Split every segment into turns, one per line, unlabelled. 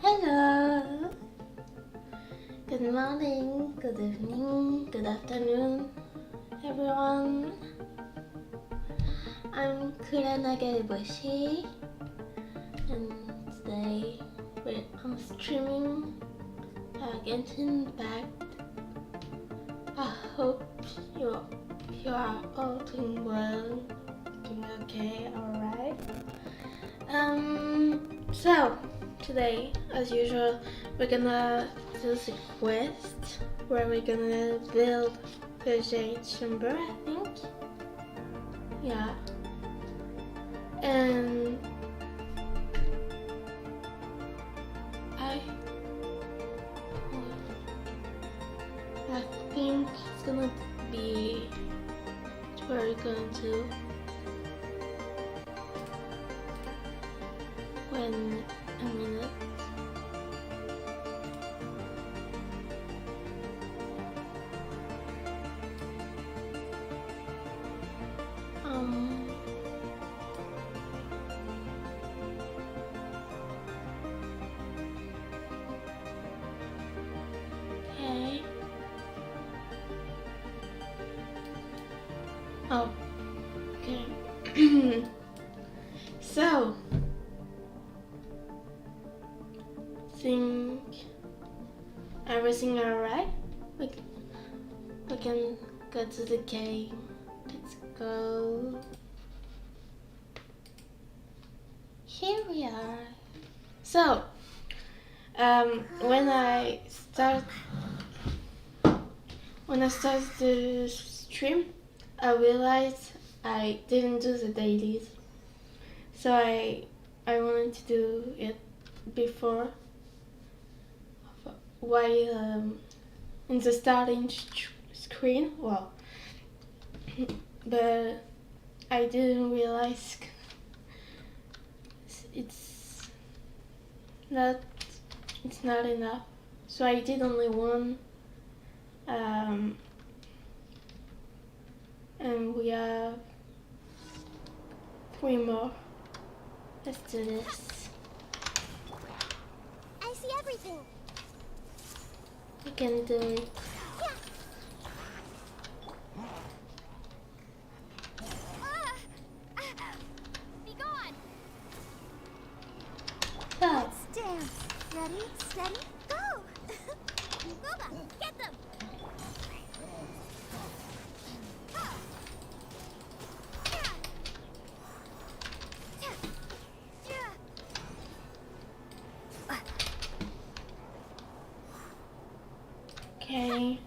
Hello! Good morning, good evening, good afternoon, everyone. I'm Sakura Nagareboshi, and today I'm streaming Genshin Impact. I hope you are all doing well, doing okay, alright. So today, as usual, we're gonna do the quest where we're gonna build the jade chamber, I think. Yeah. And I think it's gonna be where we're going to when a minute. Okay. Oh, okay. So, think everything alright? We can go to the game. Let's go. Here we are. So, when I start the stream, I realized I didn't do the dailies. So I wanted to do it before, while in the starting screen. Well, but I didn't realize it's not enough. So I did only one, and we have 3 more. Let's do this.
I see everything.
We can do it.
Be gone.
Go.
Let's dance. Ready, steady, go. Booba, get them.
Okay.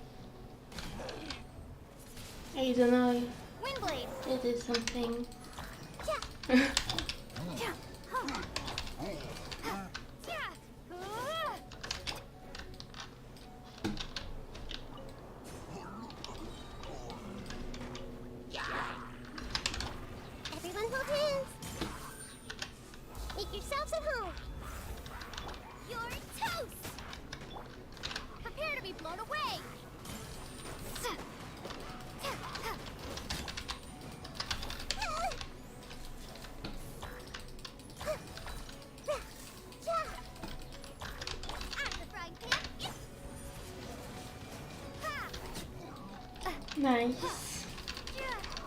I don't know.
Windblade.
It is something.
Everyone hold hands. Make yourselves at home. You're toast. Prepare to be blown away.
Nice.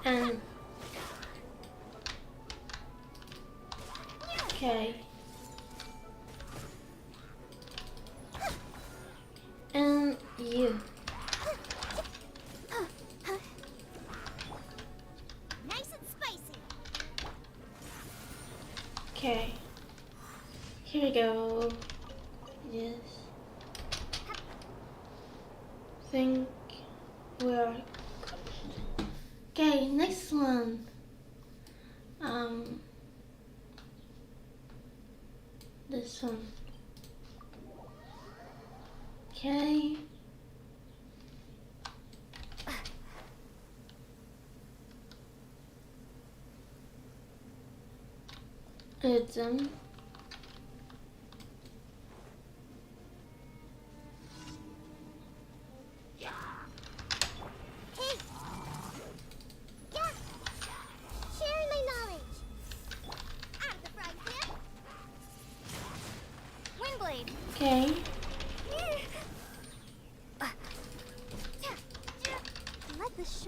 And okay. And you.
Nice and spicy.
Okay. Here we go. Yes. Think we're okay. Next one. This one. Okay. It's
Sharing my knowledge. Out of the frying pan. Windblade.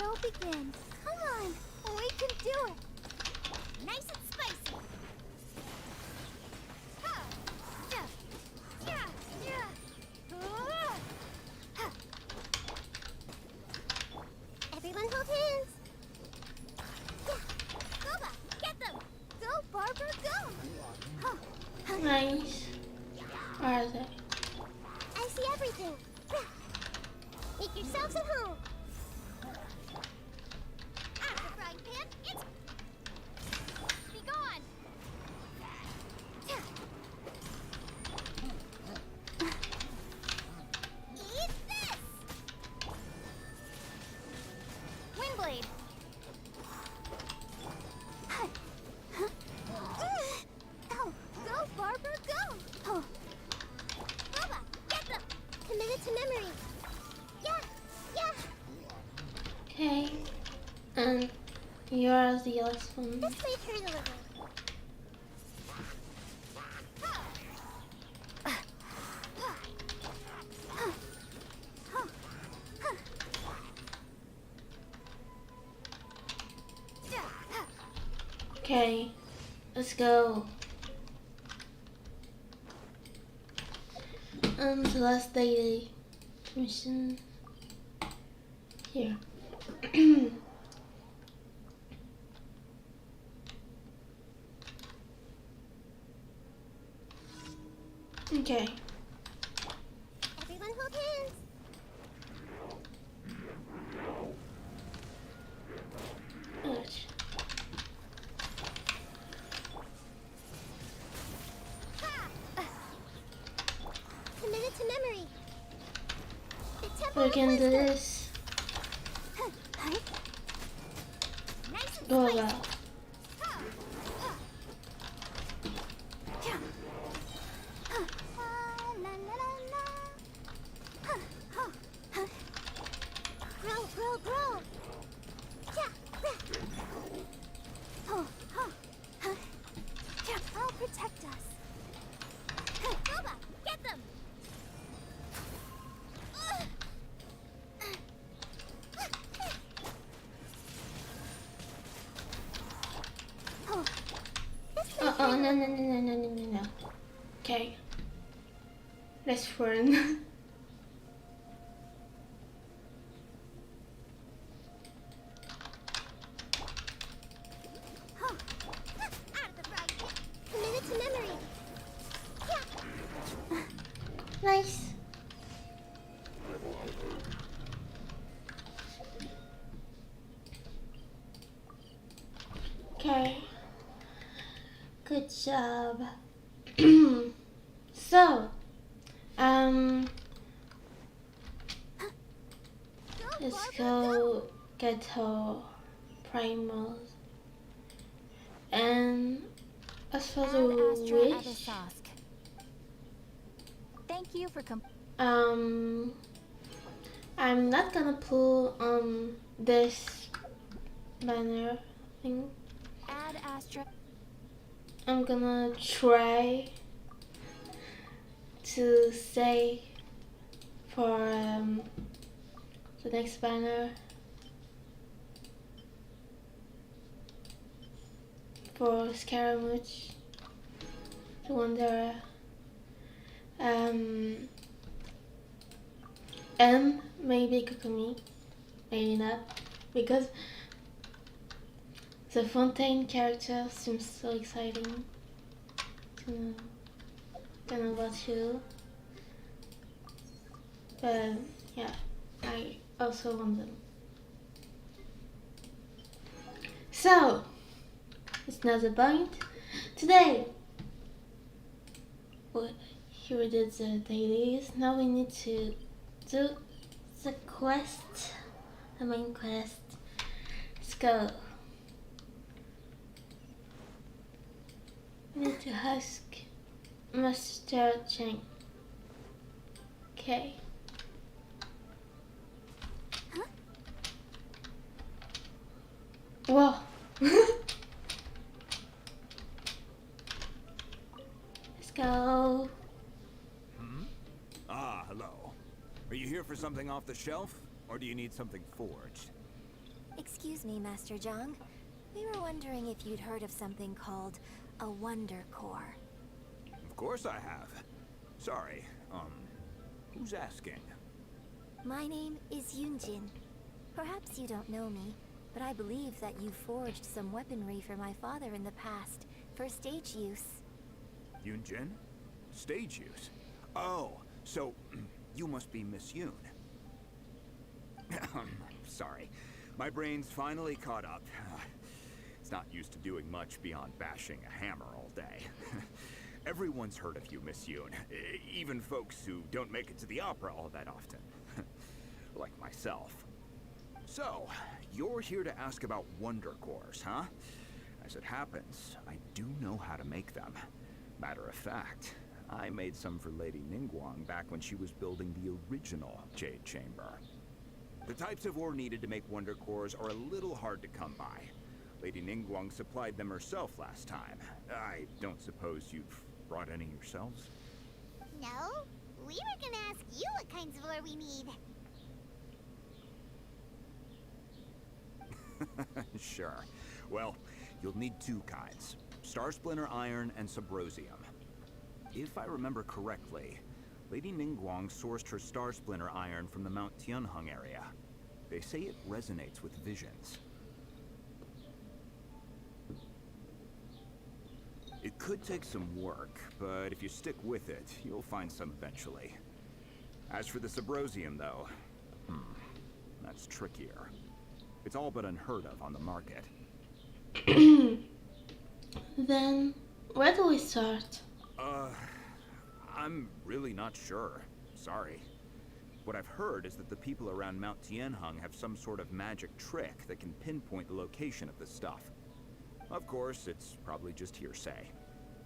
show begin. Come on, we can do it. Nice and spicy. Ha! Yeah! Yeah! Yeah! Ha! Everyone hold hands. Yeah! Boba, get them! Go, Barbara, go! Huh.
Nice. Where are they?
I see everything. Make yourselves at home. Out of the frying pan, it's... Be gone! Eat this! Windblade. Oh, go, Barbara, go! Oh. Boba, get them! Commit it to memory. Yeah, yeah.
Okay. And you're the last one.
This may hurt a little.
Okay. Let's go. The last daily mission here. Okay.
Everyone hold hands.
Ouch.
Commit it to memory. The temple
We
of
can do
wisdom.
this.
Nice and
Go
spicy.
well.
Grow, grow, grow. I'll protect us. Boba, get them. Oh, this may
Oh,
hurt.
no. Okay. Let's run.
Huh. Out of the frying pan. Commit it to memory. Yeah.
Nice. Okay. Good job. So, let's
Barbara,
go get her primals. And as for the wish,
Thank you for
I'm not gonna pull this banner thing.
add Astra.
I'm gonna try to say for the next banner for Scaramouche, the one there. And maybe Kokumi, maybe not, because the Fontaine character seems so exciting to don't know about you. But yeah, I also want them. So, it's not the point. Today, here we did the dailies. Now we need to do the quest, the main quest. Let's go. We need to husk Master Cheng. Okay.
Huh?
Whoa. Let's go.
Ah, hello. Are you here for something off the shelf, or do you need something forged?
Excuse me, Master Zhang. We were wondering if you'd heard of something called a Wonder Core.
Of course I have. Sorry, who's asking?
My name is Yunjin. Perhaps you don't know me, but I believe that you forged some weaponry for my father in the past, for stage use.
Yunjin? Stage use? Oh, so you must be Miss Yoon. Sorry, my brain's finally caught up. It's not used to doing much beyond bashing a hammer all day. Everyone's heard of you, Miss Yoon. Even folks who don't make it to the opera all that often. Like myself. So, you're here to ask about Wonder Cores, huh? As it happens, I do know how to make them. Matter of fact, I made some for Lady Ningguang back when she was building the original Jade Chamber. The types of ore needed to make Wonder Cores are a little hard to come by. Lady Ningguang supplied them herself last time. I don't suppose you've brought any yourselves?
No, we were gonna ask you what kinds of ore we need.
Sure. Well, you'll need two kinds. Star Splinter Iron and Subrosium. If I remember correctly, Lady Ningguang sourced her Star Splinter Iron from the Mount Tianheng area. They say it resonates with visions. It could take some work, but if you stick with it, you'll find some eventually. As for the Subrosium, though, that's trickier. It's all but unheard of on the market.
Then, where do we start?
I'm really not sure. Sorry. What I've heard is that the people around Mount Tianheng have some sort of magic trick that can pinpoint the location of the stuff. Of course, it's probably just hearsay.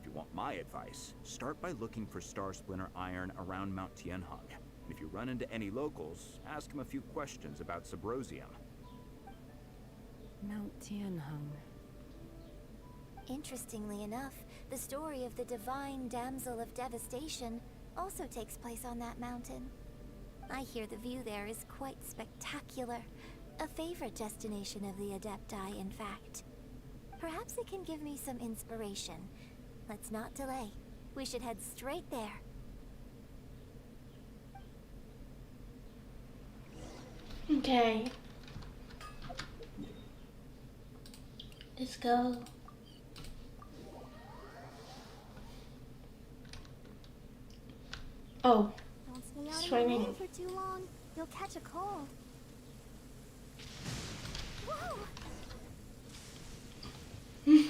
If you want my advice, start by looking for Star Splinter Iron around Mount Tianheng. And if you run into any locals, ask them a few questions about Subrosium.
Mount Tianheng.
Interestingly enough, the story of the divine damsel of devastation also takes place on that mountain. I hear the view there is quite spectacular. A favorite destination of the Adepti, in fact. Perhaps it can give me some inspiration. Let's not delay. We should head straight there.
Okay. Let's go. Oh,
Don't stay out
it's
in the
raining.
rain for too long. You'll catch a cold. Whoa!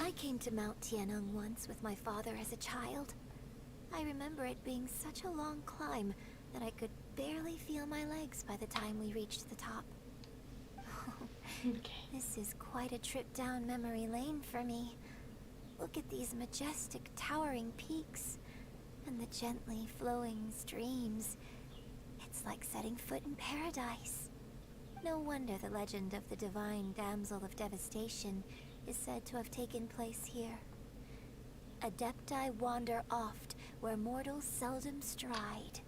I came to Mount Tianheng once with my father as a child. I remember it being such a long climb that I could barely feel my legs by the time we reached the top.
Okay.
This is quite a trip down memory lane for me. Look at these majestic towering peaks and the gently flowing streams. It's like setting foot in paradise. No wonder the legend of the divine damsel of devastation is said to have taken place here. Adepti wander oft where mortals seldom stride.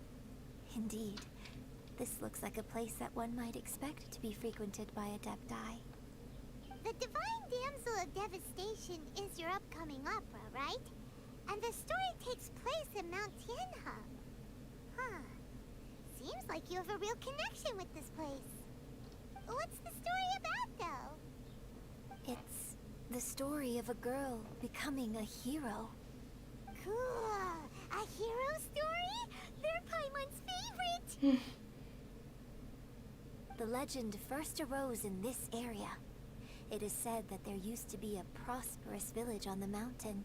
Indeed, this looks like a place that one might expect to be frequented by Adepti. The divine damsel of devastation is your upcoming opera, right? And the story takes place in Mount Tianheng. Huh. Seems like you have a real connection with this place. What's the story about, though? It's the story of a girl becoming a hero. Cool. A hero story? They're Paimon's favorite! The legend first arose in this area. It is said that there used to be a prosperous village on the mountain.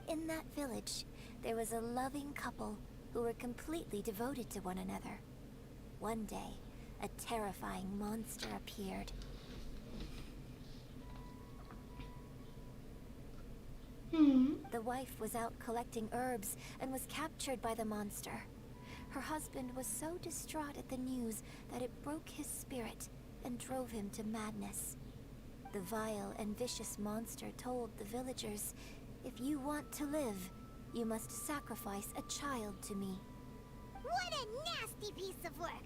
In that village, there was a loving couple who were completely devoted to one another. One day, a terrifying monster appeared. The wife was out collecting herbs and was captured by the monster. Her husband was so distraught at the news that it broke his spirit and drove him to madness. The vile and vicious monster told the villagers, "If you want to live, you must sacrifice a child to me." What a nasty piece of work!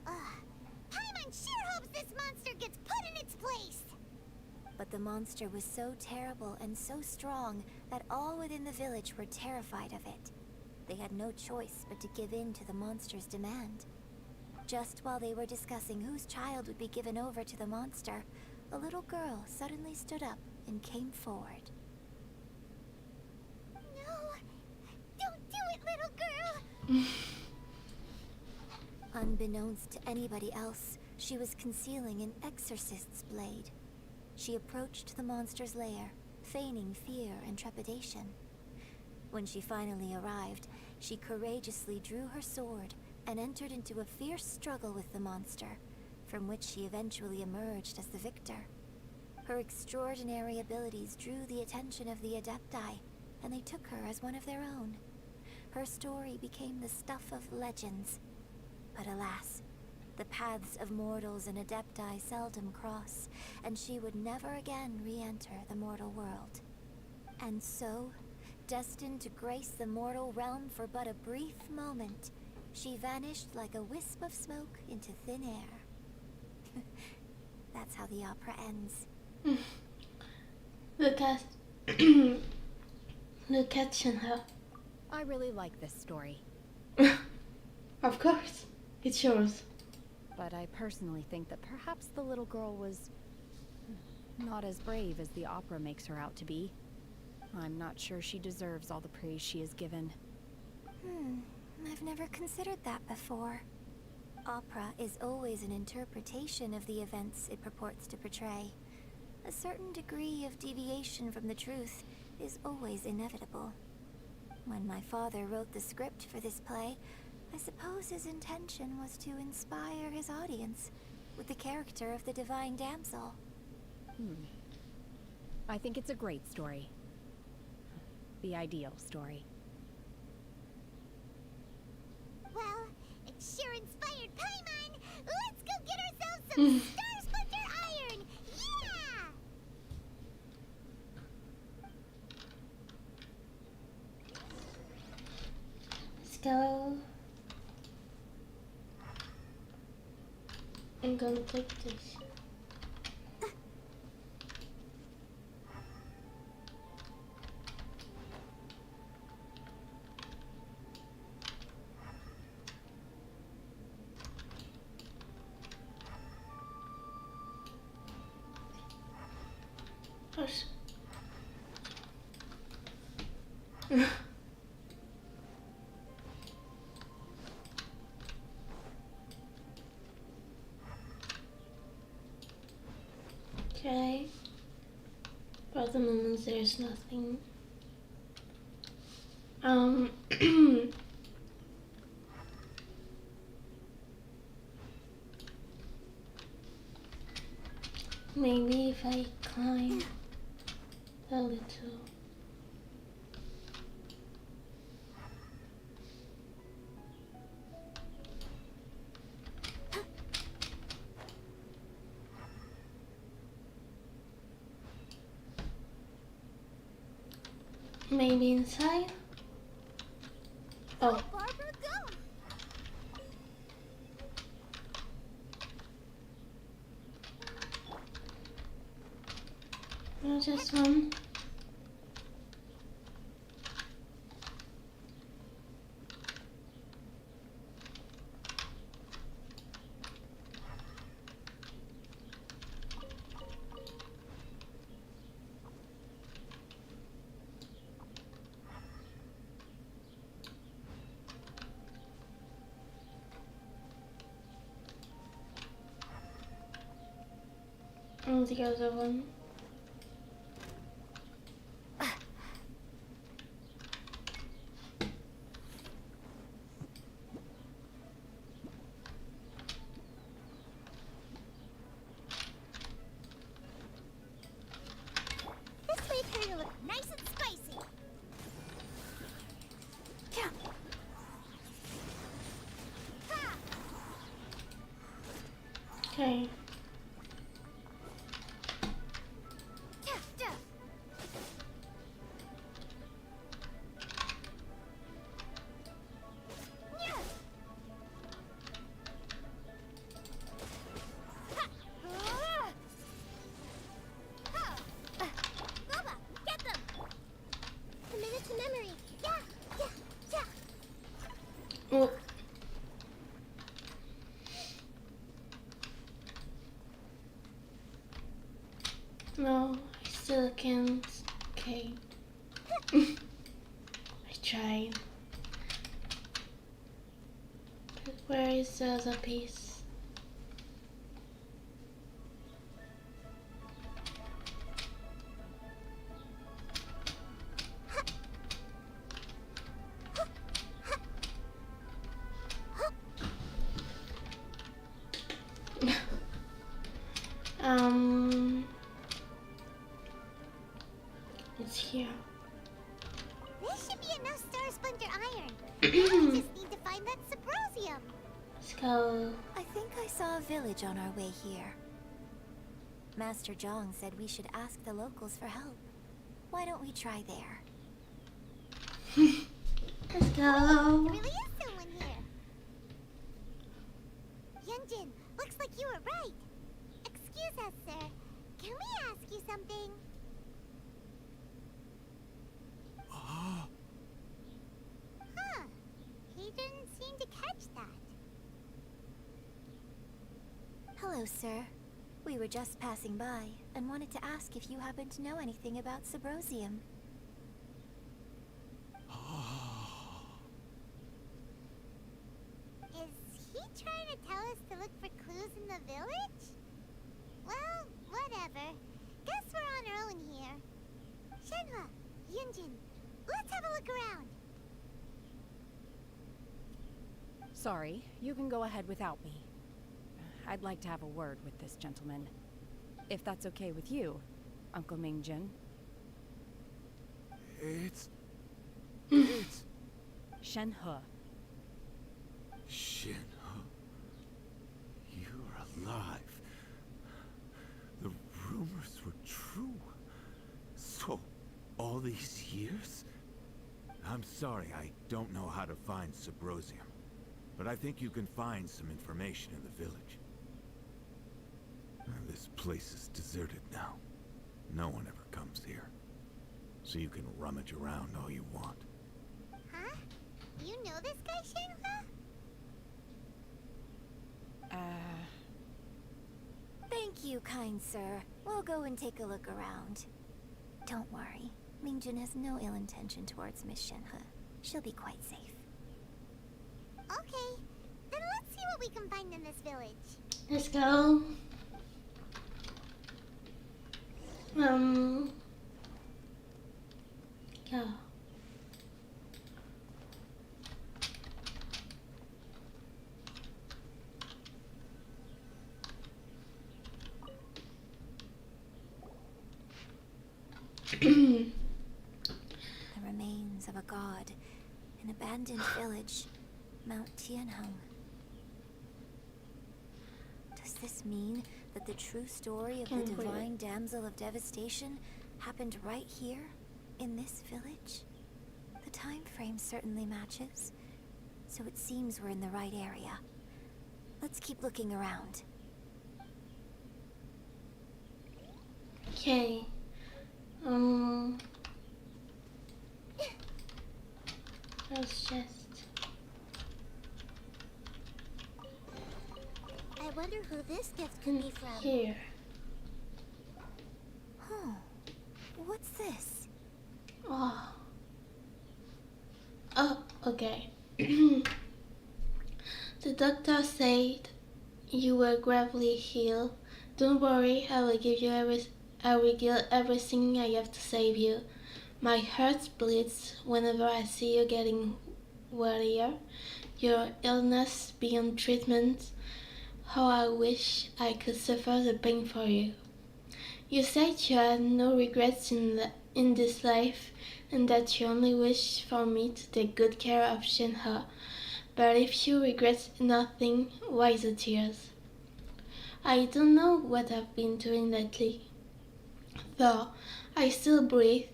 Ugh. Paimon sure hopes this monster gets put in its place! But the monster was so terrible and so strong that all within the village were terrified of it. They had no choice but to give in to the monster's demand. Just while they were discussing whose child would be given over to the monster, a little girl suddenly stood up and came forward.
No! Don't do it, little girl!
Unbeknownst to anybody else, she was concealing an exorcist's blade. She approached the monster's lair, feigning fear and trepidation. When she finally arrived, she courageously drew her sword and entered into a fierce struggle with the monster, from which she eventually emerged as the victor. Her extraordinary abilities drew the attention of the Adepti, and they took her as one of their own. Her story became the stuff of legends. But alas, the paths of mortals and Adepti seldom cross, and she would never again re-enter the mortal world. And so, destined to grace the mortal realm for but a brief moment, she vanished like a wisp of smoke into thin air. That's how the opera ends.
Look at look at Shinha.
I really like this story.
Of course, it's yours.
But I personally think that perhaps the little girl was not as brave as the opera makes her out to be. I'm not sure she deserves all the praise she is given.
I've never considered that before. Opera is always an interpretation of the events it purports to portray. A certain degree of deviation from the truth is always inevitable. When my father wrote the script for this play, I suppose his intention was to inspire his audience with the character of the divine damsel.
I think it's a great story. The ideal story.
Well, it sure inspired Paimon! Let's go get ourselves some Star Splinter Iron! Yeah!
Let's go. I'm gonna take this. Push. Okay. For the moment, there's nothing. Maybe if I climb a little. Maybe inside? Oh.
Barbara, go!
No, just one. And the other one.
This makes her look nice and spicy.
Okay. No, I still can't. Okay. I tried. But where is the other piece? It's here.
This should be enough star splinter iron. Now we just need to find that Sabrosium.
Let's go.
I think I saw a village on our way here. Master Zhang said we should ask the locals for help. Why don't we try there?
Let's
There
go.
really is someone here. Yunjin, looks like you were right. Excuse us, sir. Can we ask you something? Huh. He didn't seem to catch that.
Hello, sir. We were just passing by and wanted to ask if you happen to know anything about Sabrosium.
Is he trying to tell us to look for clues in the village? Well, whatever. Guess we're on our own here. Shenhua, Yunjin, let's have a look around.
Sorry, you can go ahead without me. I'd like to have a word with this gentleman. If that's okay with you, Uncle Mingjin.
It's
Shenhe.
Shinho. You're alive. The rumors were true. So, all these years? I'm sorry, I don't know how to find Sabrosium. But I think you can find some information in the village. This place is deserted now. No one ever comes here. So you can rummage around all you want.
Huh? You know this guy, Shenhua?
Thank you, kind sir. We'll go and take a look around. Don't worry. Mingjin has no ill intention towards Miss Shenhe. She'll be quite safe.
Okay, then let's see what we can find in this village.
Let's go. Go.
The remains of a god. An abandoned village. Mount Tianheng. Does this mean that the true story of the
Can't wait.
divine damsel of devastation happened right here, in this village? The time frame certainly matches, so it seems we're in the right area. Let's keep looking around.
Okay. Let's just.
I wonder who this gift could be from.
Here.
Huh. What's this?
Oh. Oh, okay. The doctor said you were gravely healed. Don't worry, I will give everything I have to save you. My heart bleeds whenever I see you getting worrier. Your illness beyond treatment. How I wish I could suffer the pain for you. You said you had no regrets in this life, and that you only wish for me to take good care of Shenhe. But if you regret nothing, why the tears? I don't know what I've been doing lately. Though I still breathe,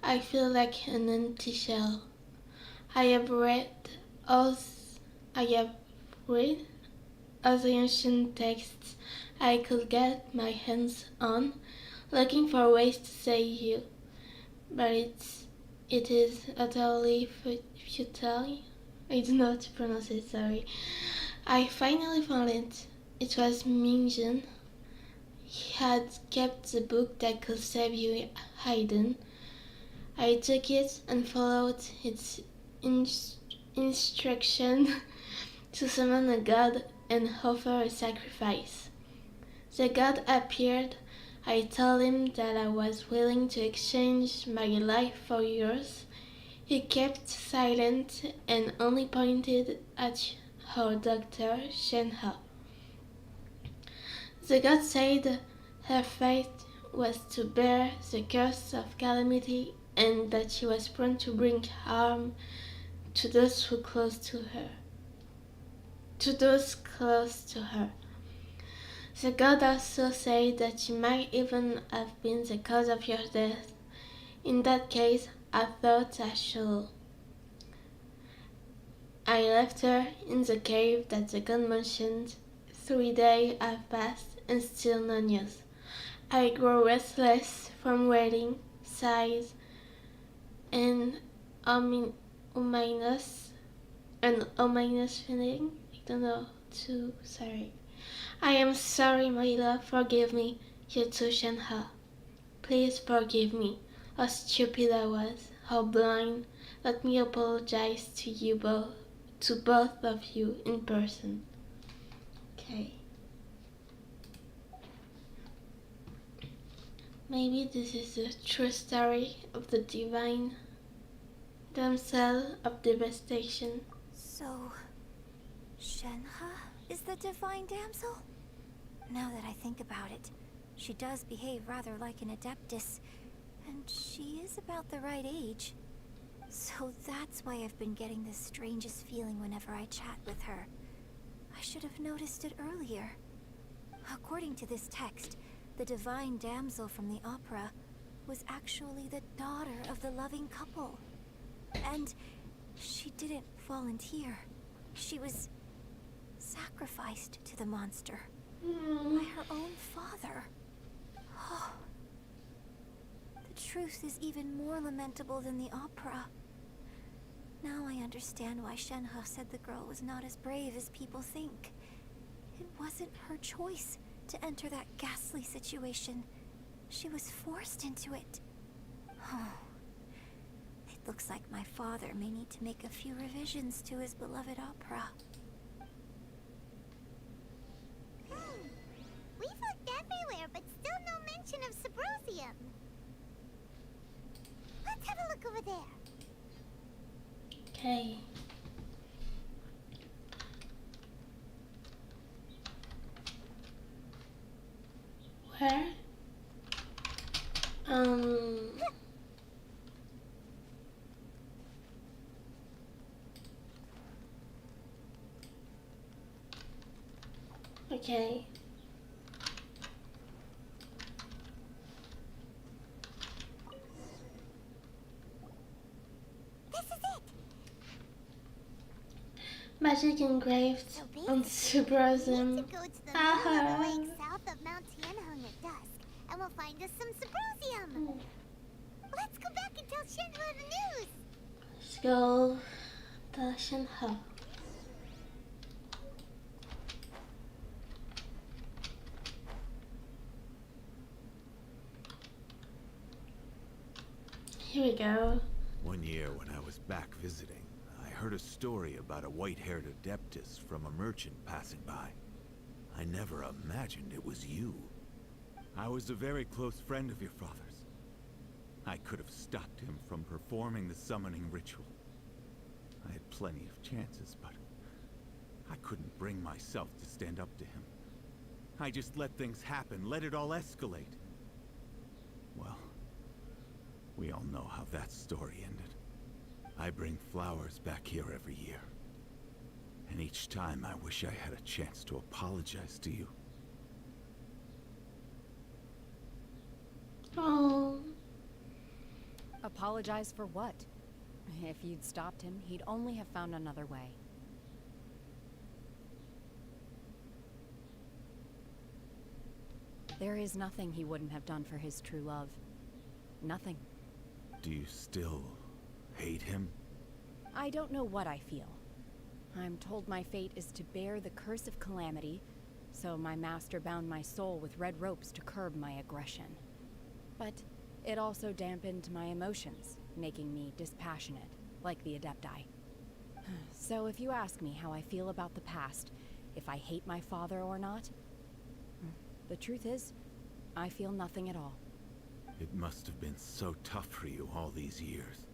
I feel like an empty shell. I have read all the ancient texts I could get my hands on, looking for ways to save you. But it is utterly futile. I don't know how to pronounce it, sorry. I finally found it. It was Mingjin. he had kept the book that could save you hidden. I took it and followed its instruction to summon a god and offer a sacrifice. The god appeared. I told him that I was willing to exchange my life for yours. He kept silent and only pointed at her doctor, Shenhe. The god said her fate was to bear the curse of calamity and that she was prone to bring harm to those who close to her. The god also said that she might even have been the cause of your death. In that case, I thought I should. I left her in the cave that the god mentioned. 3 days have passed and still no news. I grow restless from waiting, sighs, and ominous feeling. I don't know, too sorry. I am sorry, my love, forgive me, you too, Shenhe. Please forgive me, how stupid I was, how blind. Let me apologize to both of you in person. Okay. Maybe this is the true story of the divine damsel of devastation.
So, Shenhe is the divine damsel? Now that I think about it, she does behave rather like an adeptus, and she is about the right age. So that's why I've been getting the strangest feeling whenever I chat with her. I should have noticed it earlier. According to this text, the divine damsel from the opera was actually the daughter of the loving couple. And she didn't volunteer. She was sacrificed to the monster by her own father. Oh. The truth is even more lamentable than the opera. Now I understand why Shenhe said the girl was not as brave as people think. It wasn't her choice to enter that ghastly situation. She was forced into it. Oh. It looks like my father may need to make a few revisions to his beloved opera.
We've looked everywhere, but still no mention of Sabrosium. Let's have a look over there.
Okay. Where? Okay.
This is it.
Magic engraved
So
on
basically, we
Sabrosium.
need to go to the middle of the lake south of Mount Tianheng at dusk, and we'll find us some Sabrosium. Let's go back and tell Shenhe the news.
Let's go to Shenhe. Here we go.
One year when I was back visiting, I heard a story about a white-haired adeptus from a merchant passing by. I never imagined it was you. I was a very close friend of your father's. I could have stopped him from performing the summoning ritual. I had plenty of chances, but I couldn't bring myself to stand up to him. I just let things happen, let it all escalate. Well, we all know how that story ended. I bring flowers back here every year. And each time I wish I had a chance to apologize to you.
Oh.
Apologize for what? If you'd stopped him, he'd only have found another way. There is nothing he wouldn't have done for his true love. Nothing.
Do you still hate him?
I don't know what I feel. I'm told my fate is to bear the curse of calamity, so my master bound my soul with red ropes to curb my aggression. But it also dampened my emotions, making me dispassionate, like the Adepti. So if you ask me how I feel about the past, if I hate my father or not, the truth is, I feel nothing at all.
It must have been so tough for you all these years.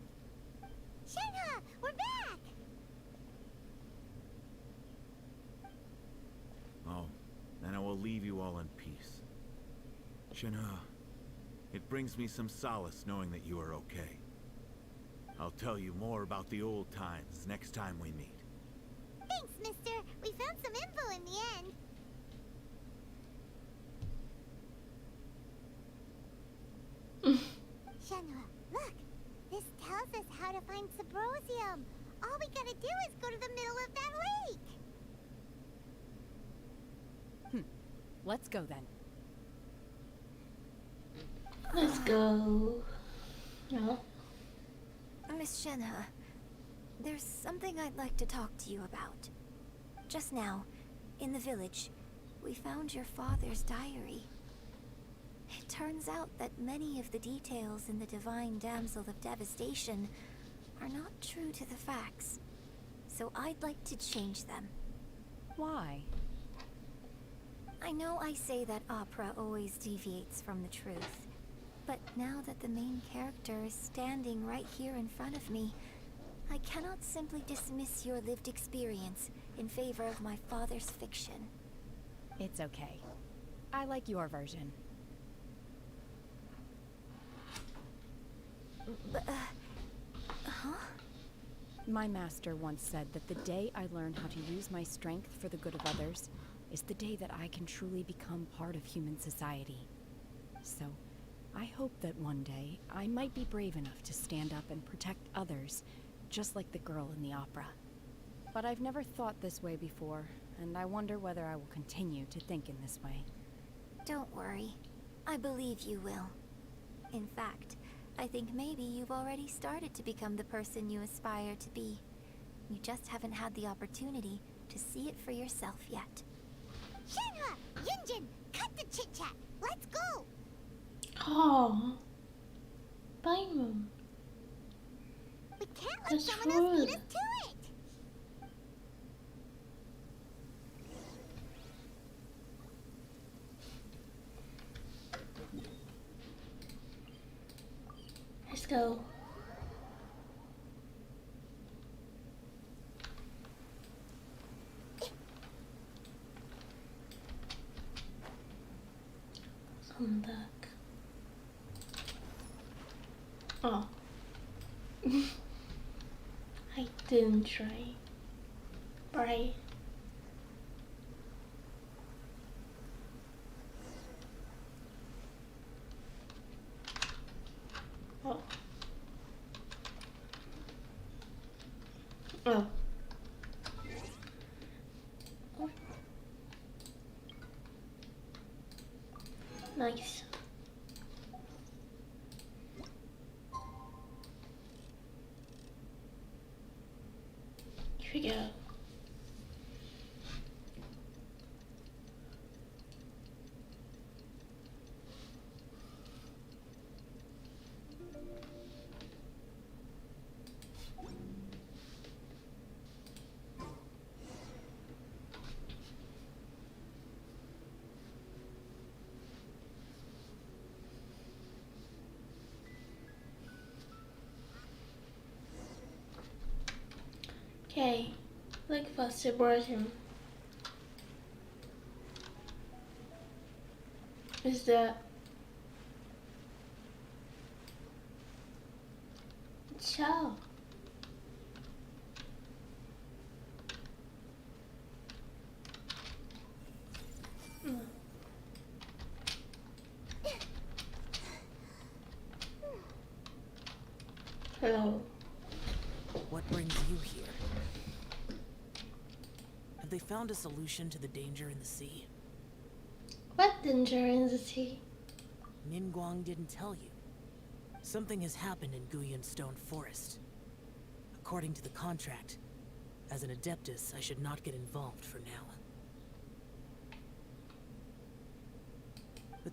Shenhe, we're back!
Oh, then I will leave you all in peace. Shenhe, it brings me some solace knowing that you are okay. I'll tell you more about the old times next time we meet.
Thanks, mister. We found some info in the end. Shenhe, look! This tells us how to find Sabrosium. All we gotta do is go to the middle of that lake.
Let's go then.
Let's go. No.
Miss Shenhe, there's something I'd like to talk to you about. Just now, in the village, we found your father's diary. It turns out that many of the details in the Divine Damsel of Devastation are not true to the facts. So I'd like to change them.
Why?
I know I say that opera always deviates from the truth, but now that the main character is standing right here in front of me, I cannot simply dismiss your lived experience in favor of my father's fiction.
It's okay. I like your version.
Huh?
My master once said that the day I learn how to use my strength for the good of others is the day that I can truly become part of human society. So, I hope that one day I might be brave enough to stand up and protect others, just like the girl in the opera. But I've never thought this way before, and I wonder whether I will continue to think in this way.
Don't worry. I believe you will. In fact, I think maybe you've already started to become the person you aspire to be. You just haven't had the opportunity to see it for yourself yet.
Shenhe, Yunjin, cut the chit-chat. Let's go!
Oh. Paimon.
We can't let
That's
someone else beat
rude.
us to it!
Let's go. I'm back. Oh. I didn't try. Right. Oh. Oh. Oh. Nice. Here we go. Okay, look for Sabrosium. Is that ciao? Hello.
What brings you here? Have they found a solution to the danger in the sea?
What danger in the sea?
Ningguang didn't tell you. Something has happened in Guyan Stone Forest. According to the contract, as an Adeptus, I should not get involved for now.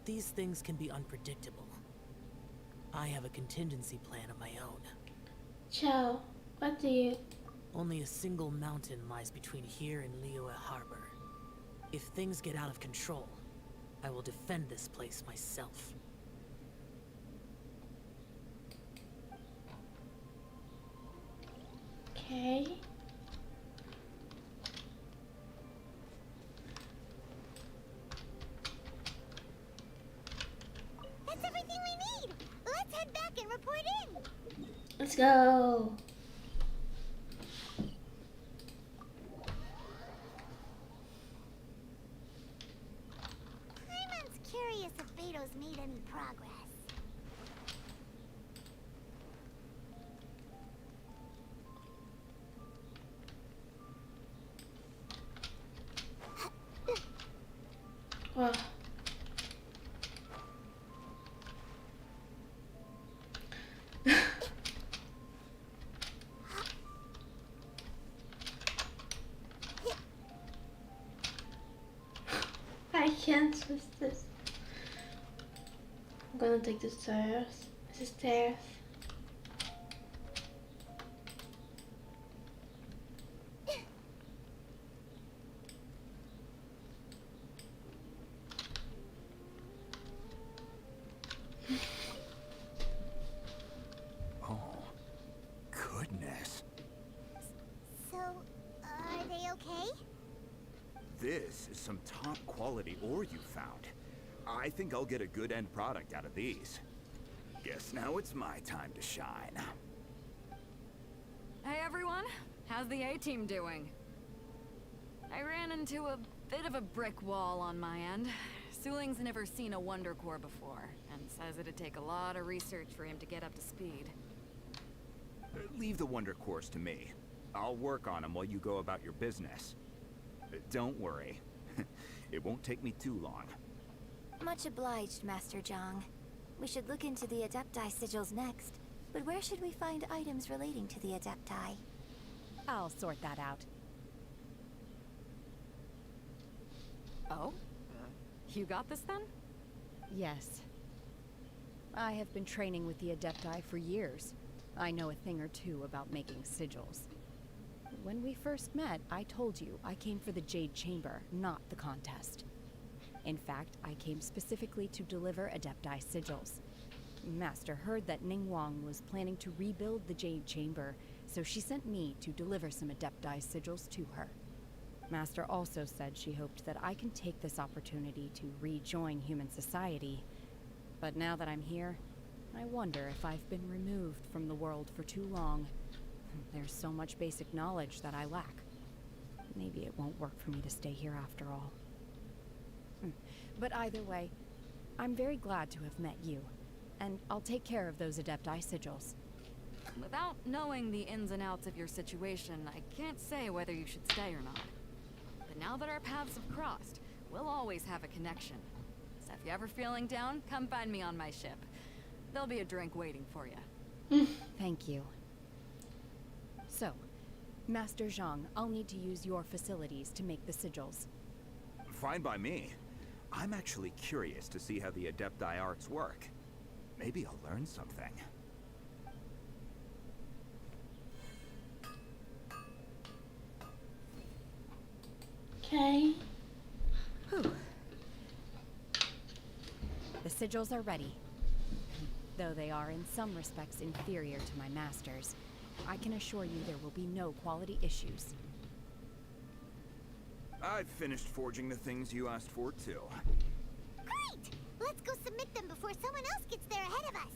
these things can be unpredictable. I have a contingency plan of my own.
Ciao. What do you...
Only a single mountain lies between here and Liyue Harbor. If things get out of control, I will defend this place myself.
Okay.
That's everything we need! Let's head back and report in!
Let's go.
Paimon's curious if Beto's made any progress.
Wow. I can't twist this. I'm gonna take the stairs. The stairs.
Oh, goodness.
So, are they okay?
This is some top quality ore you found. I think I'll get a good end product out of these. Guess now it's my time to shine.
Hey everyone, how's the A-team doing? I ran into a bit of a brick wall on my end. Suling's never seen a Wonder Core before, and says it'd take a lot of research for him to get up to speed.
Leave the Wonder Cores to me. I'll work on them while you go about your business. Don't worry. It won't take me too long.
Much obliged, Master Zhang. We should look into the Adepti sigils next. But where should we find items relating to the Adepti?
I'll sort that out.
Oh? You got this then?
Yes. I have been training with the Adepti for years. I know a thing or two about making sigils. When we first met, I told you I came for the Jade Chamber, not the contest. In fact, I came specifically to deliver Adepti sigils. Master heard that Ningguang was planning to rebuild the Jade Chamber, so she sent me to deliver some Adepti sigils to her. Master also said she hoped that I can take this opportunity to rejoin human society. But now that I'm here, I wonder if I've been removed from the world for too long. There's so much basic knowledge that I lack. Maybe it won't work for me to stay here after all. But either way, I'm very glad to have met you, and I'll take care of those Adepti sigils.
Without knowing the ins and outs of your situation, I can't say whether you should stay or not. But now that our paths have crossed, we'll always have a connection. So if you're ever feeling down, come find me on my ship. There'll be a drink waiting for you.
Thank you. So, Master Zhang, I'll need to use your facilities to make the sigils.
Fine by me. I'm actually curious to see how the Adepti arts work. Maybe I'll learn something.
Okay.
Whew. The sigils are ready. Though they are in some respects inferior to my master's, I can assure you there will be no quality issues.
I've finished forging the things you asked for, too.
Great! Let's go submit them before someone else gets there ahead of us.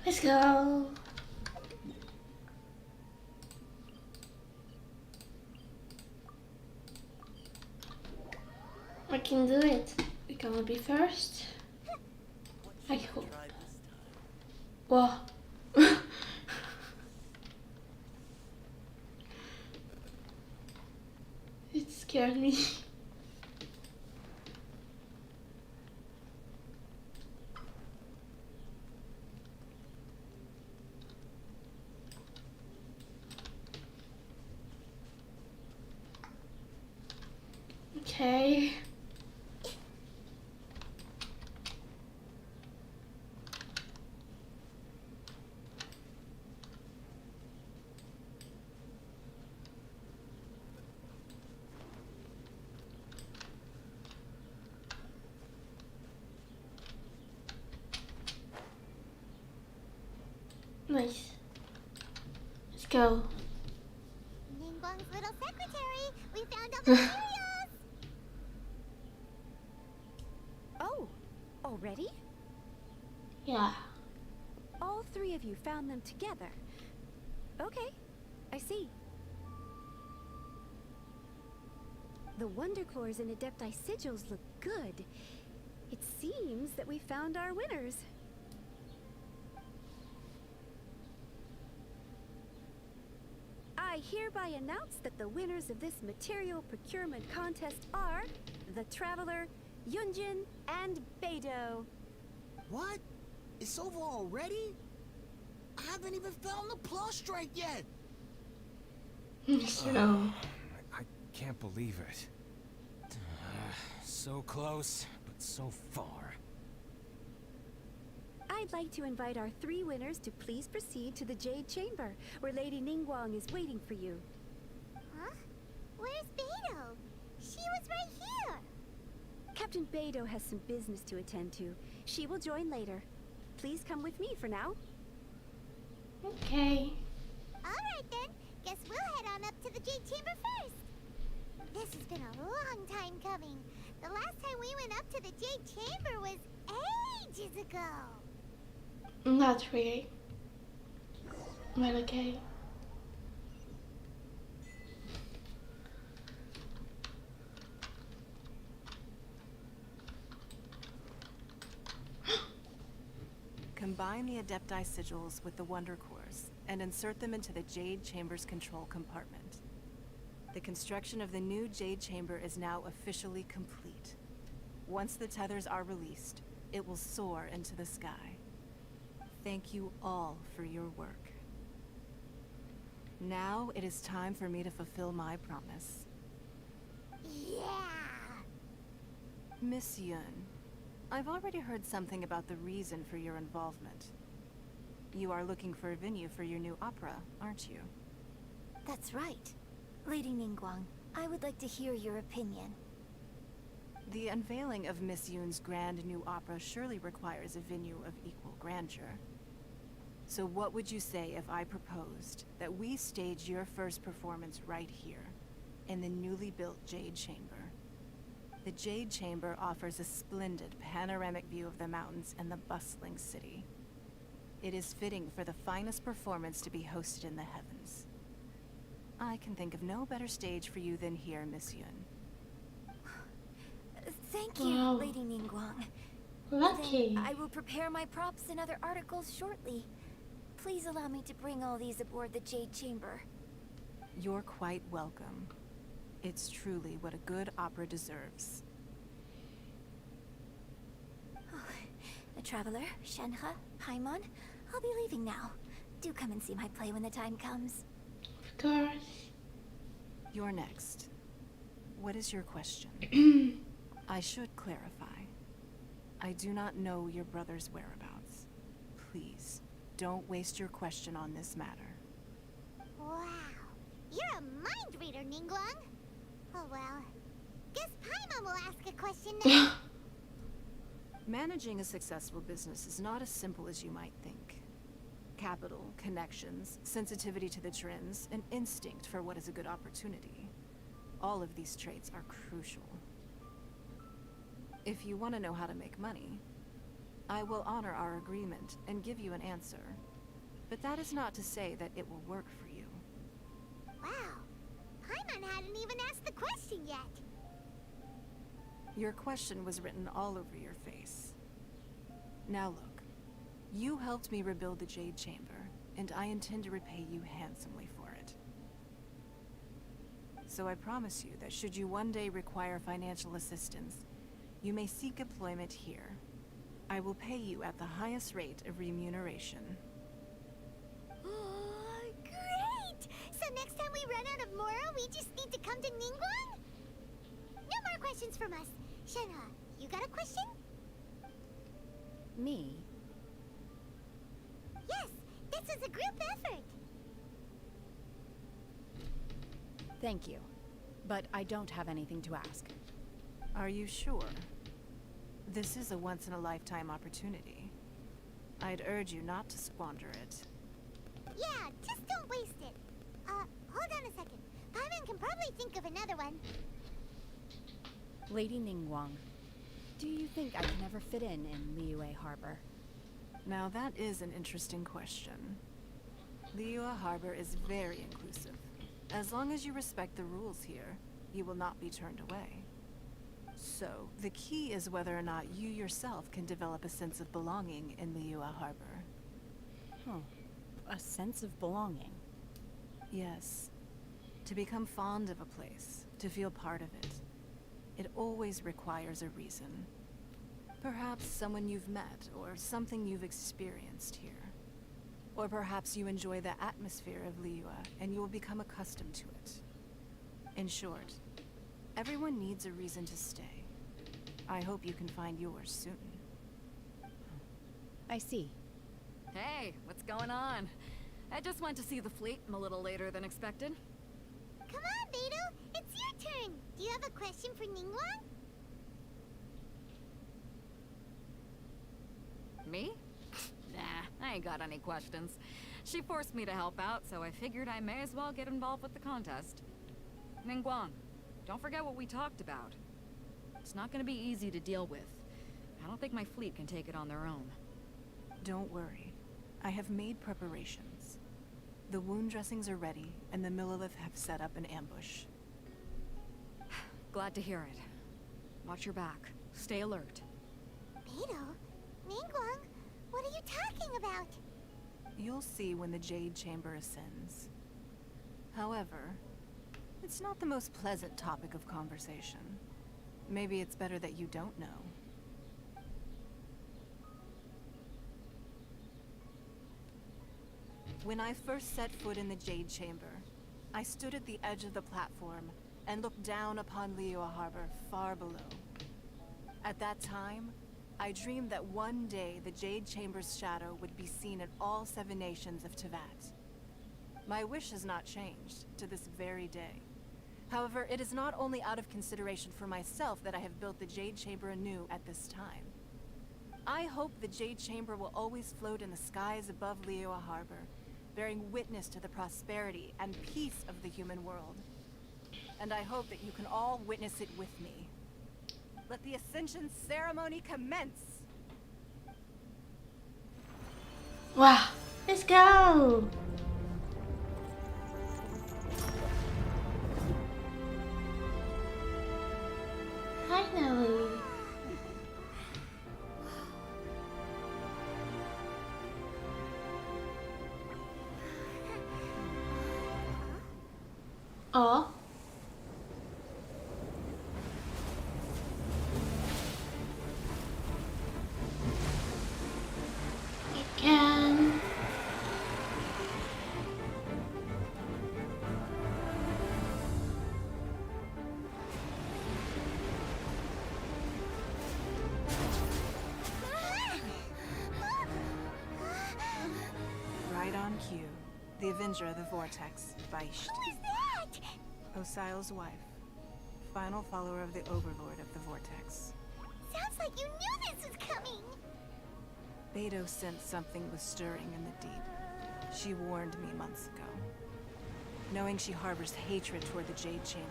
Let's go. I can do it. We're gonna be first. I hope. Whoa. It scared me. Okay. Nice. Let's go.
Ningguang's little secretary, we found all the materials!
Oh, already?
Yeah.
All three of you found them together. Okay, I see. The Wonder Cores and Adepti Sigils look good. It seems that we found our winners. I hereby announce that the winners of this material procurement contest are the Traveler, Yunjin, and Beidou.
What? It's over already? I haven't even found the plush strike yet!
So.
I can't believe it. So close, but so far.
I'd like to invite our three winners to please proceed to the Jade Chamber, where Lady Ningguang is waiting for you.
Huh? Where's Beidou? She was right here!
Captain Beidou has some business to attend to. She will join later. Please come with me for now.
Okay.
Alright then, guess we'll head on up to the Jade Chamber first. This has been a long time coming. The last time we went up to the Jade Chamber was ages ago.
That's weird. Well, okay.
Combine the Adepti Sigils with the Wonder Cores and insert them into the Jade Chamber's control compartment. The construction of the new Jade Chamber is now officially complete. Once the tethers are released, it will soar into the sky. Thank you all for your work. Now it is time for me to fulfill my promise.
Yeah!
Miss Yun, I've already heard something about the reason for your involvement. You are looking for a venue for your new opera, aren't you?
That's right. Lady Ningguang, I would like to hear your opinion.
The unveiling of Miss Yun's grand new opera surely requires a venue of equal grandeur. So what would you say if I proposed that we stage your first performance right here, in the newly built Jade Chamber? The Jade Chamber offers a splendid panoramic view of the mountains and the bustling city. It is fitting for the finest performance to be hosted in the heavens. I can think of no better stage for you than here, Miss Yun.
Thank you,
Wow.
Lady Ningguang.
Lucky.
Then I will prepare my props and other articles shortly. Please allow me to bring all these aboard the Jade Chamber.
You're quite welcome. It's truly what a good opera deserves.
The Traveler, Shenhe, Paimon, I'll be leaving now. Do come and see my play when the time comes.
Of course.
You're next. What is your question? I should clarify. I do not know your brother's whereabouts. Please, don't waste your question on this matter.
Wow. You're a mind reader, Ningguang. Oh well. Guess Paimon will ask a question now.
Managing a successful business is not as simple as you might think. Capital, connections, sensitivity to the trends, and instinct for what is a good opportunity. All of these traits are crucial. If you want to know how to make money, I will honor our agreement and give you an answer. But that is not to say that it will work for you.
Wow. Paimon hadn't even asked the question yet.
Your question was written all over your face. Now look, you helped me rebuild the Jade Chamber, and I intend to repay you handsomely for it. So I promise you that should you one day require financial assistance, you may seek employment here. I will pay you at the highest rate of remuneration.
Great! So next time we run out of Moro, we just need to come to Ningguang? No more questions from us. Shenhe, you got a question?
Me?
Yes, this is a group effort.
Thank you. But I don't have anything to ask.
Are you sure? This is a once-in-a-lifetime opportunity. I'd urge you not to squander it.
Yeah, just don't waste it. Hold on a second. Paimon can probably think of another one.
Lady Ningguang, do you think I can ever fit in Liyue Harbor?
Now that is an interesting question. Liyue Harbor is very inclusive. As long as you respect the rules here, you will not be turned away. So, the key is whether or not you yourself can develop a sense of belonging in Liyue Harbor.
Huh. A sense of belonging?
Yes. To become fond of a place, to feel part of it, it always requires a reason. Perhaps someone you've met, or something you've experienced here. Or perhaps you enjoy the atmosphere of Liyue, and you will become accustomed to it. In short, everyone needs a reason to stay. I hope you can find yours soon.
I see.
Hey, what's going on? I just went to see the fleet a little later than expected.
Come on, Beidou, it's your turn. Do you have a question for Ningguang?
Me? Nah, I ain't got any questions. She forced me to help out, so I figured I may as well get involved with the contest. Ningguang, don't forget what we talked about. It's not gonna be easy to deal with. I don't think my fleet can take it on their own.
Don't worry. I have made preparations. The wound dressings are ready, and the Millilith have set up an ambush.
Glad to hear it. Watch your back. Stay alert.
Beidou? Ningguang? What are you talking about?
You'll see when the Jade Chamber ascends. However, it's not the most pleasant topic of conversation. Maybe it's better that you don't know. When I first set foot in the Jade Chamber, I stood at the edge of the platform and looked down upon Liyue Harbor far below. At that time, I dreamed that one day the Jade Chamber's shadow would be seen in all 7 nations of Teyvat. My wish has not changed to this very day. However, it is not only out of consideration for myself that I have built the Jade Chamber anew at this time. I hope the Jade Chamber will always float in the skies above Liyue Harbor, bearing witness to the prosperity and peace of the human world. And I hope that you can all witness it with me. Let the Ascension ceremony commence!
Wow, let's go! Finally! Oh. Again.
Right on cue. The Avenger of the Vortex, Vaisht.
Who is that?
Osial's wife. Final follower of the Overlord of the Vortex.
Sounds like you knew this was coming.
Beidou sensed something was stirring in the deep. She warned me months ago. Knowing she harbors hatred toward the Jade Chamber,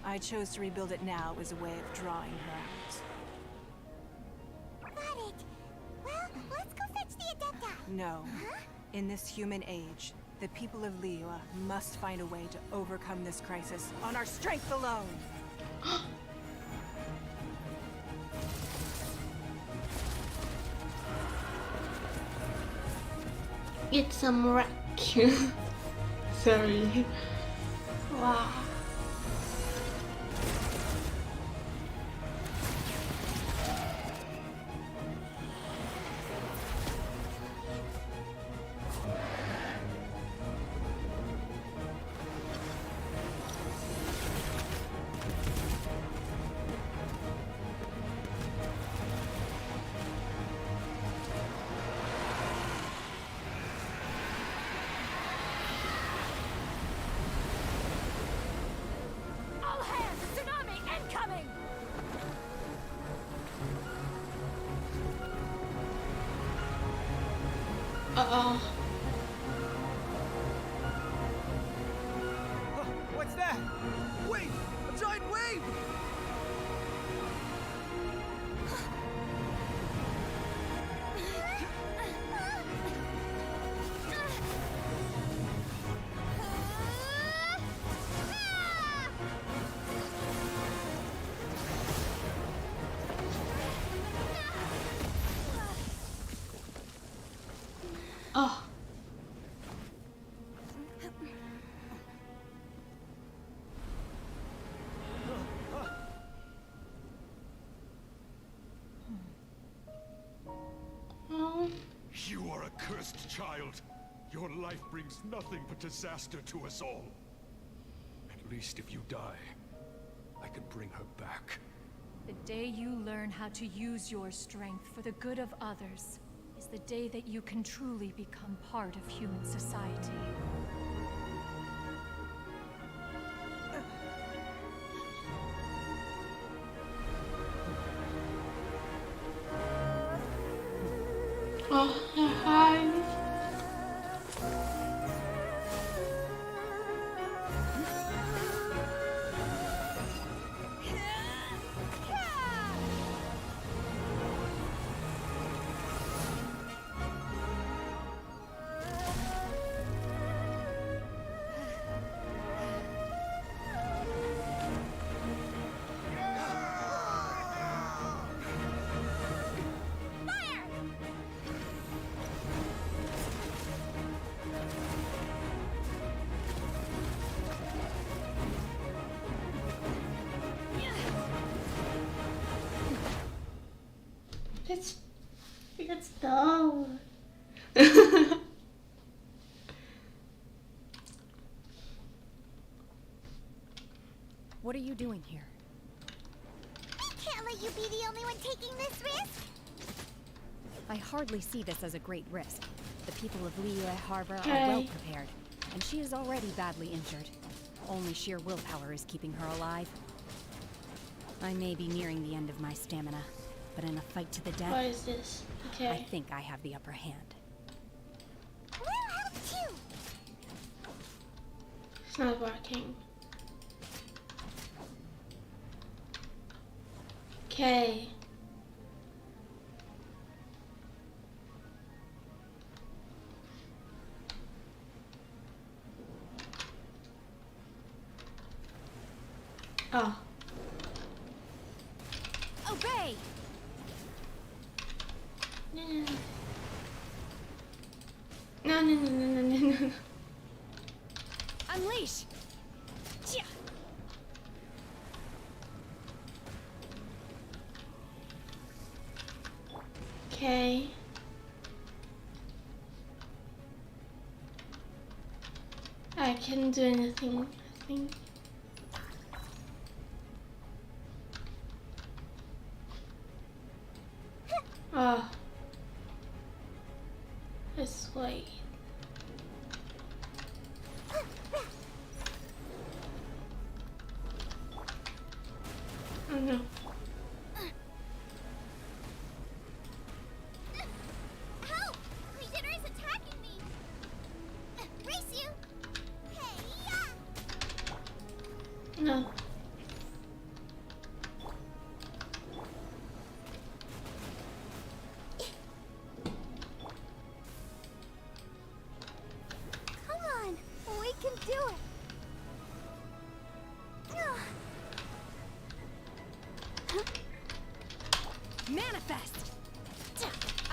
I chose to rebuild it now as a way of drawing her out.
Got it. Well, let's go fetch the Adepta.
No.
Huh?
In this human age, the people of Liyue must find a way to overcome this crisis on our strength alone!
It's some wreck. Sorry. Wow. Uh-oh.
What's that? Wait! A giant wave!
Oh. Oh.
You are a cursed child. Your life brings nothing but disaster to us all. At least if you die, I can bring her back.
The day you learn how to use your strength for the good of others is the day that you can truly become part of human society.
Oh, hi. It's dumb.
What are you doing here?
We can't let you be the only one taking this risk.
I hardly see this as a great risk. The people of Liyue Harbor
Okay.
are well prepared, and she is already badly injured. Only sheer willpower is keeping her alive. I may be nearing the end of my stamina, but in a fight to the
What
death,
is this?
I
Okay.
think I have the upper hand.
We'll help too.
It's not working. Okay. Oh.
Obey!
No, no, no, no, no, no, no, no.
Unleash! Chia!
Okay. I can't do anything, I think. Oh. This way. Oh no.
Help! Leader is attacking me. Race you. Hey, yeah.
No.
Come on, we can do it.
Manifest!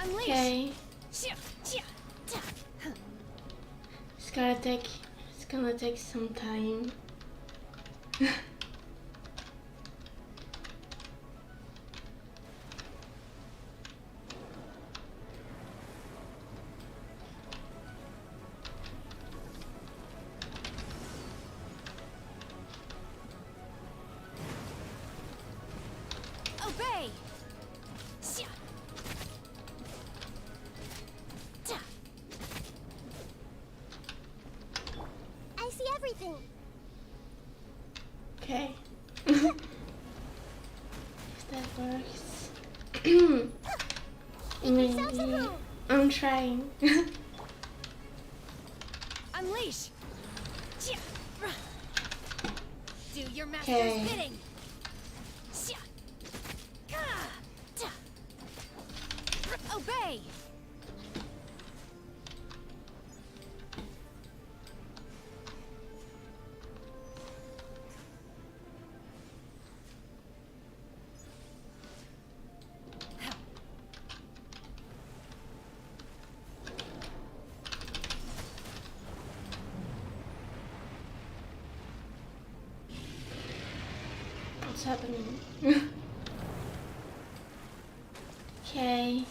Unleash!
Okay.
Chia! Chia!
It's gonna take some time.
Obey! Chia! Chia!
I see everything.
Okay. If that works. Maybe. I'm trying.
Unleash! Do your master's bidding! Obey!
What's happening? Okay.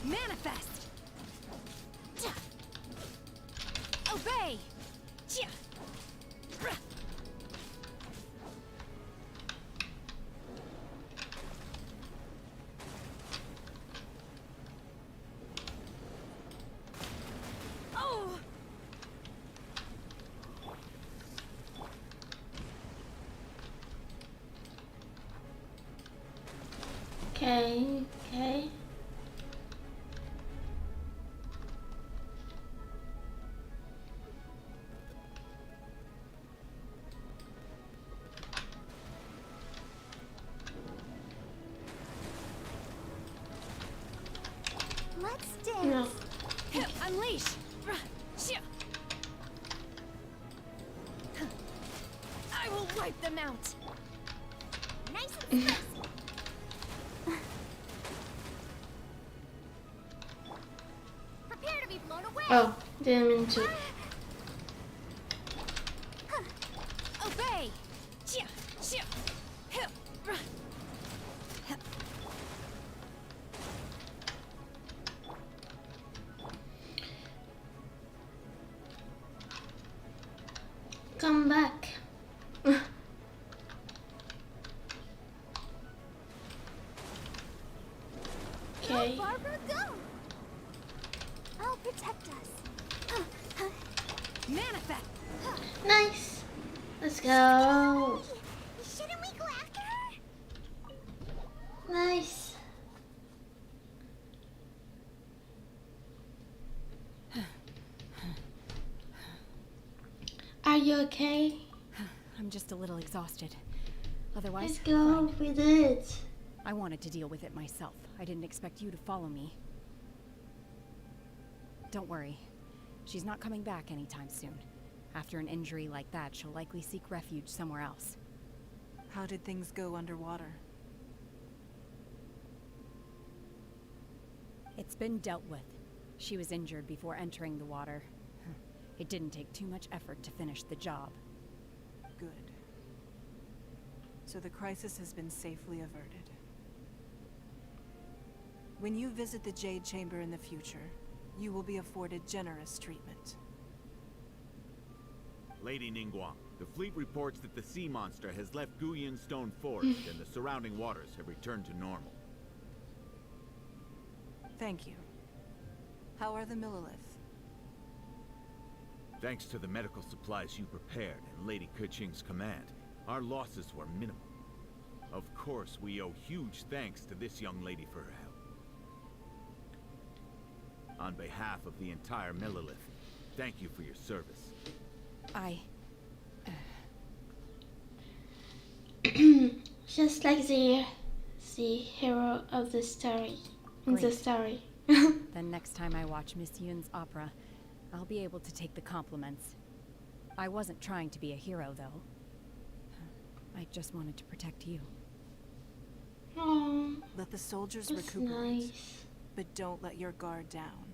Manifest! Obey! Oh!
Okay, okay.
Let's dance.
No.
Unleash! I will wipe them out!
Nice and spicy. Prepare to be blown away.
Oh, didn't mean to.
Obey!
Come back. Okay.
Go, Barbara, go. I'll protect us.
Manifest!
Nice. Let's go.
Shouldn't we go after her?
Nice. Are you okay?
I'm just a little exhausted. Otherwise,
Let's go.
fine.
We did it.
I wanted to deal with it myself. I didn't expect you to follow me. Don't worry. She's not coming back anytime soon. After an injury like that, she'll likely seek refuge somewhere else.
How did things go underwater?
It's been dealt with. She was injured before entering the water. It didn't take too much effort to finish the job.
Good. So the crisis has been safely averted. When you visit the Jade Chamber in the future, you will be afforded generous treatment.
Lady Ningguang, the fleet reports that the sea monster has left Guyan Stone Forest and the surrounding waters have returned to normal.
Thank you. How are the Millilith?
Thanks to the medical supplies you prepared and Lady Keqing's command, our losses were minimal. Of course, we owe huge thanks to this young lady for her help. On behalf of the entire Millilith, thank you for your service.
Just like the hero of the story. In the
Great.
story.
Then next time I watch Miss Yun's opera, I'll be able to take the compliments. I wasn't trying to be a hero, though. I just wanted to protect you.
Oh,
Let the soldiers
that's
recuperate,
nice.
but don't let your guard down.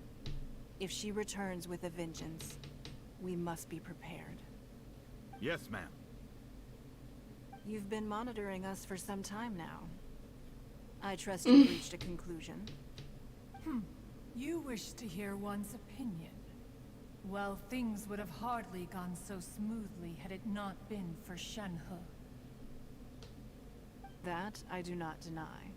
If she returns with a vengeance, we must be prepared.
Yes, ma'am.
You've been monitoring us for some time now. I trust you've reached a conclusion.
You wish to hear one's opinion. Well, things would have hardly gone so smoothly had it not been for Shenhe.
That I do not deny.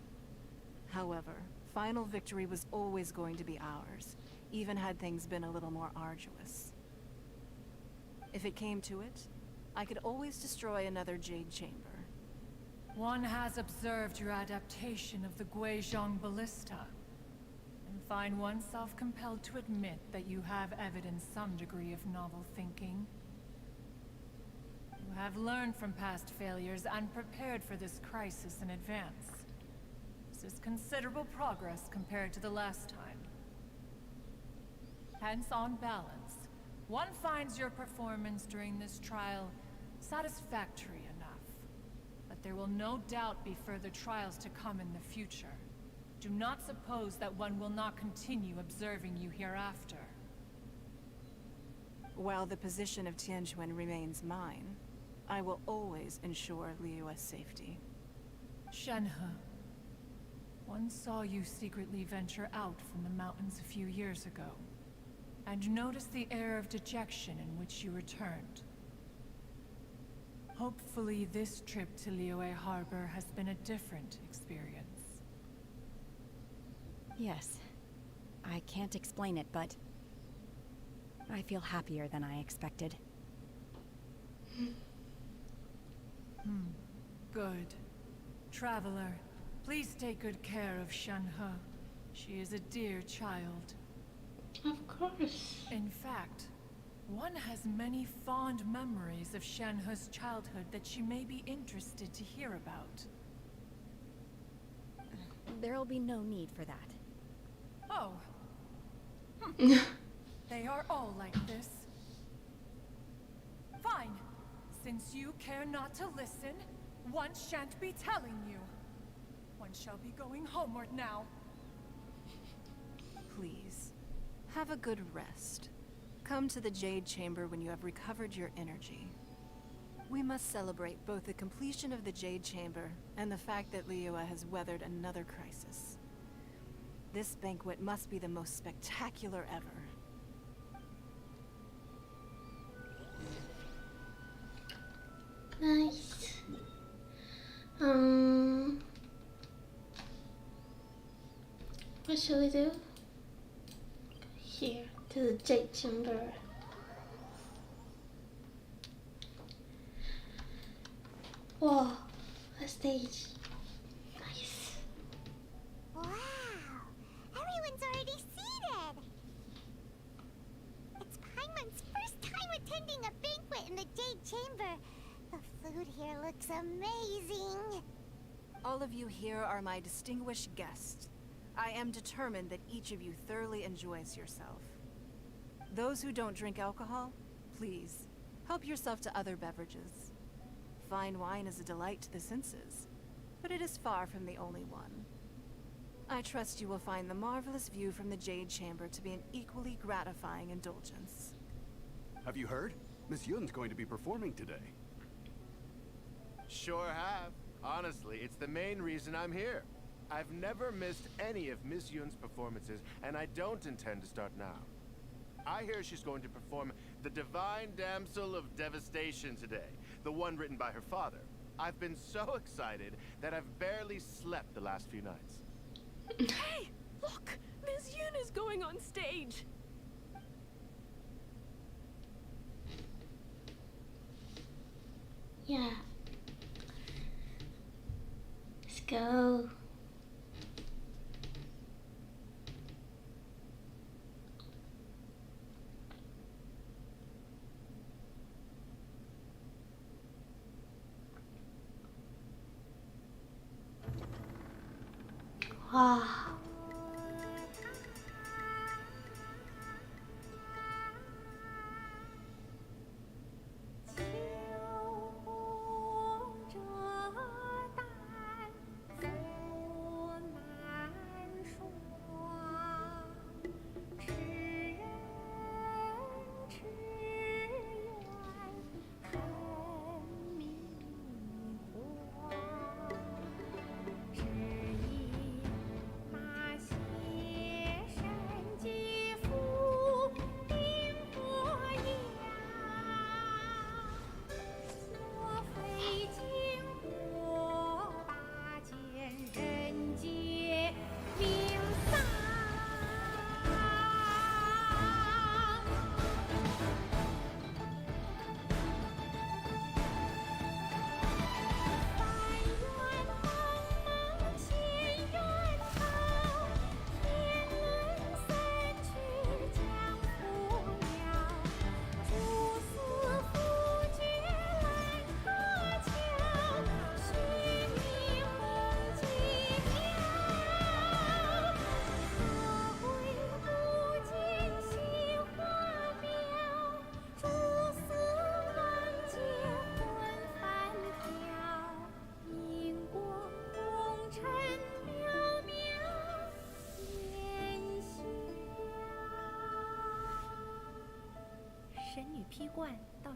However, final victory was always going to be ours, even had things been a little more arduous. If it came to it, I could always destroy another jade chamber.
One has observed your adaptation of the Guizhong ballista, and find oneself compelled to admit that you have evidenced some degree of novel thinking. You have learned from past failures and prepared for this crisis in advance. This is considerable progress compared to the last time. Hence, on balance, one finds your performance during this trial satisfactory enough. But there will no doubt be further trials to come in the future. Do not suppose that one will not continue observing you hereafter.
While the position of Tianjuan remains mine, I will always ensure Liyue's safety.
Shenhe, one saw you secretly venture out from the mountains a few years ago, and noticed the air of dejection in which you returned. Hopefully this trip to Liyue Harbor has been a different experience.
Yes. I can't explain it, but I feel happier than I expected.
Good. Traveler, please take good care of Shenhe. She is a dear child.
Of course.
In fact, one has many fond memories of Shenhe's childhood that she may be interested to hear about.
There'll be no need for that.
Oh. They are all like this. Fine. Since you care not to listen, one shan't be telling you. One shall be going homeward now.
Please, have a good rest. Come to the Jade Chamber when you have recovered your energy. We must celebrate both the completion of the Jade Chamber and the fact that Liyue has weathered another crisis. This banquet must be the most spectacular ever.
Nice. What shall we do? Here, to the Jade Chamber. Whoa, a stage. Nice.
Wow! Everyone's already seated! It's Paimon's first time attending a banquet in the Jade Chamber. The food here looks amazing.
All of you here are my distinguished guests. I am determined that each of you thoroughly enjoys yourself. Those who don't drink alcohol, please, help yourself to other beverages. Fine wine is a delight to the senses, but it is far from the only one. I trust you will find the marvelous view from the Jade Chamber to be an equally gratifying indulgence.
Have you heard? Miss Yun's going to be performing today.
Sure have. Honestly, it's the main reason I'm here. I've never missed any of Miss Yun's performances, and I don't intend to start now. I hear she's going to perform The Divine Damsel of Devastation today, the one written by her father. I've been so excited that I've barely slept the last few nights.
Hey, look! Miss Yun is going on stage!
Yeah. Let's go. Wow.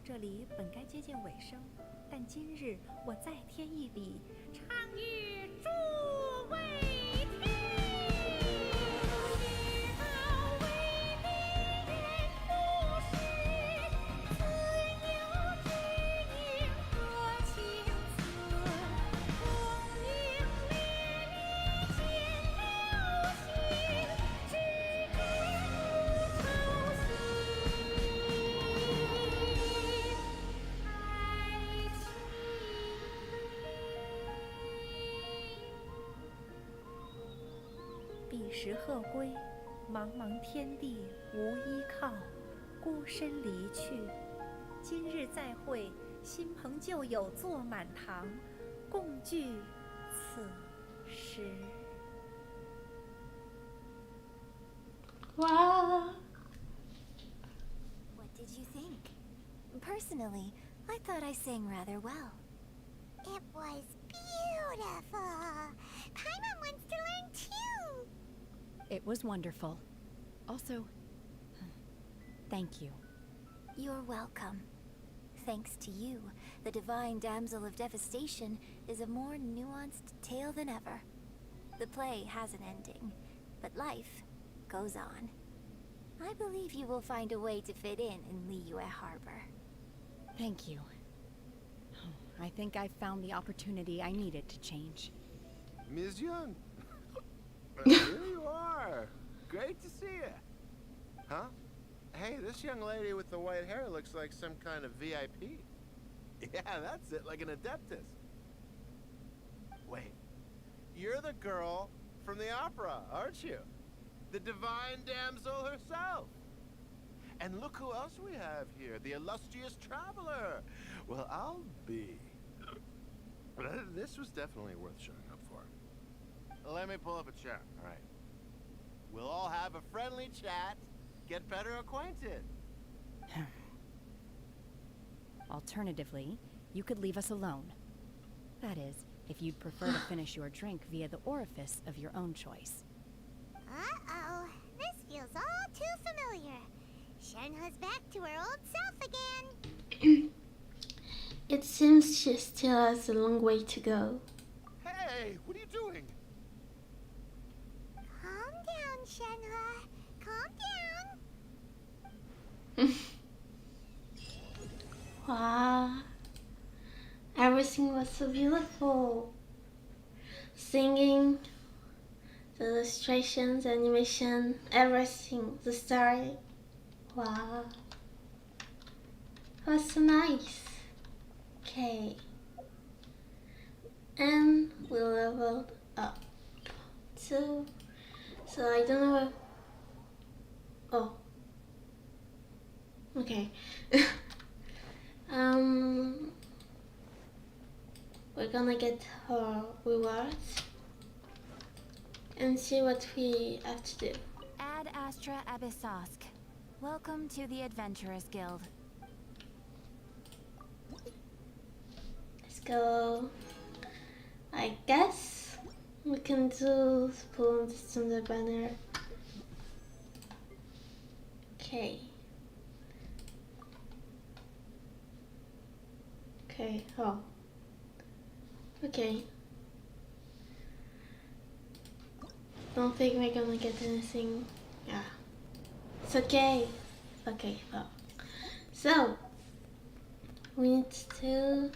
这里本该接近尾声，但今日我再添一笔，唱与诸位听。彼时鹤归，茫茫天地无依靠，孤身离去。今日再会，新朋旧友坐满堂，共聚此时。
Wow.
What did you think? Personally, I thought I sang rather well.
It was beautiful. Paimon wants to learn too.
It was wonderful. Also, thank you.
You're welcome. Thanks to you, the Divine Damsel of Devastation is a more nuanced tale than ever. The play has an ending, but life goes on. I believe you will find a way to fit in Liyue Harbor.
Thank you. I think I've found the opportunity I needed to change.
Ms. Yun. Here you are. Great to see you. Huh? Hey, this young lady with the white hair looks like some kind of VIP. Yeah, that's it, like an adeptus. Wait, you're the girl from the opera, aren't you? The Divine Damsel herself. And look who else we have here, the illustrious traveler. Well, I'll be. This was definitely worth showing up for. Let me pull up a chair, all right. We'll all have a friendly chat, get better acquainted.
Alternatively, you could leave us alone. That is, if you'd prefer to finish your drink via the orifice of your own choice.
Uh-oh. This feels all too familiar. Shenhe's back to her old self again.
It seems she still has a long way to go.
Hey, what are you doing?
Calm down, Shenhe. Calm down.
Wow. Everything was so beautiful. Singing, the illustrations, animation, everything, the story. Wow. That was so nice. Okay. And we leveled up too. So I don't know if... Oh. Okay. We're gonna get her rewards and see what we have to do.
Ad Astra Abyssosk. Welcome to the Adventurers Guild.
Let's go. I guess we can do pull this on the banner. Okay. Okay, oh. Okay. Don't think we're gonna get anything. Yeah. It's okay. Okay, oh. So, we need to...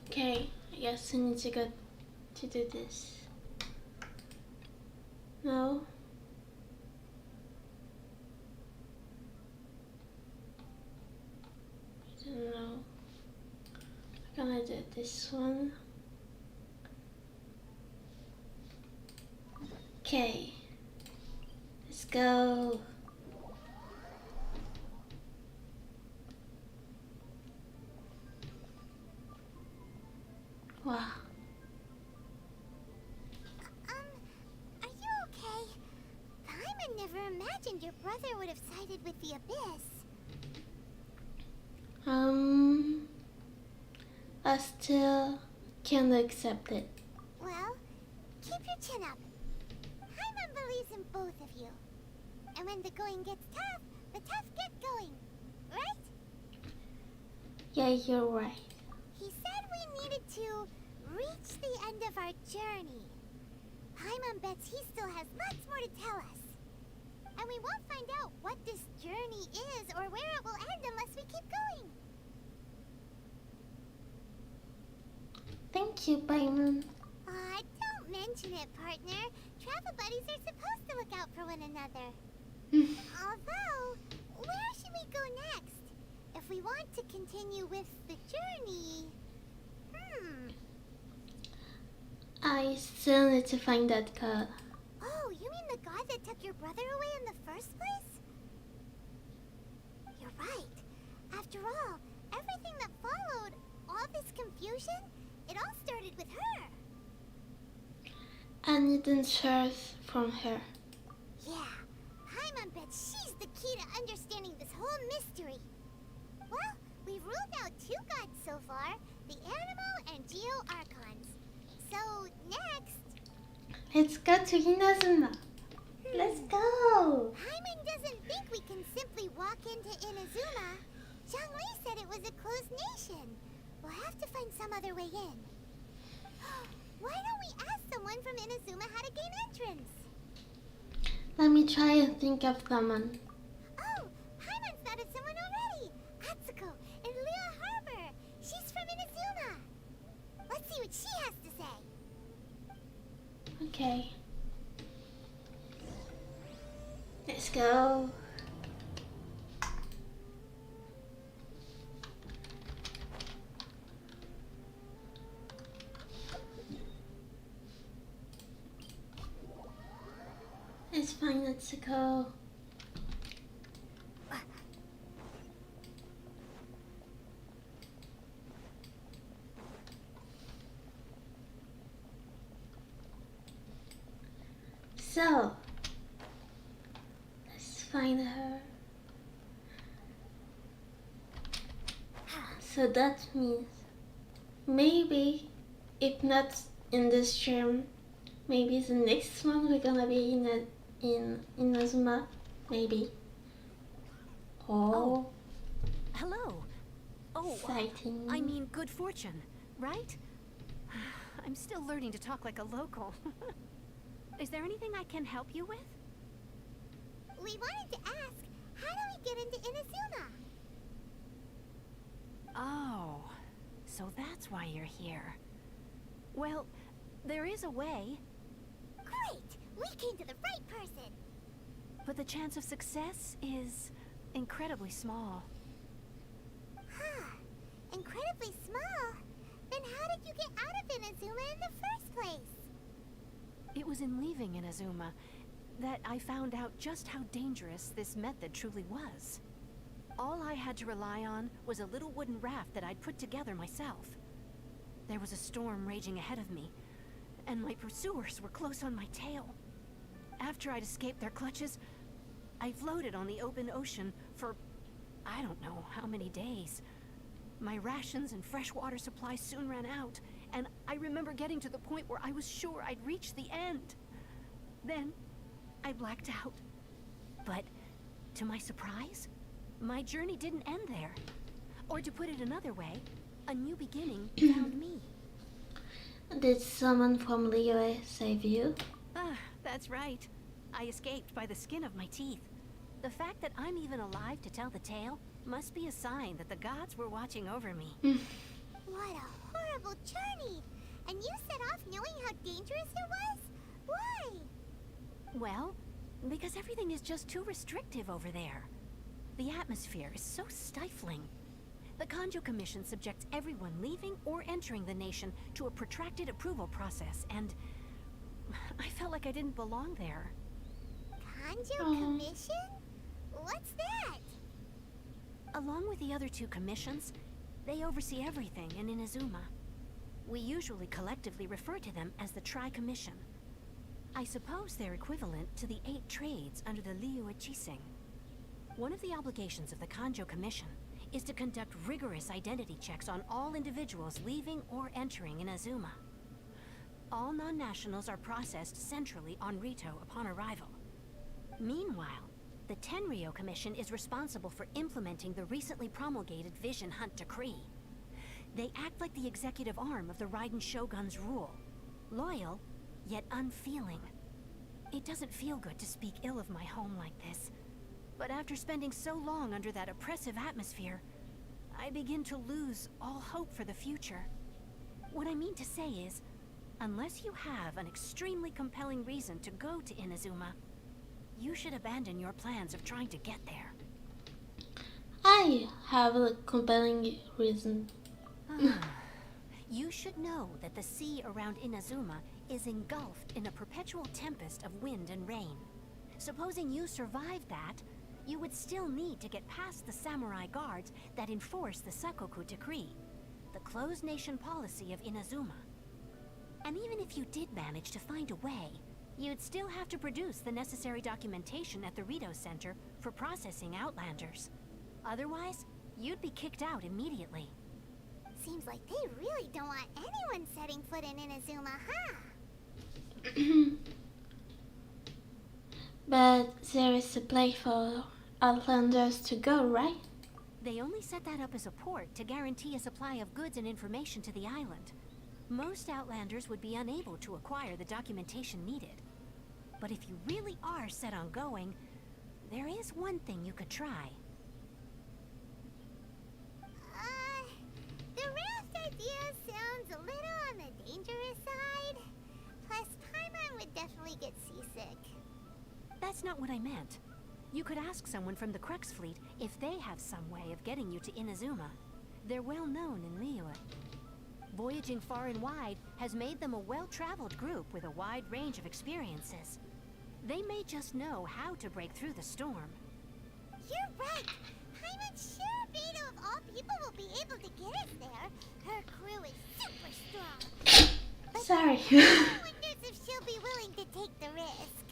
Okay, I guess I need to go to do this. No? I don't know. I'm gonna do this one. Okay. Let's go. Wow.
Are you okay? Paimon never imagined your brother would have sided with the Abyss.
I still can't accept it.
Well, keep your chin up. Paimon believes in both of you. And when the going gets tough, the tough get going. Right?
Yeah, you're right.
He said we needed to reach the end of our journey. Paimon bets he still has lots more to tell us. And we won't find out what this journey is or where it will end unless we keep going.
Thank you, Paimon.
Aw, don't mention it, partner. Travel buddies are supposed to look out for one another. Although, where should we go next? If we want to continue with the journey...
I still need to find that god.
Oh, you mean the god that took your brother away in the first place? You're right. After all, everything that followed, all this confusion, it all started with her.
I need answers from her.
Yeah, Paimon bets she's the key to understanding this whole mystery. Well, we've ruled out 2 gods so far, the animal and geo-archons. So, next...
Let's go to Inazuma. Let's go.
Paimon doesn't think we can simply walk into Inazuma. Zhongli said it was a closed nation. We'll have to find some other way in. Why don't we ask someone from Inazuma how to gain entrance?
Let me try and think of someone.
Oh, Paimon's thought of someone already. Atsuko in Liyue Harbor. She's from Inazuma. Let's see what she has to say.
Okay. Let's go. It's fine, let's go. So, let's find her. So that means maybe, if not in this stream, maybe the next one we're gonna be in Inazuma, maybe. Oh.
Hello. Oh,
exciting.
I mean, good fortune, right? I'm still learning to talk like a local. Is there anything I can help you with?
We wanted to ask, how do we get into Inazuma?
Oh, so that's why you're here. Well, there is a way.
Great! We came to the right person!
But the chance of success is incredibly small.
Huh. Incredibly small? Then how did you get out of Inazuma in the first place?
It was in leaving Inazuma that I found out just how dangerous this method truly was. All I had to rely on was a little wooden raft that I'd put together myself. There was a storm raging ahead of me, and my pursuers were close on my tail. After I'd escaped their clutches, I floated on the open ocean for I don't know how many days. My rations and freshwater supplies soon ran out, and I remember getting to the point where I was sure I'd reached the end. Then, I blacked out. But, to my surprise, my journey didn't end there. Or to put it another way, a new beginning found me.
Did someone from Liyue save you?
That's right. I escaped by the skin of my teeth. The fact that I'm even alive to tell the tale must be a sign that the gods were watching over me.
What a horrible journey! And you set off knowing how dangerous it was? Why?
Well, because everything is just too restrictive over there. The atmosphere is so stifling. The Kanjo Commission subjects everyone leaving or entering the nation to a protracted approval process, and I felt like I didn't belong there.
Kanjo Commission? What's that?
Along with the other 2 commissions, they oversee everything in Inazuma. We usually collectively refer to them as the Tri-Commission. I suppose they're equivalent to the 8 trades under the Liyue Chising. One of the obligations of the Kanjo Commission is to conduct rigorous identity checks on all individuals leaving or entering Inazuma.
All non-nationals are processed centrally on Rito upon arrival. Meanwhile, the Tenryo Commission is responsible for implementing the recently promulgated Vision Hunt Decree. They act like the executive arm of the Raiden Shogun's rule. Loyal, yet unfeeling. It doesn't feel good to speak ill of my home like this. But after spending so long under that oppressive atmosphere, I begin to lose all hope for the future. What I mean to say is, unless you have an extremely compelling reason to go to Inazuma, you should abandon your plans of trying to get there.
I have a compelling reason.
You should know that the sea around Inazuma is engulfed in a perpetual tempest of wind and rain. Supposing you survived that, you would still need to get past the samurai guards that enforce the Sakoku Decree, the closed nation policy of Inazuma. And even if you did manage to find a way, you'd still have to produce the necessary documentation at the Rito Center for processing Outlanders. Otherwise, you'd be kicked out immediately.
Seems like they really don't want anyone setting foot in Inazuma, huh?
But there is a place for Outlanders to go, right?
They only set that up as a port to guarantee a supply of goods and information to the island. Most Outlanders would be unable to acquire the documentation needed. But if you really are set on going, there is one thing you could try.
The raft idea sounds a little on the dangerous side. Plus, Paimon would definitely get seasick.
That's not what I meant. You could ask someone from the Crux Fleet if they have some way of getting you to Inazuma. They're well known in Liyue. Voyaging far and wide has made them a well-traveled group with a wide range of experiences. They may just know how to break through the storm.
You're right! Paimon's sure Beto of all people will be able to get us there. Her crew is super strong. But
Sorry.
I wonders if she'll be willing to take the risk.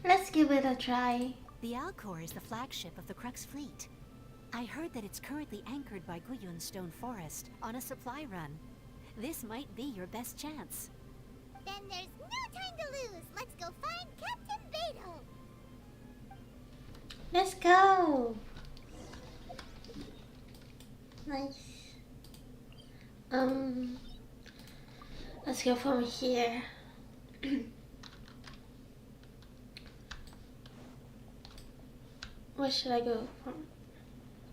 Let's give it a try.
The Alcor is the flagship of the Crux Fleet. I heard that it's currently anchored by Guyun's Stone Forest on a supply run. This might be your best chance.
Then there's no time to lose. Let's go find Captain Beto.
Let's go. Nice. Let's go from here. Where should I go from?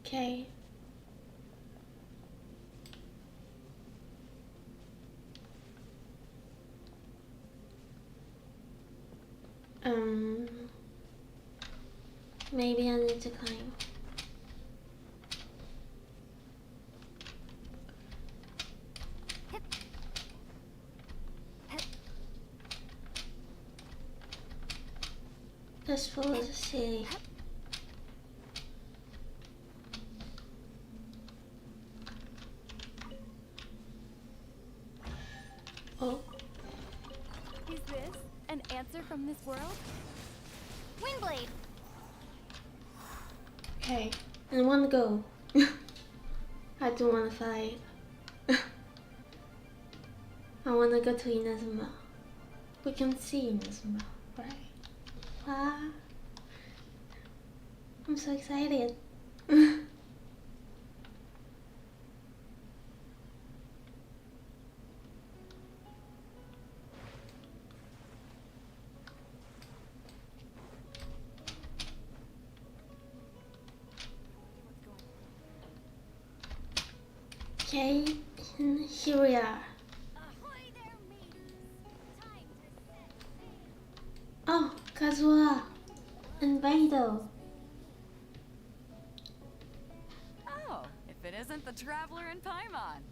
Okay. Maybe I need to climb. Let's follow the city. Oh.
Is this an answer from this world?
Windblade!
Okay, in one go. I don't want to fight. I want to go to Inazuma. We can see Inazuma, right? Wow. I'm so excited. Okay, and here we are. Oh, Kazuha and Beidou.
Oh, if it isn't the Traveler and Paimon.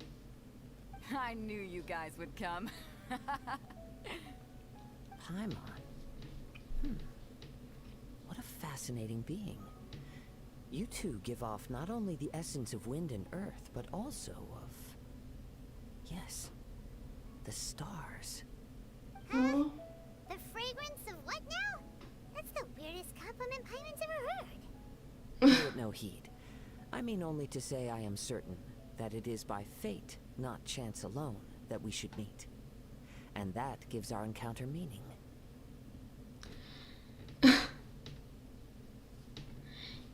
I knew you guys would come.
Paimon? What a fascinating being. You two give off not only the essence of wind and earth, but also of... yes, the stars.
Huh? The fragrance of what now? That's the weirdest compliment Paimon's ever heard.
Give it no heed. I mean only to say I am certain that it is by fate, not chance alone, that we should meet. And that gives our encounter meaning.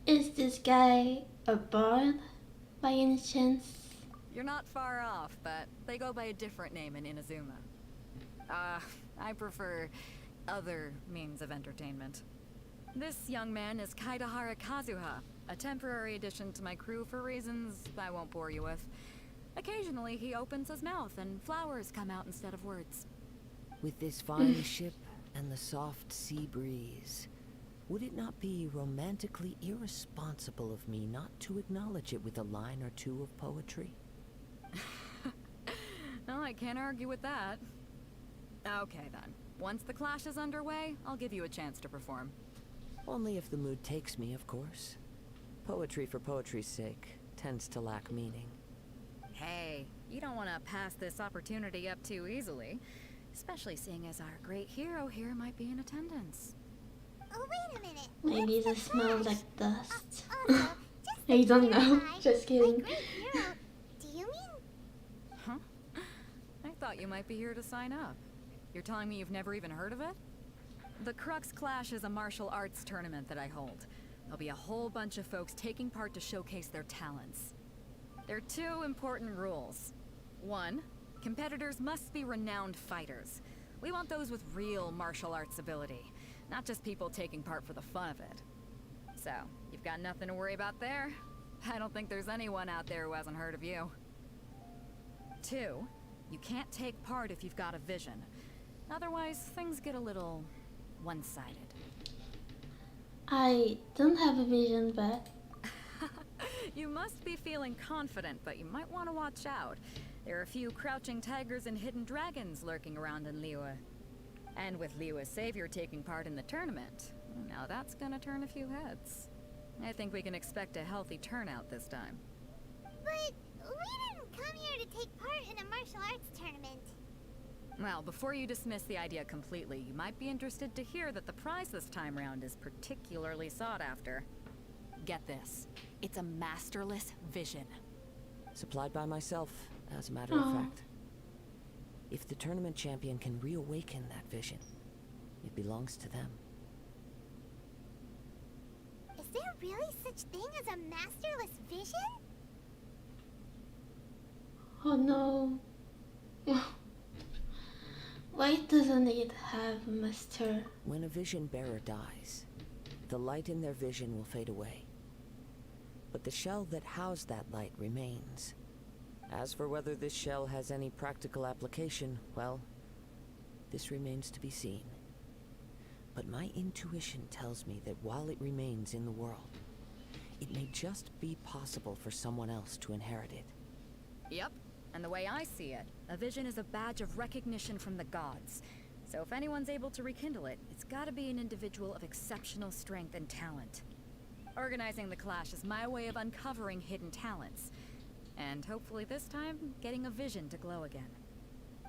Is this guy a bard by any chance?
You're not far off, but they go by a different name in Inazuma. I prefer other means of entertainment. This young man is Kaidahara Kazuha, a temporary addition to my crew for reasons I won't bore you with. Occasionally, he opens his mouth and flowers come out instead of words.
With this fine ship and the soft sea breeze, would it not be romantically irresponsible of me not to acknowledge it with a line or two of poetry?
No, I can't argue with that. Okay then. Once the clash is underway, I'll give you a chance to perform.
Only if the mood takes me, of course. Poetry for poetry's sake tends to lack meaning.
Hey, you don't want to pass this opportunity up too easily. Especially seeing as our great hero here might be in attendance.
Oh, wait a minute.
Maybe this smells like dust.
Also,
I don't know. Just kidding.
Great hero. Do you mean?
Huh? I thought you might be here to sign up. You're telling me you've never even heard of it? The Crux Clash is a martial arts tournament that I hold. There'll be a whole bunch of folks taking part to showcase their talents. There are two important rules. One, competitors must be renowned fighters. We want those with real martial arts ability, not just people taking part for the fun of it. So, you've got nothing to worry about there. I don't think there's anyone out there who hasn't heard of you. Two, you can't take part if you've got a vision. Otherwise, things get a little one-sided.
I don't have a vision, but...
You must be feeling confident, but you might want to watch out. There are a few crouching tigers and hidden dragons lurking around in Liyue. And with Liyue's savior taking part in the tournament, now that's gonna turn a few heads. I think we can expect a healthy turnout this time.
But we didn't come here to take part in a martial arts tournament.
Well, before you dismiss the idea completely, you might be interested to hear that the prize this time round is particularly sought after. Get this. It's a masterless vision.
Supplied by myself, as a matter of fact. If the tournament champion can reawaken that vision, it belongs to them.
Is there really such thing as a masterless vision?
Oh no. Why doesn't it have a master?
When a vision bearer dies, the light in their vision will fade away. But the shell that housed that light remains. As for whether this shell has any practical application, well, this remains to be seen. But my intuition tells me that while it remains in the world, it may just be possible for someone else to inherit it.
Yep. And the way I see it, a vision is a badge of recognition from the gods. So if anyone's able to rekindle it, it's gotta be an individual of exceptional strength and talent. Organizing the clash is my way of uncovering hidden talents. And hopefully this time, getting a vision to glow again.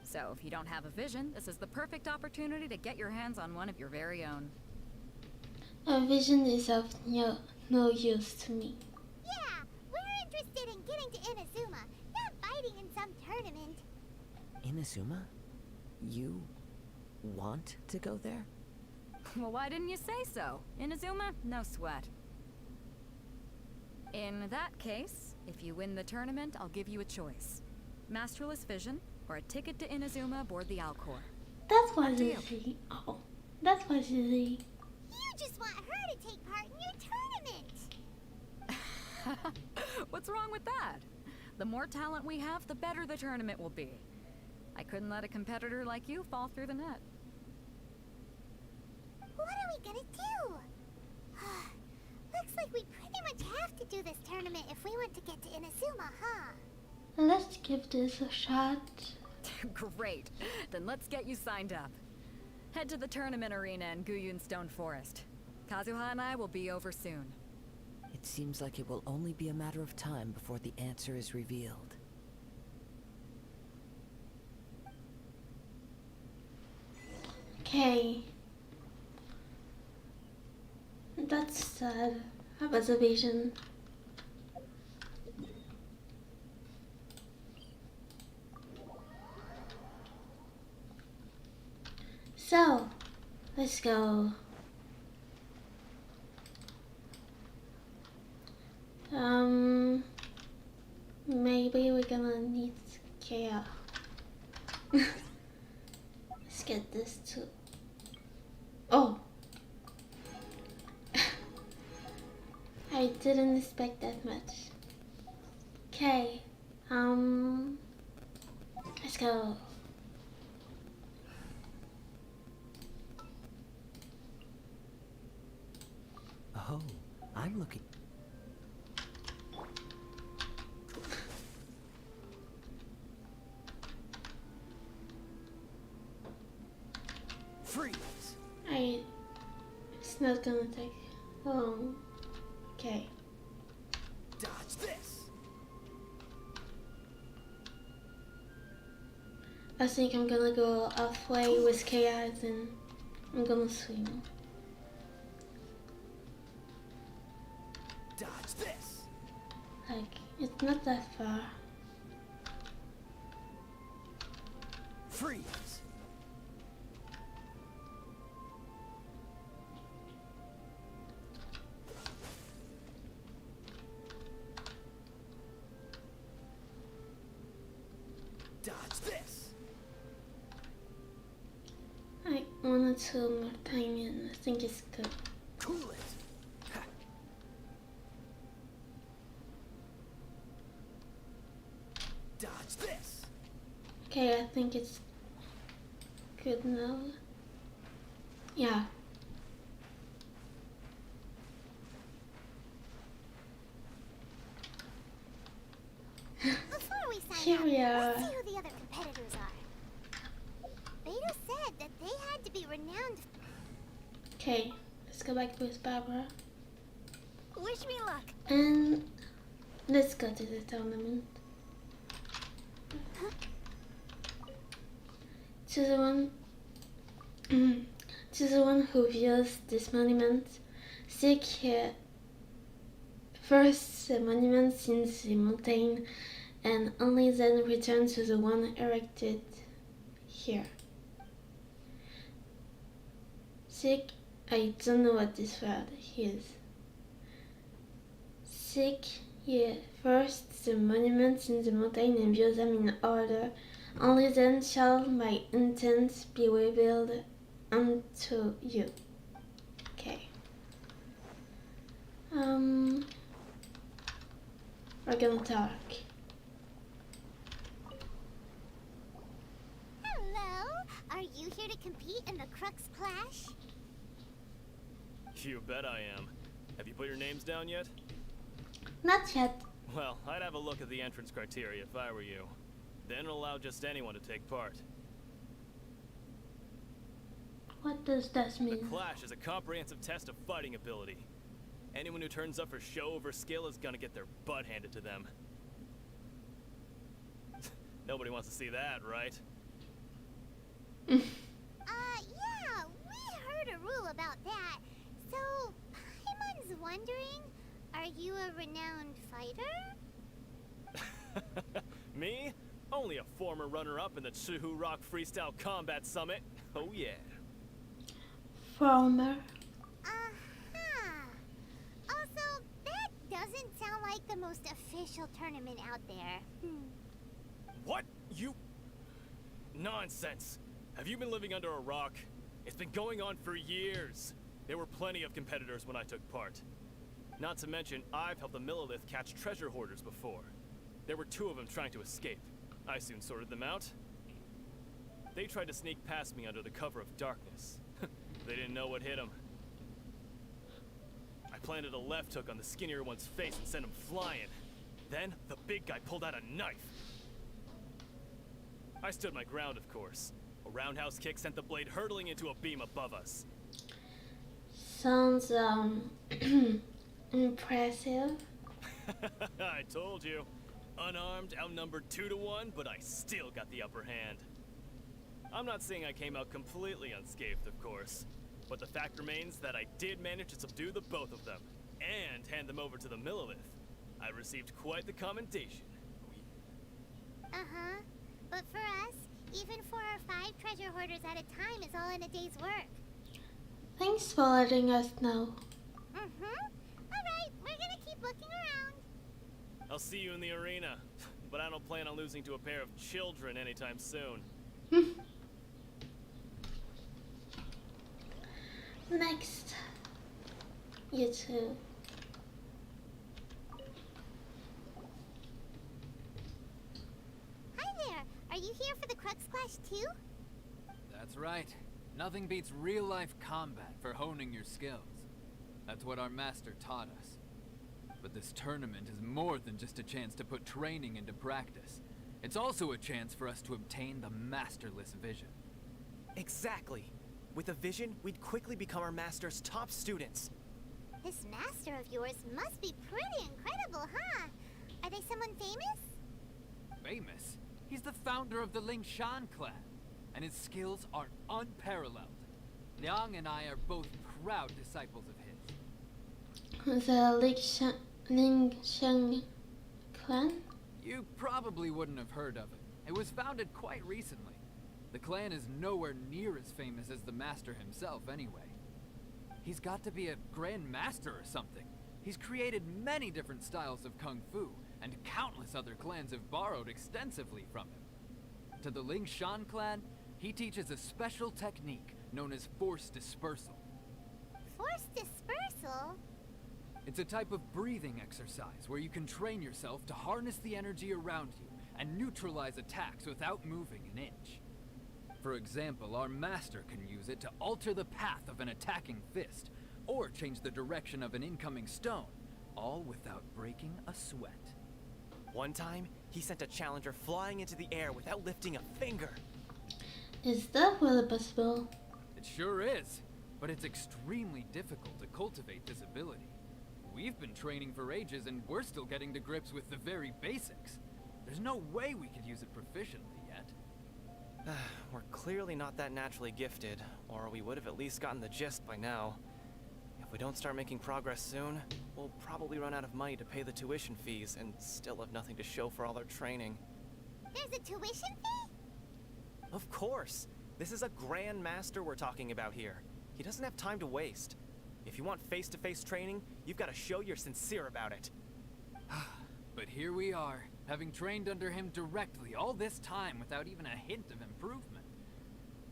So if you don't have a vision, this is the perfect opportunity to get your hands on one of your very own.
A vision is of no use to me.
Yeah, we're interested in getting to Inazuma, not fighting in some tournament.
Inazuma? You want to go there?
Well, why didn't you say so? Inazuma? No sweat. In that case, if you win the tournament, I'll give you a choice. Masterless Vision, or a ticket to Inazuma aboard the Alcor.
That's what easy. Oh, that's what's easy.
You just want her to take part in your tournament.
What's wrong with that? The more talent we have, the better the tournament will be. I couldn't let a competitor like you fall through the net.
What are we gonna do? Looks like we pretty much have to do this tournament if we want to get to Inazuma, huh?
Let's give this a shot.
Great. Then let's get you signed up. Head to the tournament arena in Guyun Stone Forest. Kazuha and I will be over soon.
It seems like it will only be a matter of time before the answer is revealed.
Okay. That's sad. How about the vision? So, let's go. Maybe we're gonna need Kea. Let's get this too. Oh! I didn't expect that much. Okay, let's go.
Oh, I'm looking.
Freeze!
It's not gonna take long. Okay.
Dodge this!
I think I'm gonna go halfway with chaos and I'm gonna swim.
Dodge this!
Like, it's not that far.
Freeze! Dodge this!
I wanted to more time and I think it's good.
Cool it! Dodge this!
Okay, I think it's good now. Yeah.
Before we sign
Here
up,
we are.
let's see who the other competitors are. Beta said that they had to be renowned.
Okay, let's go back with Barbara.
Wish me luck.
And let's go to the tournament. To the one who views this monument, seek first the monument in the mountain and only then return to the one erected here. Seek, I don't know what this word is. Seek first the monuments in the mountain and view them in order. Only then shall my intent be revealed unto you. Okay. We're gonna talk.
Hello. Are you here to compete in the Crux Clash?
You bet I am. Have you put your names down yet?
Not yet.
Well, I'd have a look at the entrance criteria if I were you. Then allow just anyone to take part.
What does that mean?
The Clash is a comprehensive test of fighting ability. Anyone who turns up for show over skill is gonna get their butt handed to them. Nobody wants to see that, right?
Yeah, we heard a rule about that. So, Paimon's wondering, are you a renowned fighter?
Me? Only a former runner-up in the Chihu Rock Freestyle Combat Summit. Oh yeah.
Former.
Also, that doesn't sound like the most official tournament out there.
What? You... Nonsense. Have you been living under a rock? It's been going on for years. There were plenty of competitors when I took part. Not to mention, I've helped the Millilith catch treasure hoarders before. There were 2 of them trying to escape. I soon sorted them out. They tried to sneak past me under the cover of darkness. They didn't know what hit them. I planted a left hook on the skinnier one's face and sent him flying. Then, the big guy pulled out a knife. I stood my ground, of course. A roundhouse kick sent the blade hurtling into a beam above us.
Sounds, impressive.
I told you. Unarmed, outnumbered 2 to 1, but I still got the upper hand. I'm not saying I came out completely unscathed, of course, but the fact remains that I did manage to subdue the both of them, and hand them over to the Millilith. I received quite the commendation.
Uh-huh. But for us, Even 4 or 5 treasure hoarders at a time is all in a day's work.
Thanks for letting us know.
Alright, we're gonna keep looking around.
I'll see you in the arena, but I don't plan on losing to a pair of children anytime soon.
Next. You too.
Hi there. Are you here for the Crux Clash too?
That's right. Nothing beats real-life combat for honing your skills. That's what our master taught us. But this tournament is more than just a chance to put training into practice. It's also a chance for us to obtain the masterless vision.
Exactly. With a vision, we'd quickly become our master's top students.
This master of yours must be pretty incredible, huh? Are they someone famous?
Famous? He's the founder of the Lingshan clan, and his skills are unparalleled. Liang and I are both proud disciples of his.
The Lingshan clan?
You probably wouldn't have heard of it. It was founded quite recently. The clan is nowhere near as famous as the master himself anyway. He's got to be a grand master or something. He's created many different styles of kung fu, and countless other clans have borrowed extensively from him. To the Lingshan clan, he teaches a special technique known as force dispersal.
Force dispersal?
It's a type of breathing exercise where you can train yourself to harness the energy around you and neutralize attacks without moving an inch. For example, our master can use it to alter the path of an attacking fist, or change the direction of an incoming stone, all without breaking a sweat.
One time, he sent a challenger flying into the air without lifting a finger.
Is that really possible?
It sure is, but it's extremely difficult to cultivate this ability. We've been training for ages and we're still getting to grips with the very basics. There's no way we could use it proficiently yet.
We're clearly not that naturally gifted, or we would have at least gotten the gist by now. If we don't start making progress soon, we'll probably run out of money to pay the tuition fees and still have nothing to show for all our training.
There's a tuition fee?
Of course! This is a grand master we're talking about here. He doesn't have time to waste. If you want face-to-face training, you've got to show you're sincere about it.
But here we are, having trained under him directly all this time without even a hint of improvement.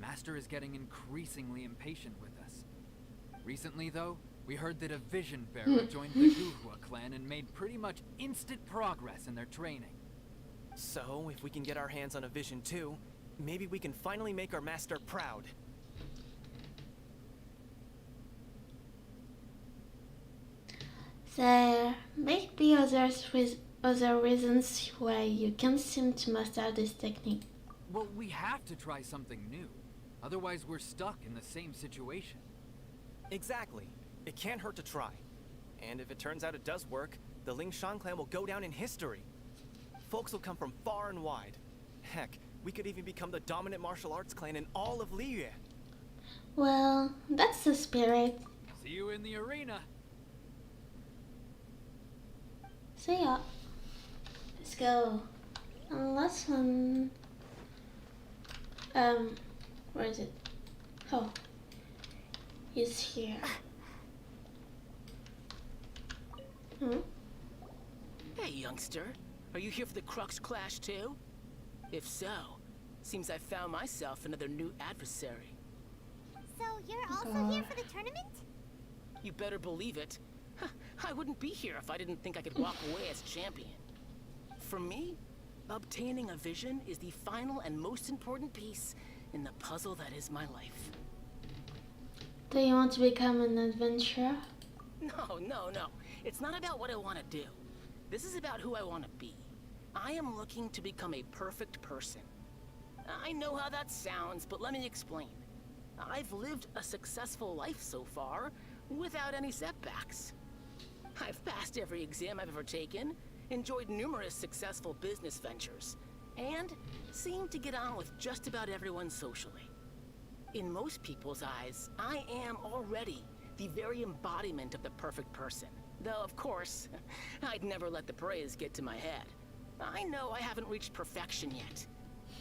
Master is getting increasingly impatient with us. Recently, though, we heard that a vision bearer joined the Guhua clan and made pretty much instant progress in their training.
So, if we can get our hands on a vision too, maybe we can finally make our master proud.
There may be other reasons why you can't seem to master this technique.
Well, we have to try something new. Otherwise, we're stuck in the same situation.
Exactly. It can't hurt to try. And if it turns out it does work, the Lingshan clan will go down in history. Folks will come from far and wide. Heck, we could even become the dominant martial arts clan in all of Liyue.
Well, that's the spirit.
See you in the arena.
See ya. Let's go. Unless where is it? Oh, he's here.
Hey, youngster. Are you here for the Crux Clash too? If so, seems I found myself another new adversary.
So you're also here for the tournament?
You better believe it. I wouldn't be here if I didn't think I could walk away as champion. For me, obtaining a vision is the final and most important piece in the puzzle that is my life.
Do you want to become an adventurer?
No. It's not about what I want to do. This is about who I want to be. I am looking to become a perfect person. I know how that sounds, but let me explain. I've lived a successful life so far, without any setbacks. I've passed every exam I've ever taken, enjoyed numerous successful business ventures, and seem to get on with just about everyone socially. In most people's eyes, I am already the very embodiment of the perfect person. Though, of course, I'd never let the praise get to my head. I know I haven't reached perfection yet.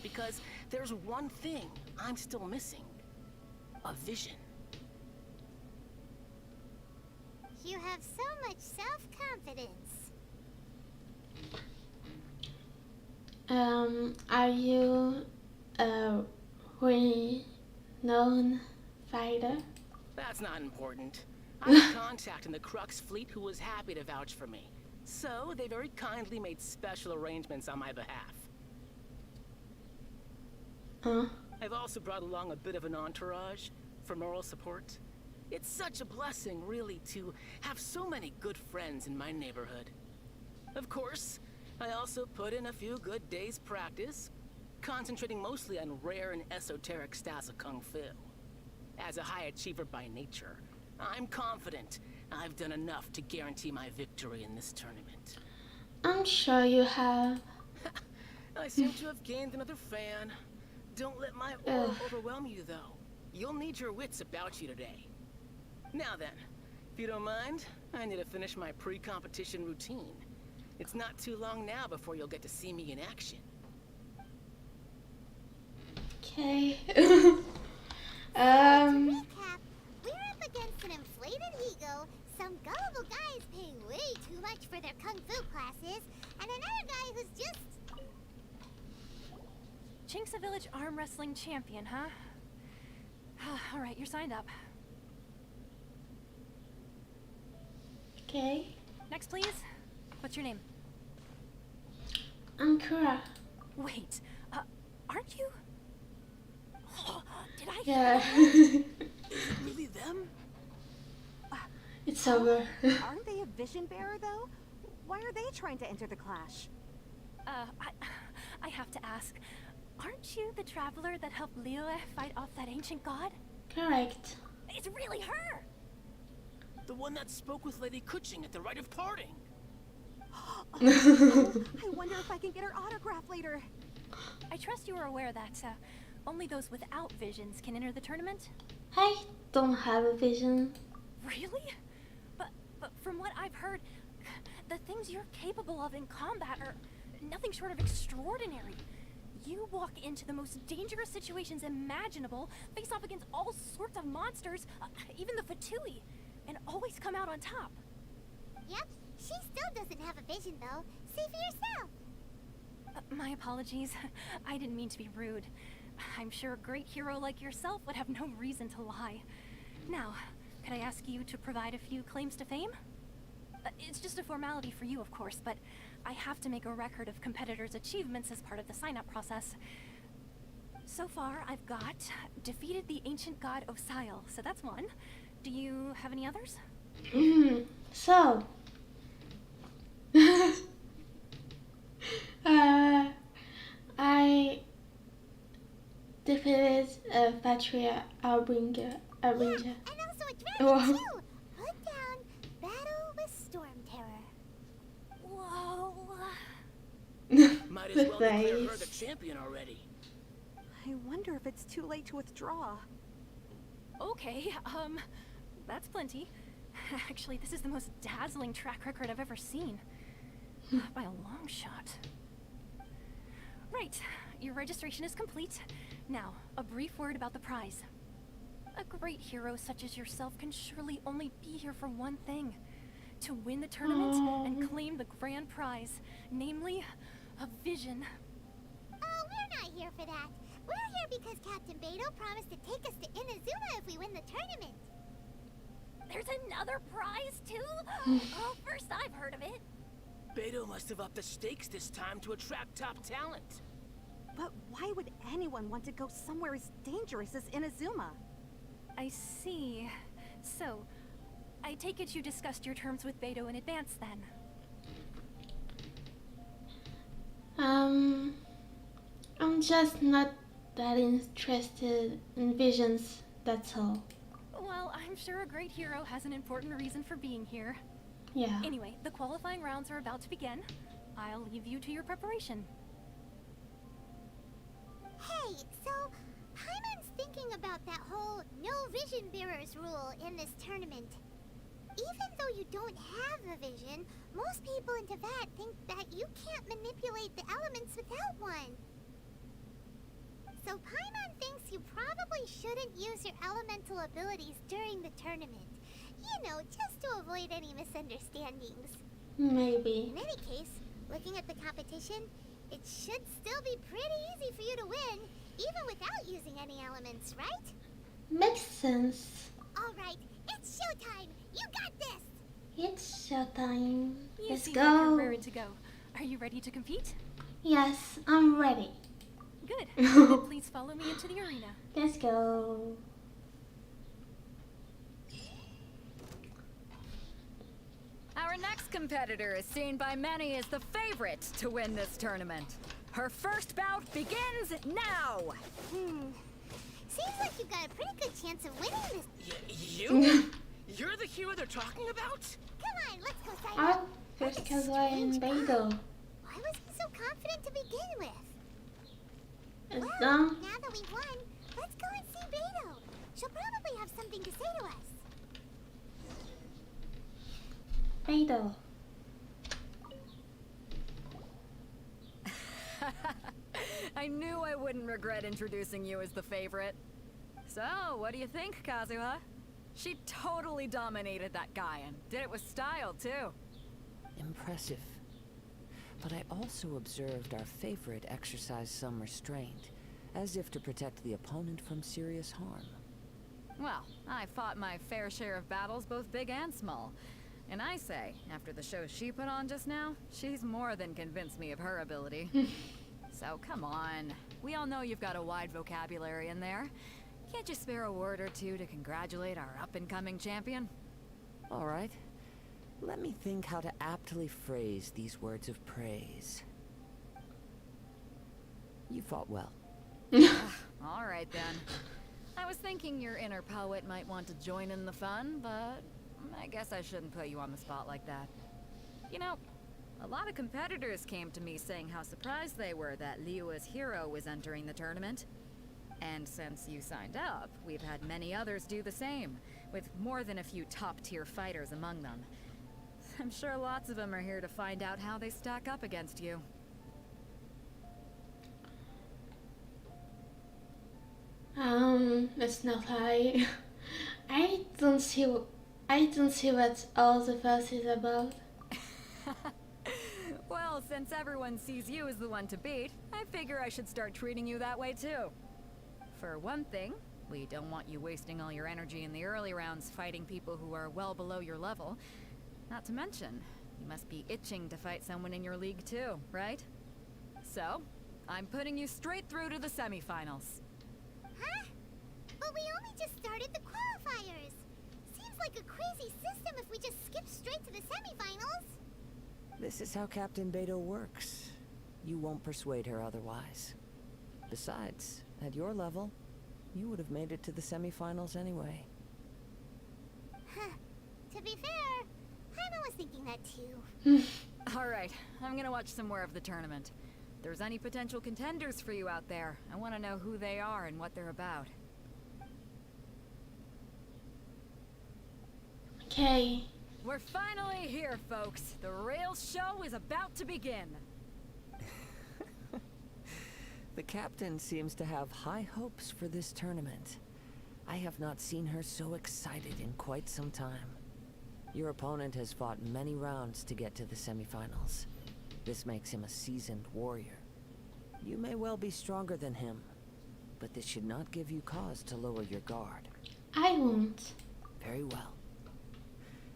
because there's one thing I'm still missing. A vision.
You have so much self-confidence.
Are you a renowned fighter?
That's not important. I have a contact in the Crux fleet who was happy to vouch for me. So, they very kindly made special arrangements on my behalf. I've also brought along a bit of an entourage for moral support. It's such a blessing, really, to have so many good friends in my neighborhood. Of course, I also put in a few good days' practice, concentrating mostly on rare and esoteric styles of Kung Fu. As a high achiever by nature, I'm confident I've done enough to guarantee my victory in this tournament.
I'm sure you have.
I seem to have gained another fan. Don't let my aura overwhelm you, though. You'll need your wits about you today. Now then, if you don't mind, I need to finish my pre-competition routine. It's not too long now before you'll get to see me in action.
Okay.
To recap, we're up against an inflated ego, some gullible guys paying way too much for their kung fu classes, and another guy who's just...
Chink's a village arm wrestling champion, huh? Alright, you're signed up.
Okay.
Next, please. What's your name?
I'm Kura.
Wait, aren't you? Did I?
Yeah.
Is it really them?
It's over.
Aren't they a vision bearer, though? Why are they trying to enter the clash?
I have to ask. Aren't you the traveler that helped Liyue fight off that ancient god?
Correct.
It's really her!
The one that spoke with Lady Kuching at the rite of parting.
I wonder if I can get her autograph later.
I trust you are aware that only those without visions can enter the tournament?
I don't have a vision.
Really? But from what I've heard, the things you're capable of in combat are nothing short of extraordinary. You walk into the most dangerous situations imaginable, face off against all sorts of monsters, even the Fatui, and always come out on top.
Yep, she still doesn't have a vision, though. See for yourself.
My apologies. I didn't mean to be rude. I'm sure a great hero like yourself would have no reason to lie. Now, could I ask you to provide a few claims to fame? It's just a formality for you, of course, but I have to make a record of competitors' achievements as part of the sign-up process. So far, I've got defeated the ancient god Osile, so that's one. Do you have any others?
So, I defeated a factory Arbinger.
And also a dragon, too! Put down Battle with Storm Terror.
Whoa!
Might as well declare her the champion already.
I wonder if it's too late to withdraw.
Okay, that's plenty. Actually, this is the most dazzling track record I've ever seen. By a long shot. Right, your registration is complete. Now, a brief word about the prize. A great hero such as yourself can surely only be here for one thing. To win the tournament and claim the grand prize, namely, a vision.
Oh, we're not here for that. We're here because Captain Beidou promised to take us to Inazuma if we win the tournament.
There's another prize, too? Oh, first I've heard of it.
Beidou must have upped the stakes this time to attract top talent.
But why would anyone want to go somewhere as dangerous as Inazuma?
I see. So, I take it you discussed your terms with Beidou in advance, then?
I'm just not that interested in visions, that's all.
Well, I'm sure a great hero has an important reason for being here.
Yeah.
Anyway, the qualifying rounds are about to begin. I'll leave you to your preparation.
Hey, so Paimon's thinking about that whole no vision bearers rule in this tournament. Even though you don't have a vision, most people in Teyvat think that you can't manipulate the elements without one. So Paimon thinks you probably shouldn't use your elemental abilities during the tournament. You know, just to avoid any misunderstandings.
Maybe.
In any case, looking at the competition, it should still be pretty easy for you to win, even without using any elements, right?
Makes sense.
Alright, it's showtime! You got this!
It's showtime.
You
Let's
seem
go.
like you're raring to go. Are you ready to compete?
Yes, I'm ready.
Good. Then please follow me into the arena.
Let's go.
Our next competitor is seen by many as the favorite to win this tournament. Her first bout begins now!
Seems like you've got a pretty good chance of winning this.
You? You're the hero they're talking about?
Come on, let's go, Simon.
Oh, first Kazuha and Beidou.
Why was he so confident to begin with?
It's
Well,
done.
now that we've won, let's go and see Beidou. She'll probably have something to say to us.
Beidou.
I knew I wouldn't regret introducing you as the favorite. So, what do you think, Kazuha? She totally dominated that guy and did it with style, too.
Impressive. But I also observed our favorite exercise some restraint, as if to protect the opponent from serious harm.
Well, I fought my fair share of battles, both big and small. And I say, after the show she put on just now, she's more than convinced me of her ability. So come on. We all know you've got a wide vocabulary in there. Can't you spare a word or two to congratulate our up-and-coming champion?
All right. Let me think how to aptly phrase these words of praise. You fought well.
All right, then. I was thinking your inner poet might want to join in the fun, but I guess I shouldn't put you on the spot like that. You know, a lot of competitors came to me saying how surprised they were that Liyue's hero was entering the tournament. And since you signed up, we've had many others do the same, with more than a few top-tier fighters among them. I'm sure lots of them are here to find out how they stack up against you.
Let's not lie. I don't see what all the fuss is about.
Well, since everyone sees you as the one to beat, I figure I should start treating you that way too. For one thing, we don't want you wasting all your energy in the early rounds fighting people who are well below your level. Not to mention, you must be itching to fight someone in your league too, right? So, I'm putting you straight through to the semifinals.
Huh? But we only just started the qualifiers. Seems like a crazy system if we just skip straight to the semifinals.
This is how Captain Beidou works. You won't persuade her otherwise. Besides, at your level, you would have made it to the semifinals anyway.
Huh. To be fair, Paimon was thinking that too.
Alright, I'm gonna watch some more of the tournament. If there's any potential contenders for you out there, I want to know who they are and what they're about.
Okay.
We're finally here, folks. The real show is about to begin.
The captain seems to have high hopes for this tournament. I have not seen her so excited in quite some time. Your opponent has fought many rounds to get to the semifinals. This makes him a seasoned warrior. You may well be stronger than him, but this should not give you cause to lower your guard.
I won't.
Very well.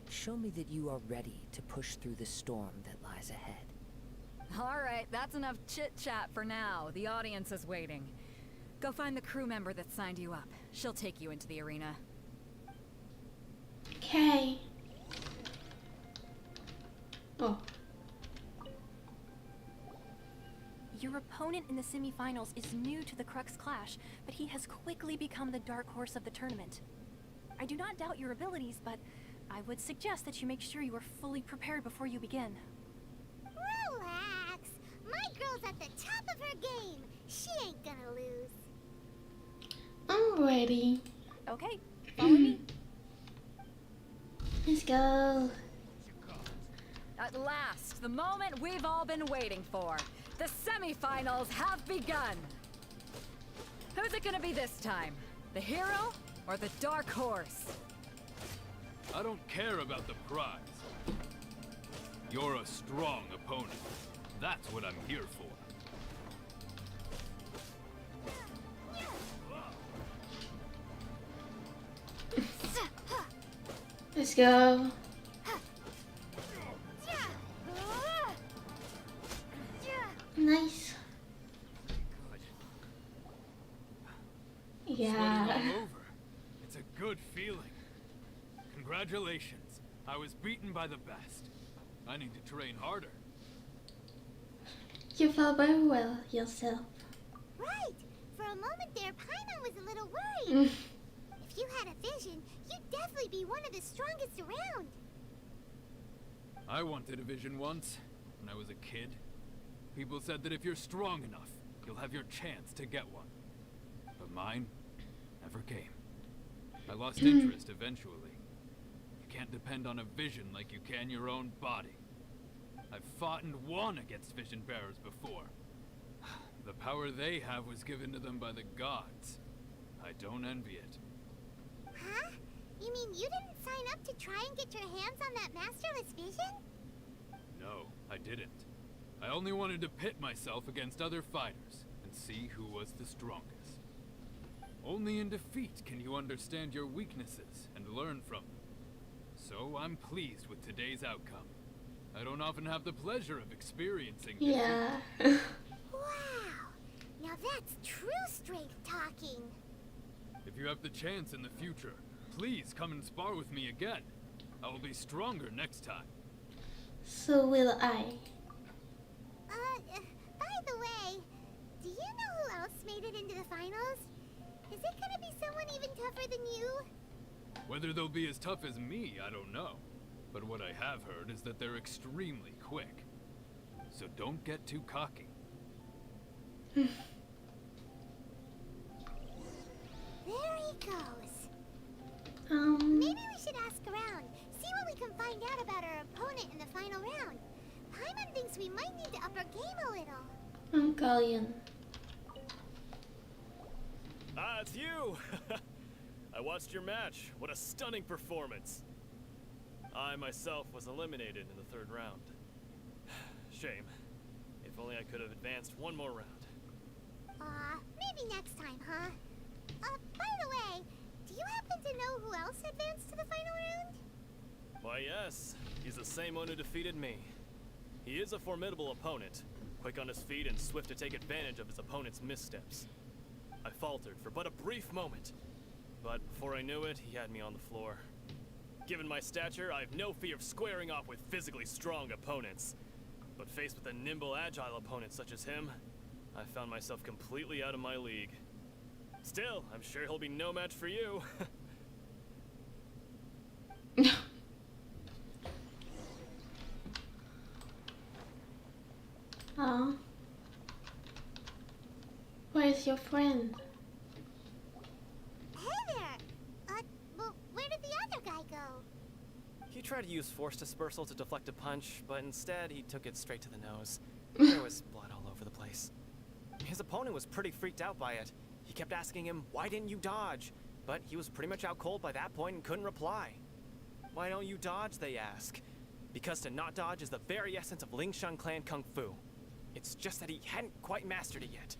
Show me that you are ready to push through the storm that lies ahead.
Alright, that's enough chit-chat for now. The audience is waiting. Go find the crew member that signed you up. She'll take you into the arena.
Okay. Oh.
Your opponent in the semifinals is new to the Crux Clash, but he has quickly become the dark horse of the tournament. I do not doubt your abilities, but I would suggest that you make sure you are fully prepared before you begin.
Relax. My girl's at the top of her game. She ain't gonna lose.
I'm ready.
Okay, follow me.
Let's go.
At last, the moment we've all been waiting for. The semifinals have begun. Who's it gonna be this time? The hero or the dark horse?
I don't care about the prize. You're a strong opponent. That's what I'm here for.
Let's go. Nice. Yeah.
Sweating all over. It's a good feeling. Congratulations. I was beaten by the best. I need to train harder.
You felt very well yourself.
Right. For a moment there, Paimon was a little worried. If you had a vision, you'd definitely be one of the strongest around.
I wanted a vision once, when I was a kid. People said that if you're strong enough, you'll have your chance to get one. But mine never came. I lost interest eventually. You can't depend on a vision like you can your own body. I've fought and won against vision bearers before. The power they have was given to them by the gods. I don't envy it.
Huh? You mean you didn't sign up to try and get your hands on that masterless vision?
No, I didn't. I only wanted to pit myself against other fighters and see who was the strongest. Only in defeat can you understand your weaknesses and learn from them. So I'm pleased with today's outcome. I don't often have the pleasure of experiencing defeat.
Yeah.
Wow! Now that's true strength talking.
If you have the chance in the future, please come and spar with me again. I will be stronger next time.
So will I.
By the way, do you know who else made it into the finals? Is it gonna be someone even tougher than you?
Whether they'll be as tough as me, I don't know. But what I have heard is that they're extremely quick. So don't get too cocky.
There he goes. Maybe we should ask around, see what we can find out about our opponent in the final round. Paimon thinks we might need to up our game a little.
Galleon.
Ah, it's you! I watched your match. What a stunning performance. I myself was eliminated in the third round. Shame. If only I could have advanced one more round.
Maybe next time, huh? By the way, do you happen to know who else advanced to the final round?
Why, yes. He's the same one who defeated me. He is a formidable opponent, quick on his feet and swift to take advantage of his opponent's missteps. I faltered for but a brief moment, but before I knew it, he had me on the floor. Given my stature, I have no fear of squaring off with physically strong opponents. But faced with a nimble, agile opponent such as him, I found myself completely out of my league. Still, I'm sure he'll be no match for you.
Where's your friend?
Hey there! Well, where did the other guy go?
He tried to use force dispersal to deflect a punch, but instead he took it straight to the nose. There was blood all over the place. His opponent was pretty freaked out by it. He kept asking him, "Why didn't you dodge?" But he was pretty much out cold by that point and couldn't reply. "Why don't you dodge?" they ask. Because to not dodge is the very essence of Lingshan clan kung fu. It's just that he hadn't quite mastered it yet.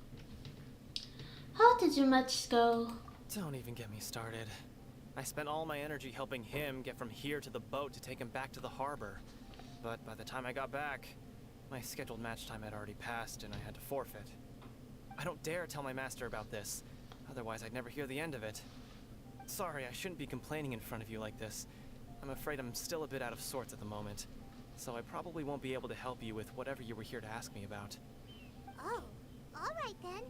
How did your match go?
Don't even get me started. I spent all my energy helping him get from here to the boat to take him back to the harbor. But by the time I got back, my scheduled match time had already passed and I had to forfeit. I don't dare tell my master about this, otherwise I'd never hear the end of it. Sorry, I shouldn't be complaining in front of you like this. I'm afraid I'm still a bit out of sorts at the moment, so I probably won't be able to help you with whatever you were here to ask me about.
Oh, alright then.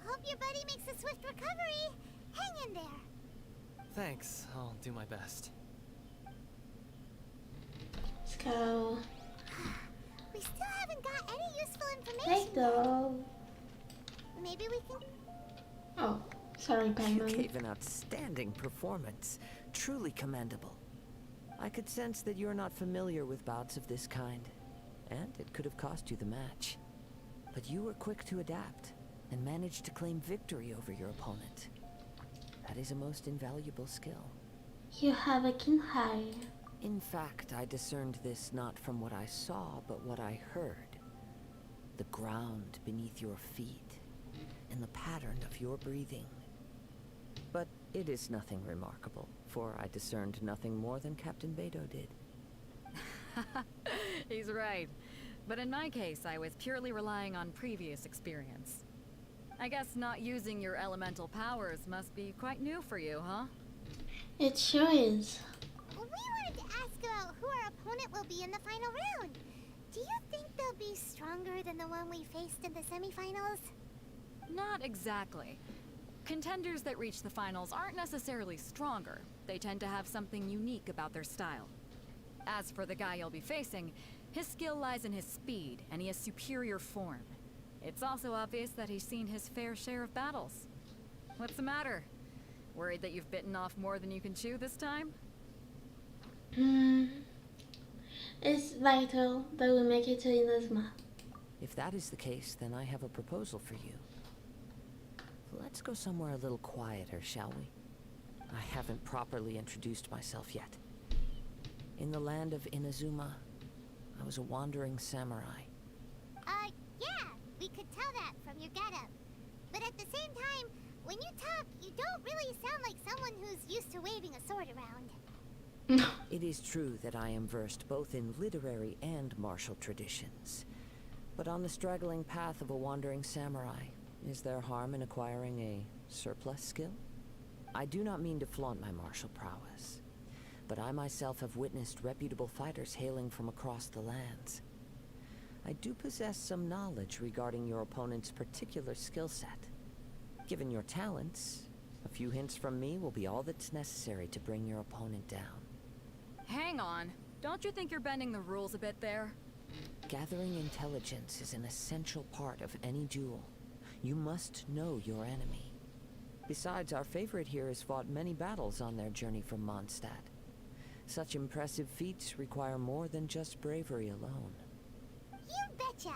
Hope your buddy makes a swift recovery. Hang in there.
Thanks, I'll do my best.
Let's go.
We still haven't got any useful information.
Let's go.
Maybe we can...
Oh, sorry,
You
Paimon.
gave an outstanding performance. Truly commendable. I could sense that you're not familiar with bouts of this kind, and it could have cost you the match. But you were quick to adapt. and manage to claim victory over your opponent. That is a most invaluable skill.
You have a keen eye.
In fact, I discerned this not from what I saw, but what I heard. The ground beneath your feet, and the pattern of your breathing. But it is nothing remarkable, for I discerned nothing more than Captain Beidou did.
He's right. But in my case, I was purely relying on previous experience. I guess not using your elemental powers must be quite new for you, huh?
It sure is.
We wanted to ask about who our opponent will be in the final round. Do you think they'll be stronger than the one we faced in the semifinals?
Not exactly. Contenders that reach the finals aren't necessarily stronger. They tend to have something unique about their style. As for the guy you'll be facing, his skill lies in his speed, and he has superior form. It's also obvious that he's seen his fair share of battles. What's the matter? Worried that you've bitten off more than you can chew this time?
It's vital that we make it to Inazuma.
If that is the case, then I have a proposal for you. Let's go somewhere a little quieter, shall we? I haven't properly introduced myself yet. In the land of Inazuma, I was a wandering samurai.
Yeah, we could tell that from your getup. But at the same time, when you talk, you don't really sound like someone who's used to waving a sword around.
It is true that I am versed both in literary and martial traditions. But on the straggling path of a wandering samurai, is there harm in acquiring a surplus skill? I do not mean to flaunt my martial prowess, but I myself have witnessed reputable fighters hailing from across the lands. I do possess some knowledge regarding your opponent's particular skill set. Given your talents, a few hints from me will be all that's necessary to bring your opponent down.
Hang on. Don't you think you're bending the rules a bit there?
Gathering intelligence is an essential part of any duel. You must know your enemy. Besides, our favorite here has fought many battles on their journey from Mondstadt. Such impressive feats require more than just bravery alone.
You betcha!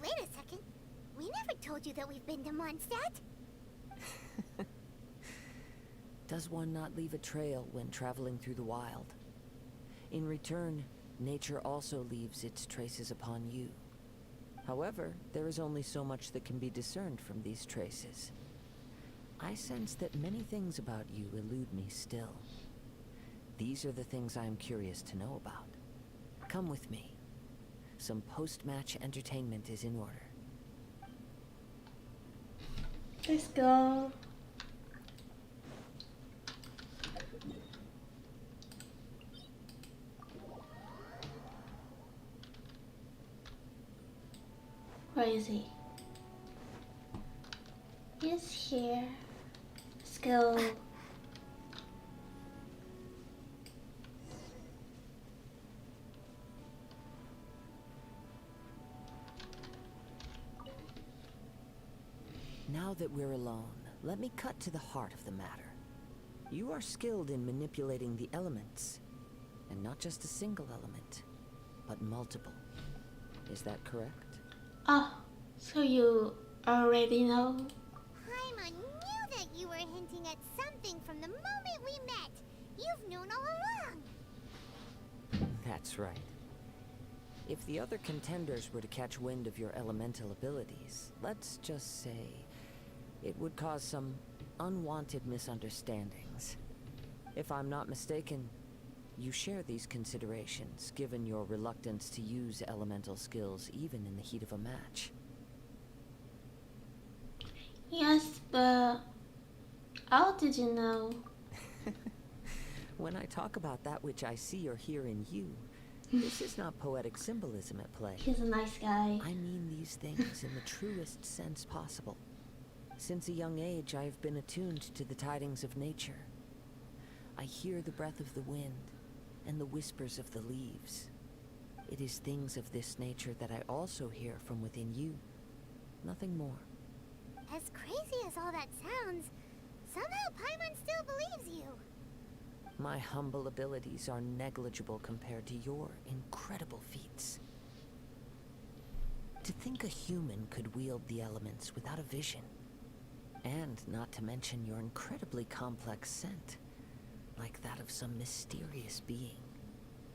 Wait a second. We never told you that we've been to Mondstadt.
Does one not leave a trail when traveling through the wild? In return, nature also leaves its traces upon you. However, there is only so much that can be discerned from these traces. I sense that many things about you elude me still. These are the things I am curious to know about. Come with me. Some post-match entertainment is in order.
Let's go. Where is he? He's here. Let's go.
Now that we're alone, let me cut to the heart of the matter. You are skilled in manipulating the elements, and not just a single element, but multiple. Is that correct?
Oh, so you already know?
Paimon knew that you were hinting at something from the moment we met. You've known all along.
That's right. If the other contenders were to catch wind of your elemental abilities, let's just say, it would cause some unwanted misunderstandings. If I'm not mistaken, you share these considerations, given your reluctance to use elemental skills even in the heat of a match.
Yes, but how did you know?
When I talk about that which I see or hear in you, this is not poetic symbolism at play.
He's a nice guy.
I mean these things in the truest sense possible. Since a young age, I have been attuned to the tidings of nature. I hear the breath of the wind and the whispers of the leaves. It is things of this nature that I also hear from within you. Nothing more.
As crazy as all that sounds, somehow Paimon still believes you.
My humble abilities are negligible compared to your incredible feats. To think a human could wield the elements without a vision. And not to mention your incredibly complex scent, like that of some mysterious being.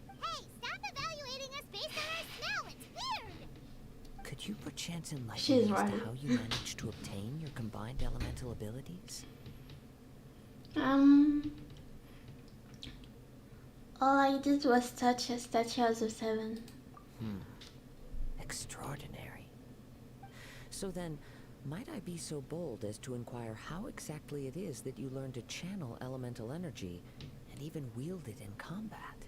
Hey, stop evaluating us based on our smell. It's weird.
Could you perchance enlighten
She's
me as
right.
to how you managed to obtain your combined elemental abilities?
All I did was touch a statue of the 7.
Extraordinary. So then, might I be so bold as to inquire how exactly it is that you learned to channel elemental energy and even wield it in combat?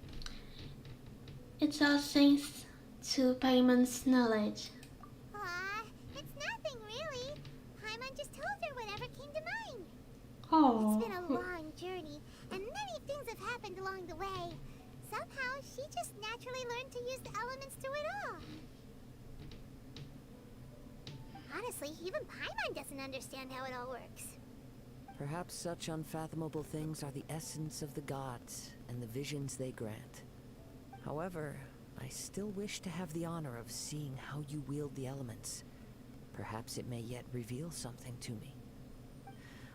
It's all thanks to Paimon's knowledge.
Aw, it's nothing really. Paimon just told her whatever came to mind.
Oh.
It's been a long journey, and many things have happened along the way. Somehow, she just naturally learned to use the elements through it all. Honestly, even Paimon doesn't understand how it all works.
Perhaps such unfathomable things are the essence of the gods and the visions they grant. However, I still wish to have the honor of seeing how you wield the elements. Perhaps it may yet reveal something to me.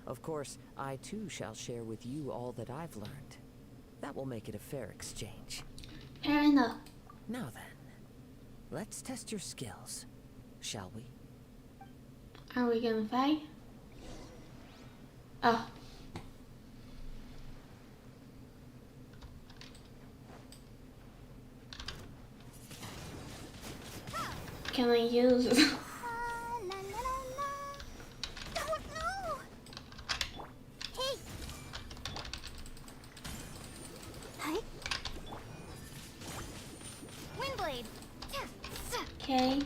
Of course, I too shall share with you all that I've learned. That will make it a fair exchange.
Fair enough.
Now then, let's test your skills, shall we?
Are we gonna fight? Oh. Can I use
Hey! Hi. Windblade.
Okay.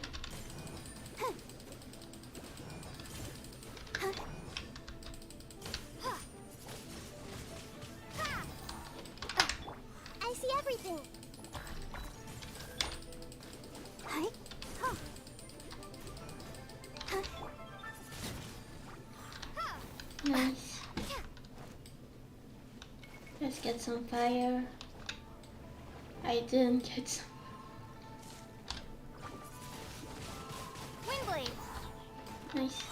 I see everything. Hi.
Nice. Let's get some fire. I didn't get some.
Windblade.
Nice.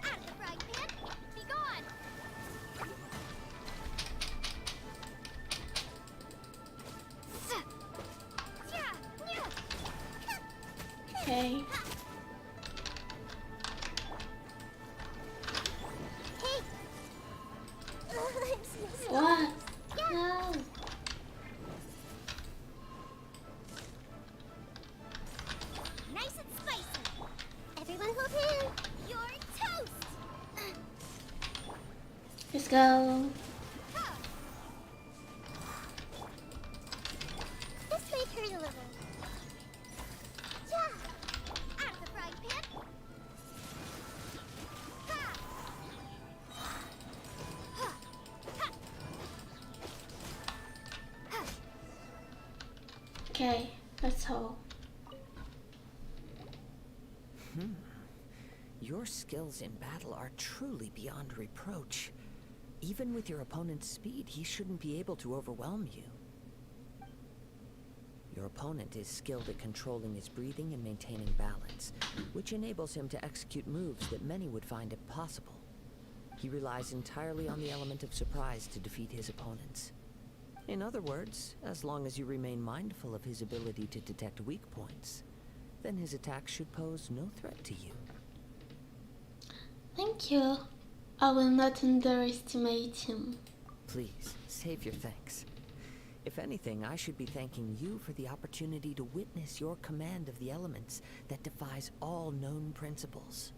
Out of the frying pan. Be gone.
Okay.
Hey. I'm so sorry.
What?
Yeah.
No.
Nice and spicy. Everyone hold hands. You're toast.
Let's go.
This way, curry a little. Yeah. Out of the frying pan. Ha. Ha. Ha. Ha.
Okay, that's all.
Your skills in battle are truly beyond reproach. Even with your opponent's speed, he shouldn't be able to overwhelm you. Your opponent is skilled at controlling his breathing and maintaining balance, which enables him to execute moves that many would find impossible. He relies entirely on the element of surprise to defeat his opponents. In other words, as long as you remain mindful of his ability to detect weak points, then his attacks should pose no threat to you.
Thank you. I will not underestimate him.
Please, save your thanks. If anything, I should be thanking you for the opportunity to witness your command of the elements that defies all known principles.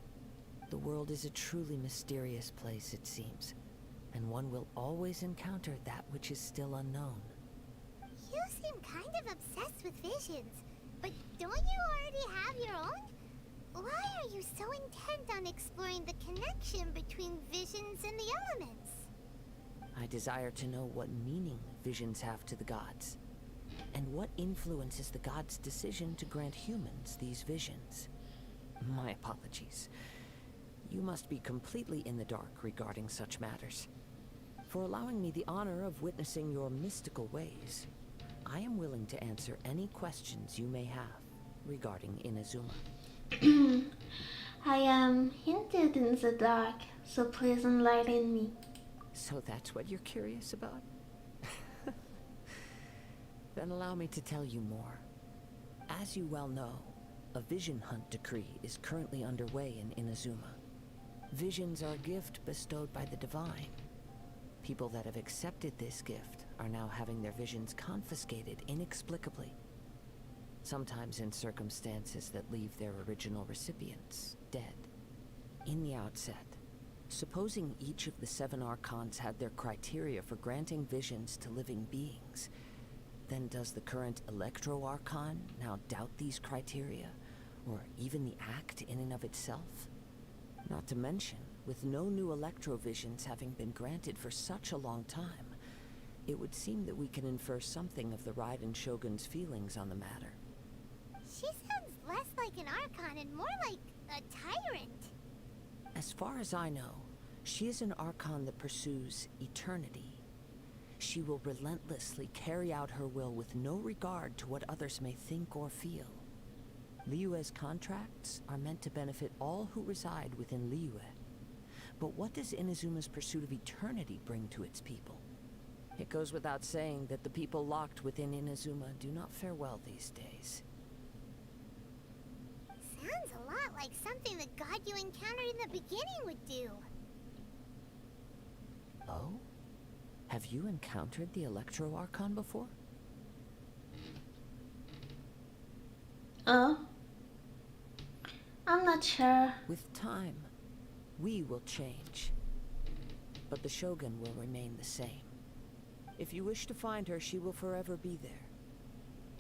The world is a truly mysterious place, it seems, and one will always encounter that which is still unknown.
You seem kind of obsessed with visions, but don't you already have your own? Why are you so intent on exploring the connection between visions and the elements?
I desire to know what meaning visions have to the gods, and what influences the gods' decision to grant humans these visions. My apologies. You must be completely in the dark regarding such matters. For allowing me the honor of witnessing your mystical ways, I am willing to answer any questions you may have. regarding Inazuma.
I am hinted in the dark, so please enlighten me.
So that's what you're curious about? Then allow me to tell you more. As you well know, a vision hunt decree is currently underway in Inazuma. Visions are a gift bestowed by the divine. People that have accepted this gift are now having their visions confiscated inexplicably. Sometimes in circumstances that leave their original recipients dead. In the outset, supposing each of the 7 archons had their criteria for granting visions to living beings, then does the current Electro Archon now doubt these criteria, or even the act in and of itself? Not to mention, with no new Electro-visions having been granted for such a long time, it would seem that we can infer something of the Raiden Shogun's feelings on the matter.
She sounds less like an Archon and more like a tyrant.
As far as I know, she is an Archon that pursues eternity. She will relentlessly carry out her will with no regard to what others may think or feel. Liyue's contracts are meant to benefit all who reside within Liyue. But what does Inazuma's pursuit of eternity bring to its people? It goes without saying that the people locked within Inazuma do not fare well these days.
Sounds a lot like something the god you encountered in the beginning would do.
Oh? Have you encountered the Electro Archon before?
Oh? I'm not sure.
With time, we will change. But the Shogun will remain the same. If you wish to find her, she will forever be there.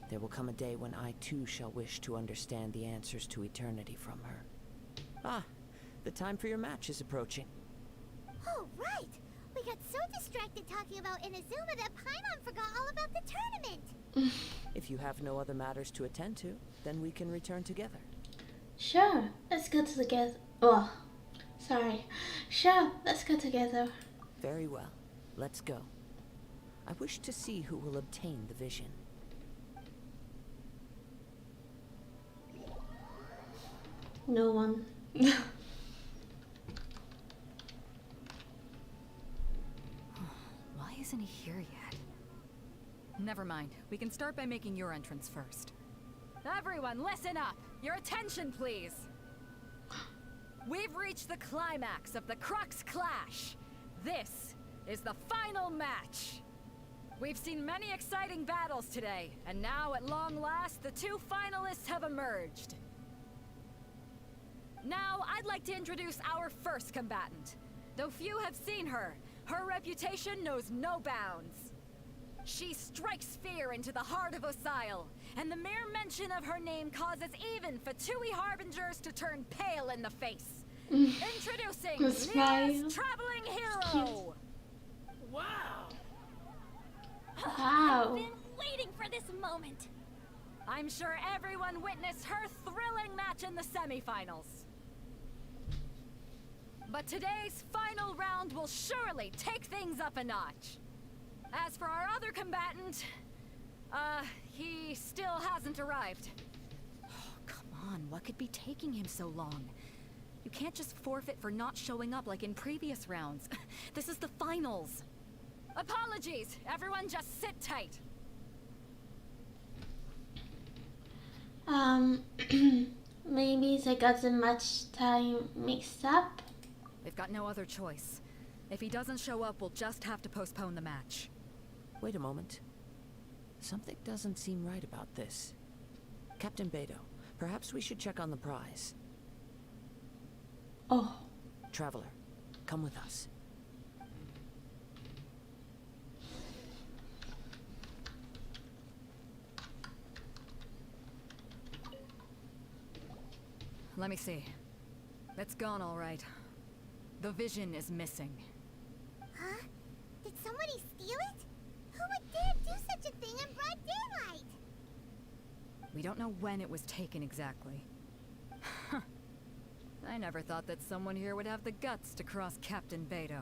There will come a day when I too shall wish to understand the answers to eternity from her. Ah, the time for your match is approaching.
Oh, right! We got so distracted talking about Inazuma that Paimon forgot all about the tournament!
If you have no other matters to attend to, then we can return together.
Sure, let's go together. Oh, sorry. Sure, let's go together.
Very well, let's go. I wish to see who will obtain the vision.
No one.
Why isn't he here yet? Never mind. We can start by making your entrance first. Everyone, listen up! Your attention, please! We've reached the climax of the Crux Clash. This is the final match. We've seen many exciting battles today, and now at long last, the 2 finalists have emerged. Now, I'd like to introduce our first combatant. Though few have seen her, her reputation knows no bounds. She strikes fear into the heart of Osile, and the mere mention of her name causes even Fatui Harbingers to turn pale in the face. Introducing Leah's traveling hero!
Wow!
Wow.
I've been waiting for this moment.
I'm sure everyone witnessed her thrilling match in the semifinals. But today's final round will surely take things up a notch. As for our other combatant, he still hasn't arrived. Oh, come on, what could be taking him so long? You can't just forfeit for not showing up like in previous rounds. This is the finals. Apologies, everyone just sit tight.
Maybe they got the match time mixed up?
They've got no other choice. If he doesn't show up, we'll just have to postpone the match.
Wait a moment. Something doesn't seem right about this. Captain Beto, perhaps we should check on the prize.
Oh.
Traveler, come with us.
Let me see. It's gone all right. The vision is missing.
Huh? Did somebody steal it? Who would dare do such a thing in broad daylight?
We don't know when it was taken exactly. I never thought that someone here would have the guts to cross Captain Beto.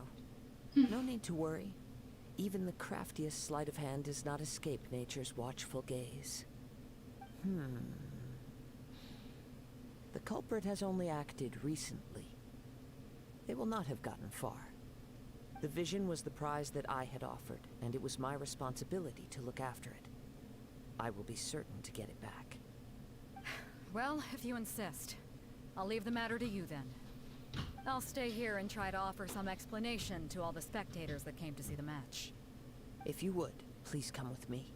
No need to worry. Even the craftiest sleight of hand does not escape nature's watchful gaze. The culprit has only acted recently. They will not have gotten far. The vision was the prize that I had offered, and it was my responsibility to look after it. I will be certain to get it back.
Well, if you insist. I'll leave the matter to you then. I'll stay here and try to offer some explanation to all the spectators that came to see the match.
If you would, please come with me.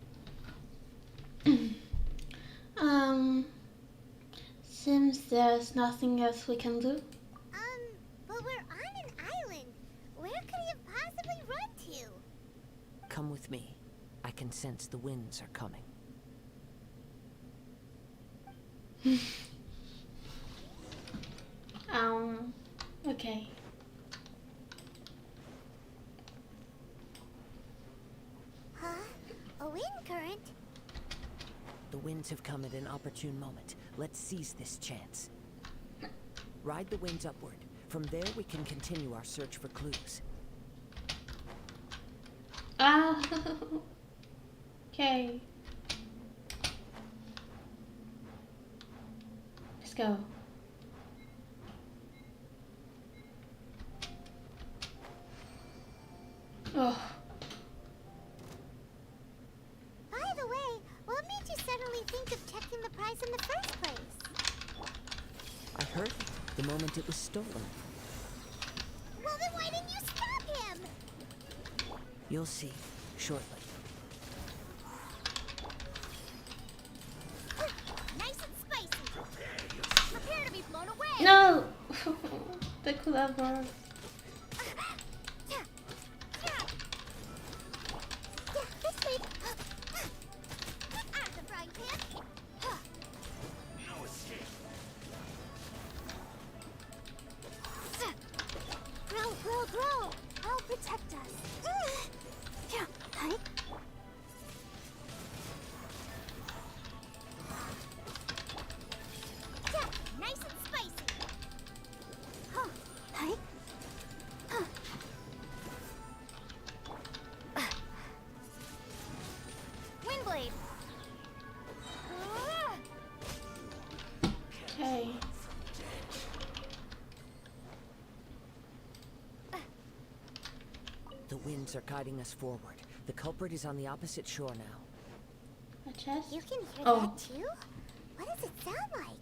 Seems there's nothing else we can do.
But we're on an island. Where could he have possibly run to?
Come with me. I can sense the winds are coming.
Okay.
Huh? A wind current?
The winds have come at an opportune moment. Let's seize this chance. Ride the winds upward. From there, we can continue our search for clues.
Okay. Let's go. Oh.
By the way, what made you suddenly think of checking the prize in the first place?
I heard it the moment it was stolen.
Well, then why didn't you stop him?
You'll see shortly.
Nice and spicy. Prepare to be blown away.
No! The clever.
Grow. I'll protect us. Yeah, hi. Yeah, nice and spicy. Huh, hi. Huh. Windblade.
Okay.
The winds are guiding us forward. The culprit is on the opposite shore now.
A chest?
You can hear
Oh.
that too? What does it sound like?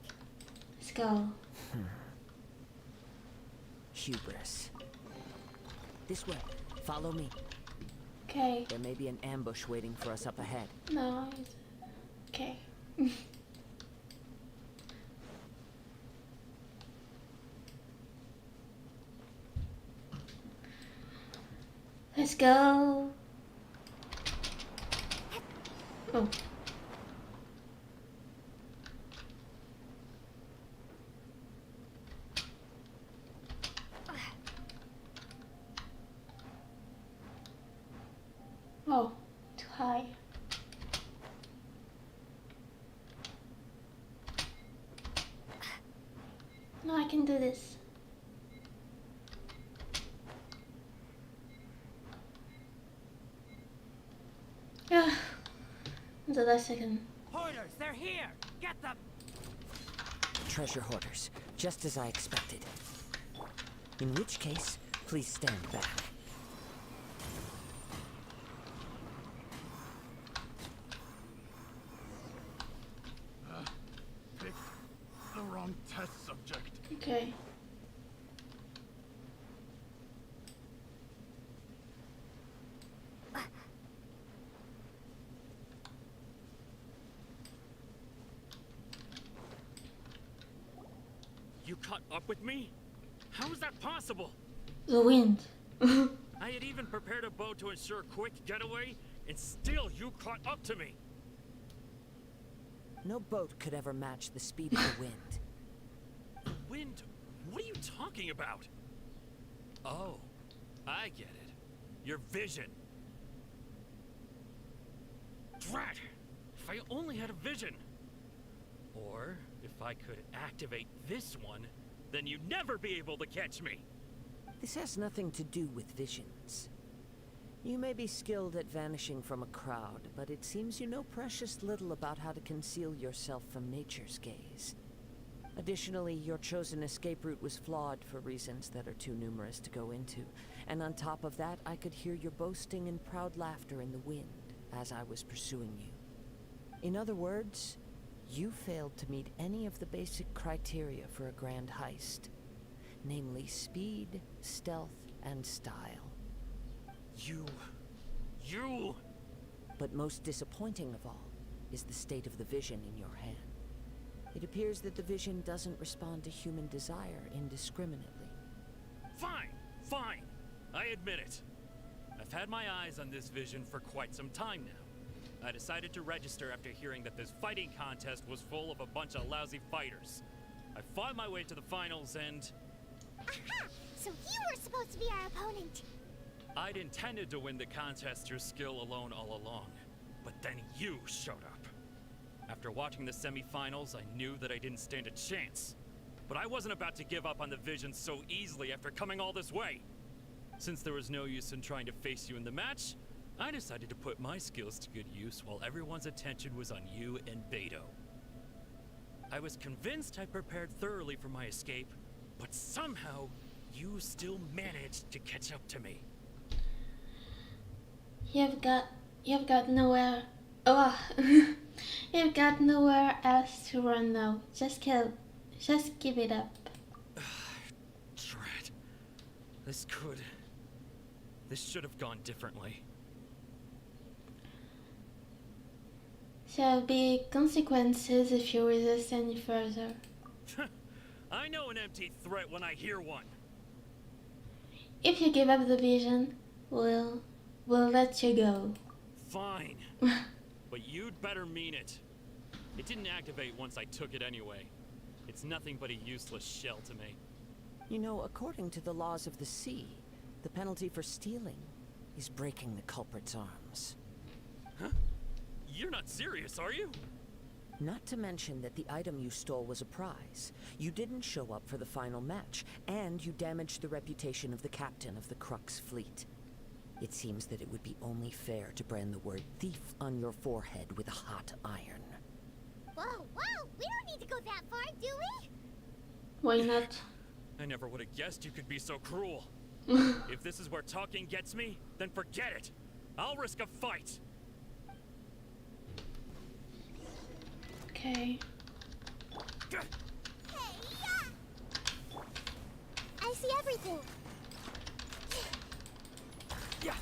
Let's go.
Hubris. This way. Follow me.
Okay.
There may be an ambush waiting for us up ahead.
No. Okay. Let's go. Oh. Oh, too high. No, I can do this. Yeah. The last second.
Hoarders, they're here! Get them!
Treasure hoarders, just as I expected. In which case, please stand back.
Picked the wrong test subject.
Okay.
You caught up with me? How is that possible?
The wind.
I had even prepared a boat to ensure a quick getaway, and still you caught up to me.
No boat could ever match the speed of the wind.
The wind? What are you talking about? Oh, I get it. Your vision. Drat! If I only had a vision. Or, if I could activate this one, then you'd never be able to catch me.
This has nothing to do with visions. You may be skilled at vanishing from a crowd, but it seems you know precious little about how to conceal yourself from nature's gaze. Additionally, your chosen escape route was flawed for reasons that are too numerous to go into. And on top of that, I could hear your boasting and proud laughter in the wind as I was pursuing you. In other words, you failed to meet any of the basic criteria for a grand heist. Namely speed, stealth, and style.
You...
But most disappointing of all is the state of the vision in your hand. It appears that the vision doesn't respond to human desire indiscriminately.
Fine. I admit it. I've had my eyes on this vision for quite some time now. I decided to register after hearing that this fighting contest was full of a bunch of lousy fighters. I fought my way to the finals and...
Aha! So you were supposed to be our opponent.
I'd intended to win the contest through skill alone all along, but then you showed up. After watching the semi-finals, I knew that I didn't stand a chance. But I wasn't about to give up on the vision so easily after coming all this way. Since there was no use in trying to face you in the match, I decided to put my skills to good use while everyone's attention was on you and Beto. I was convinced I prepared thoroughly for my escape, but somehow you still managed to catch up to me.
You've got nowhere. Oh, you've got nowhere else to run now. Just give it up.
Drat. This should have gone differently.
There'll be consequences if you resist any further.
I know an empty threat when I hear one.
If you give up the vision, we'll let you go.
Fine. But you'd better mean it. It didn't activate once I took it anyway. It's nothing but a useless shell to me.
You know, according to the laws of the sea, the penalty for stealing is breaking the culprit's arms.
Huh? You're not serious, are you?
Not to mention that the item you stole was a prize. You didn't show up for the final match, and you damaged the reputation of the captain of the Crux fleet. It seems that it would be only fair to brand the word thief on your forehead with a hot iron.
Whoa, we don't need to go that far, do we?
Why not?
I never would have guessed you could be so cruel. If this is where talking gets me, then forget it. I'll risk a fight.
Okay.
I see everything.
Yeah.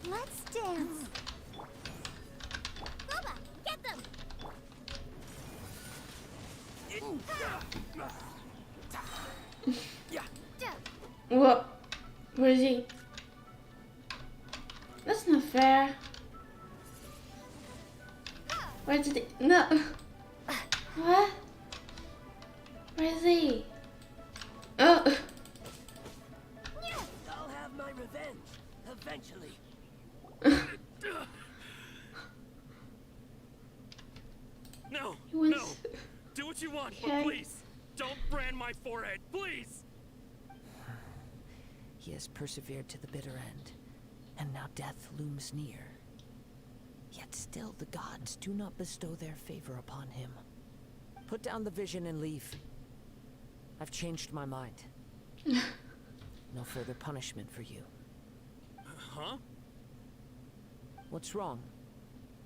Let's dance. Boba, get them.
What? Where is he? That's not fair. Where did he? No. What? Where is he? Oh.
I'll have my revenge eventually.
No. Do what you want,
Okay.
but please don't brand my forehead, please.
He has persevered to the bitter end, and now death looms near. Yet still the gods do not bestow their favor upon him. Put down the vision and leave. I've changed my mind. No further punishment for you.
Huh?
What's wrong?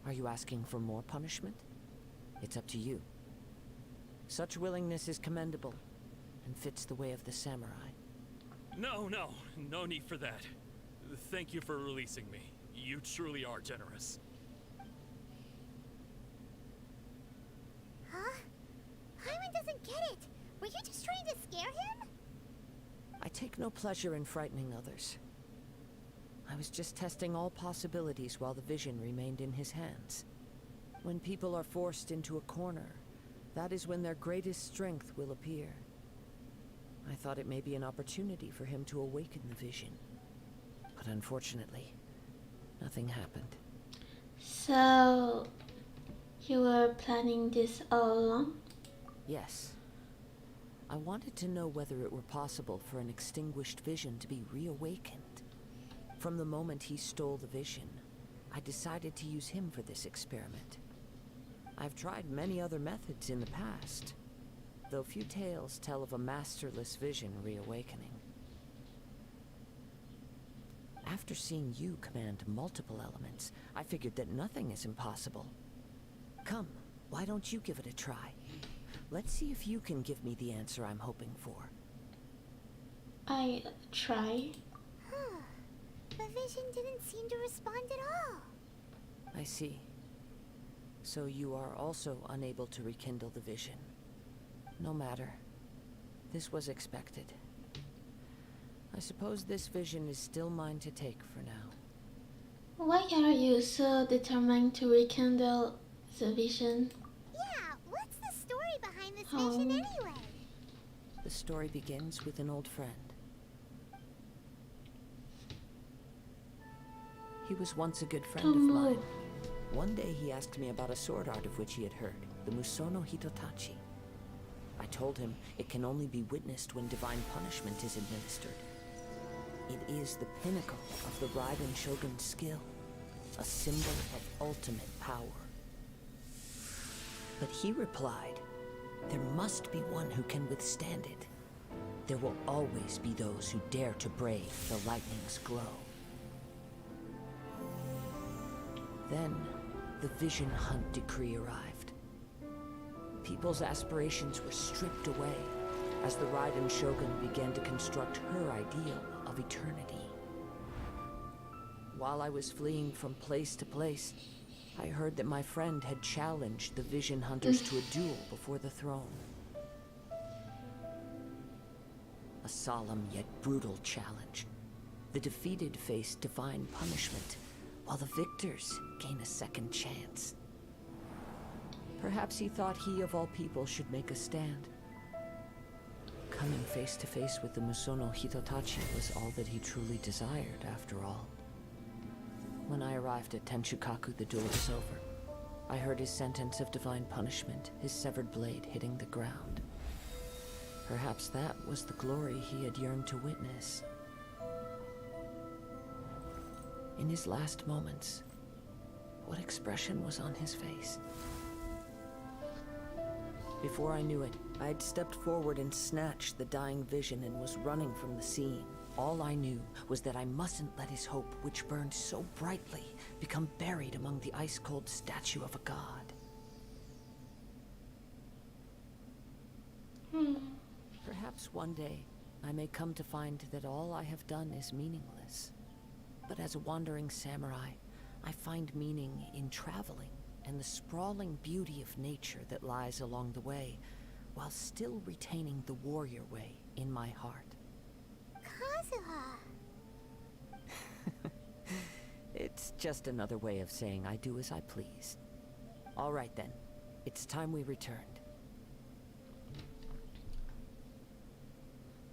Are you asking for more punishment? It's up to you. Such willingness is commendable, and fits the way of the samurai.
No need for that. Thank you for releasing me. You truly are generous.
Huh? Hyman doesn't get it. Were you just trying to scare him?
I take no pleasure in frightening others. I was just testing all possibilities while the vision remained in his hands. When people are forced into a corner, that is when their greatest strength will appear. I thought it may be an opportunity for him to awaken the vision. But unfortunately, nothing happened.
So, you were planning this all along?
Yes. I wanted to know whether it were possible for an extinguished vision to be reawakened. From the moment he stole the vision, I decided to use him for this experiment. I've tried many other methods in the past, though few tales tell of a masterless vision reawakening. After seeing you command multiple elements, I figured that nothing is impossible. Come, why don't you give it a try? Let's see if you can give me the answer I'm hoping for.
I try.
The vision didn't seem to respond at all.
I see. So you are also unable to rekindle the vision. No matter. This was expected. I suppose this vision is still mine to take for now.
Why are you so determined to rekindle the vision?
Yeah, what's the story behind this vision anyway?
The story begins with an old friend. He was once a good friend of mine. One day he asked me about a sword art of which he had heard, the Musono Hitotachi. I told him it can only be witnessed when divine punishment is administered. It is the pinnacle of the Raiden Shogun's skill, a symbol of ultimate power. But he replied, there must be one who can withstand it. There will always be those who dare to brave the lightning's glow. Then, the Vision Hunt decree arrived. People's aspirations were stripped away as the Raiden Shogun began to construct her ideal of eternity. While I was fleeing from place to place, I heard that my friend had challenged the Vision Hunters to a duel before the throne. A solemn yet brutal challenge. The defeated face divine punishment, while the victors gain a second chance. Perhaps he thought he of all people should make a stand. Coming face to face with the Musono Hitotachi was all that he truly desired, after all. When I arrived at Tenchukaku, the duel was over. I heard his sentence of divine punishment, his severed blade hitting the ground. Perhaps that was the glory he had yearned to witness. In his last moments, what expression was on his face? Before I knew it, I had stepped forward and snatched the dying vision and was running from the scene. All I knew was that I mustn't let his hope, which burned so brightly, become buried among the ice-cold statue of a god. Perhaps one day, I may come to find that all I have done is meaningless. But as a wandering samurai, I find meaning in traveling and the sprawling beauty of nature that lies along the way, while still retaining the warrior way in my heart.
Kazuha!
It's just another way of saying I do as I please. All right then, it's time we returned.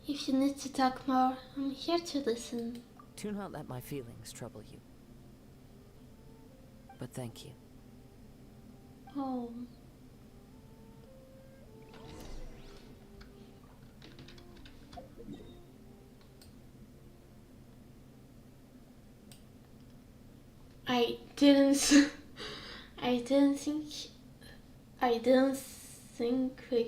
If you need to talk more, I'm here to listen.
Do not let my feelings trouble you. But thank you.
Oh. I didn't think we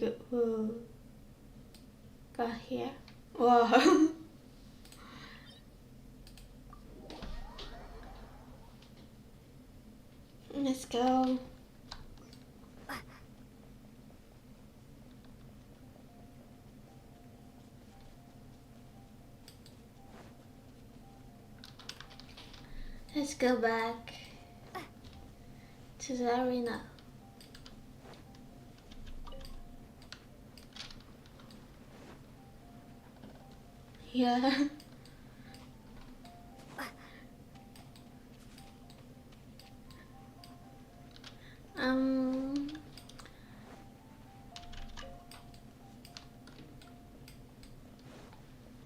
got here. Wow. Let's go. Let's go back to the arena. Yeah.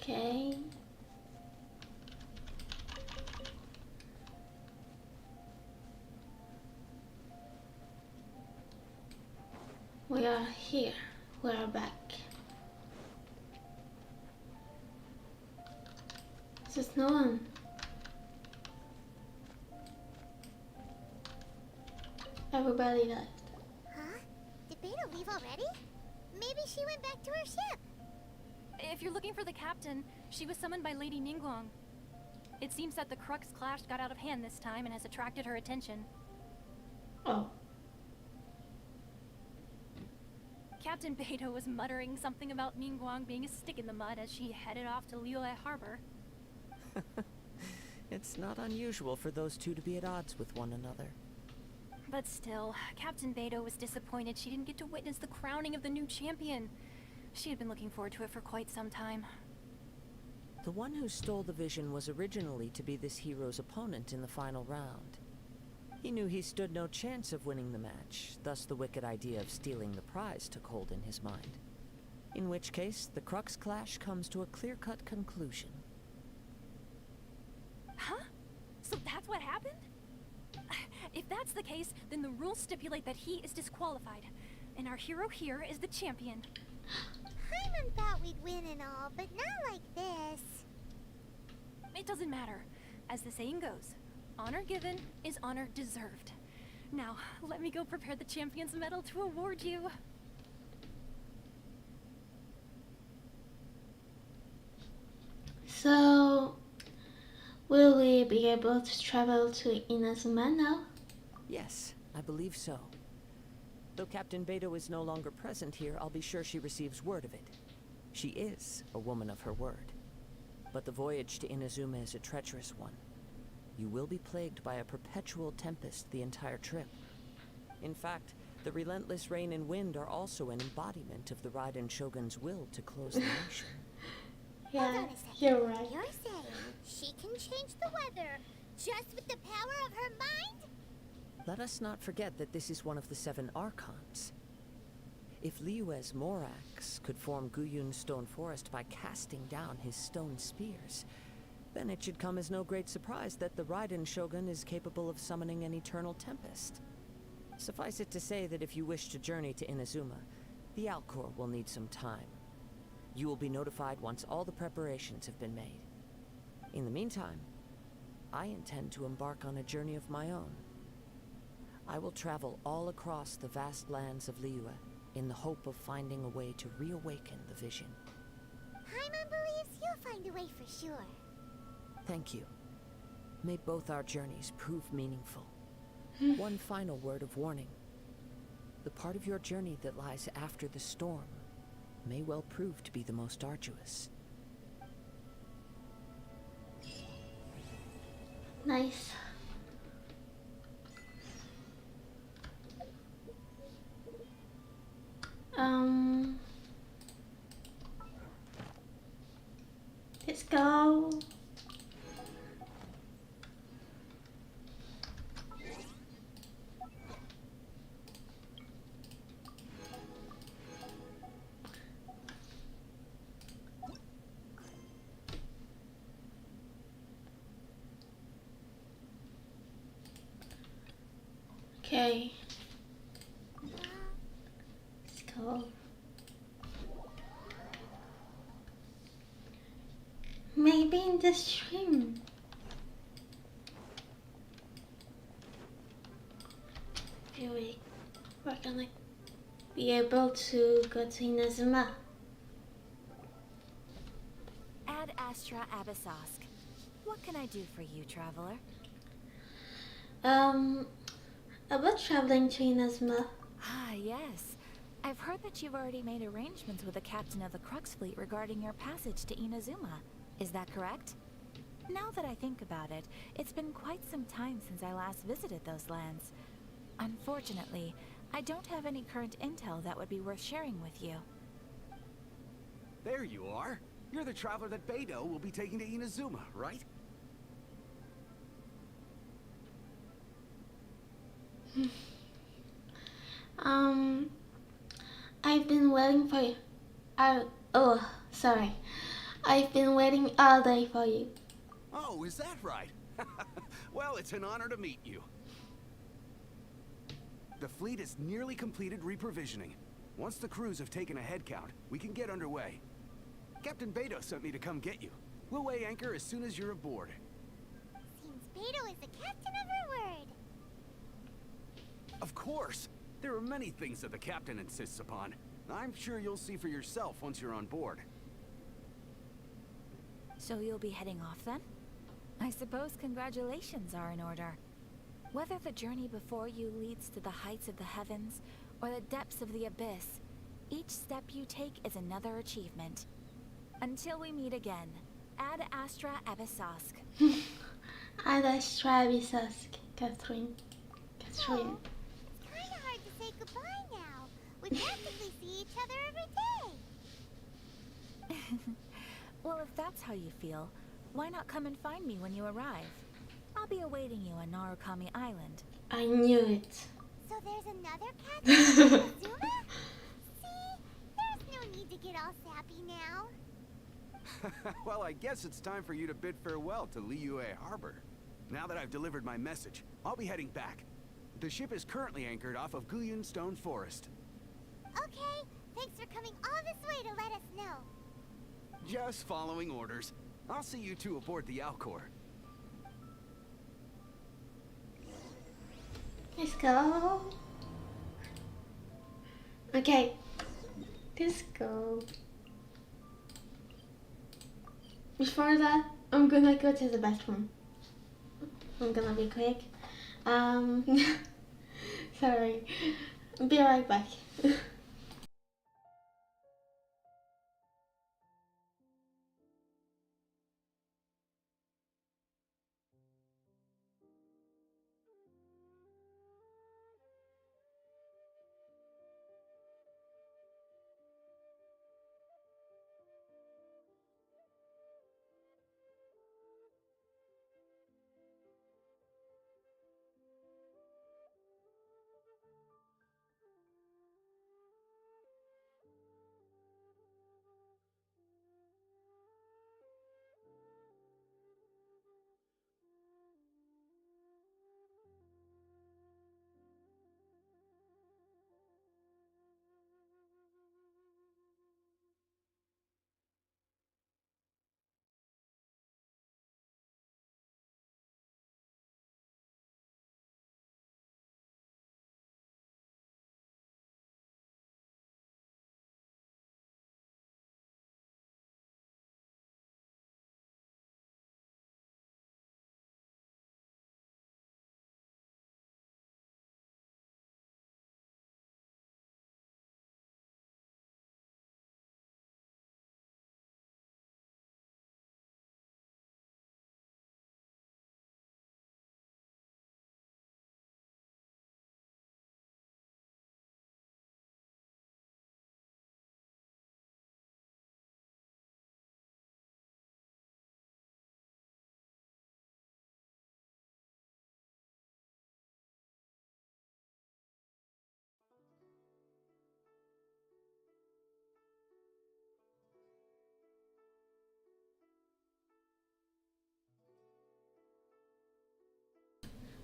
Okay. We are here. We are back. There's no one. Everybody left.
Beto leave already? Maybe she went back to her ship.
If you're looking for the captain, she was summoned by Lady Ningguang. It seems that the Crux clash got out of hand this time and has attracted her attention.
Oh.
Captain Beto was muttering something about Ningguang being a stick in the mud as she headed off to Liyue Harbor.
It's not unusual for those two to be at odds with one another.
But still, Captain Beto was disappointed she didn't get to witness the crowning of the new champion. She had been looking forward to it for quite some time.
The one who stole the vision was originally to be this hero's opponent in the final round. He knew he stood no chance of winning the match, thus the wicked idea of stealing the prize took hold in his mind. In which case, the Crux clash comes to a clear-cut conclusion.
Huh? So that's what happened? If that's the case, then the rules stipulate that he is disqualified, and our hero here is the champion.
Paimon thought we'd win and all, but not like this.
It doesn't matter. As the saying goes, honor given is honor deserved. Now, let me go prepare the champion's medal to award you.
So, will we be able to travel to Inazuma now?
Yes, I believe so. Though Captain Beto is no longer present here, I'll be sure she receives word of it. She is a woman of her word. But the voyage to Inazuma is a treacherous one. You will be plagued by a perpetual tempest the entire trip. In fact, the relentless rain and wind are also an embodiment of the Raiden Shogun's will to close the nation.
Yeah,
Hold on a second.
you're right.
You're saying she can change the weather just with the power of her mind?
Let us not forget that this is one of the 7 archons. If Liyue's Morax could form Guyun's stone forest by casting down his stone spears, then it should come as no great surprise that the Raiden Shogun is capable of summoning an eternal tempest. Suffice it to say that if you wish to journey to Inazuma, the Alcor will need some time. You will be notified once all the preparations have been made. In the meantime, I intend to embark on a journey of my own. I will travel all across the vast lands of Liyue in the hope of finding a way to reawaken the vision.
Paimon believes you'll find a way for sure.
Thank you. May both our journeys prove meaningful. One final word of warning. The part of your journey that lies after the storm may well prove to be the most arduous.
Nice. Let's go. Okay. Let's go. Maybe in the stream. Maybe we're gonna be able to go to Inazuma.
Ad Astra Abyssosk. What can I do for you, traveler?
About traveling to Inazuma.
Ah, yes. I've heard that you've already made arrangements with the captain of the Crux fleet regarding your passage to Inazuma. Is that correct? Now that I think about it, it's been quite some time since I last visited those lands. Unfortunately, I don't have any current intel that would be worth sharing with you.
There you are. You're the traveler that Beto will be taking to Inazuma, right?
I've been waiting for you. Sorry. I've been waiting all day for you.
Oh, is that right? Well, it's an honor to meet you. The fleet has nearly completed reprovisioning. Once the crews have taken a head count, we can get underway. Captain Beto sent me to come get you. We'll weigh anchor as soon as you're aboard.
Seems Beto is the captain of her word.
Of course. There are many things that the captain insists upon. I'm sure you'll see for yourself once you're on board.
So you'll be heading off then? I suppose congratulations are in order. Whether the journey before you leads to the heights of the heavens or the depths of the abyss, each step you take is another achievement. Until we meet again, Ad Astra Abyssosque.
Ad Astra Abyssosque, Catherine. Catherine.
It's kinda hard to say goodbye now. We practically see each other every day.
Well, if that's how you feel, why not come and find me when you arrive? I'll be awaiting you on Narukami Island.
I knew it.
So there's another cat named Azuma? See? There's no need to get all sappy now.
Well, I guess it's time for you to bid farewell to Liyue Harbor. Now that I've delivered my message, I'll be heading back. The ship is currently anchored off of Guyun Stone Forest.
Okay, thanks for coming all this way to let us know.
Just following orders. I'll see you two aboard the Alcor.
Let's go. Okay, let's go. Before that, I'm gonna go to the bathroom. I'm gonna be quick. Sorry. Be right back.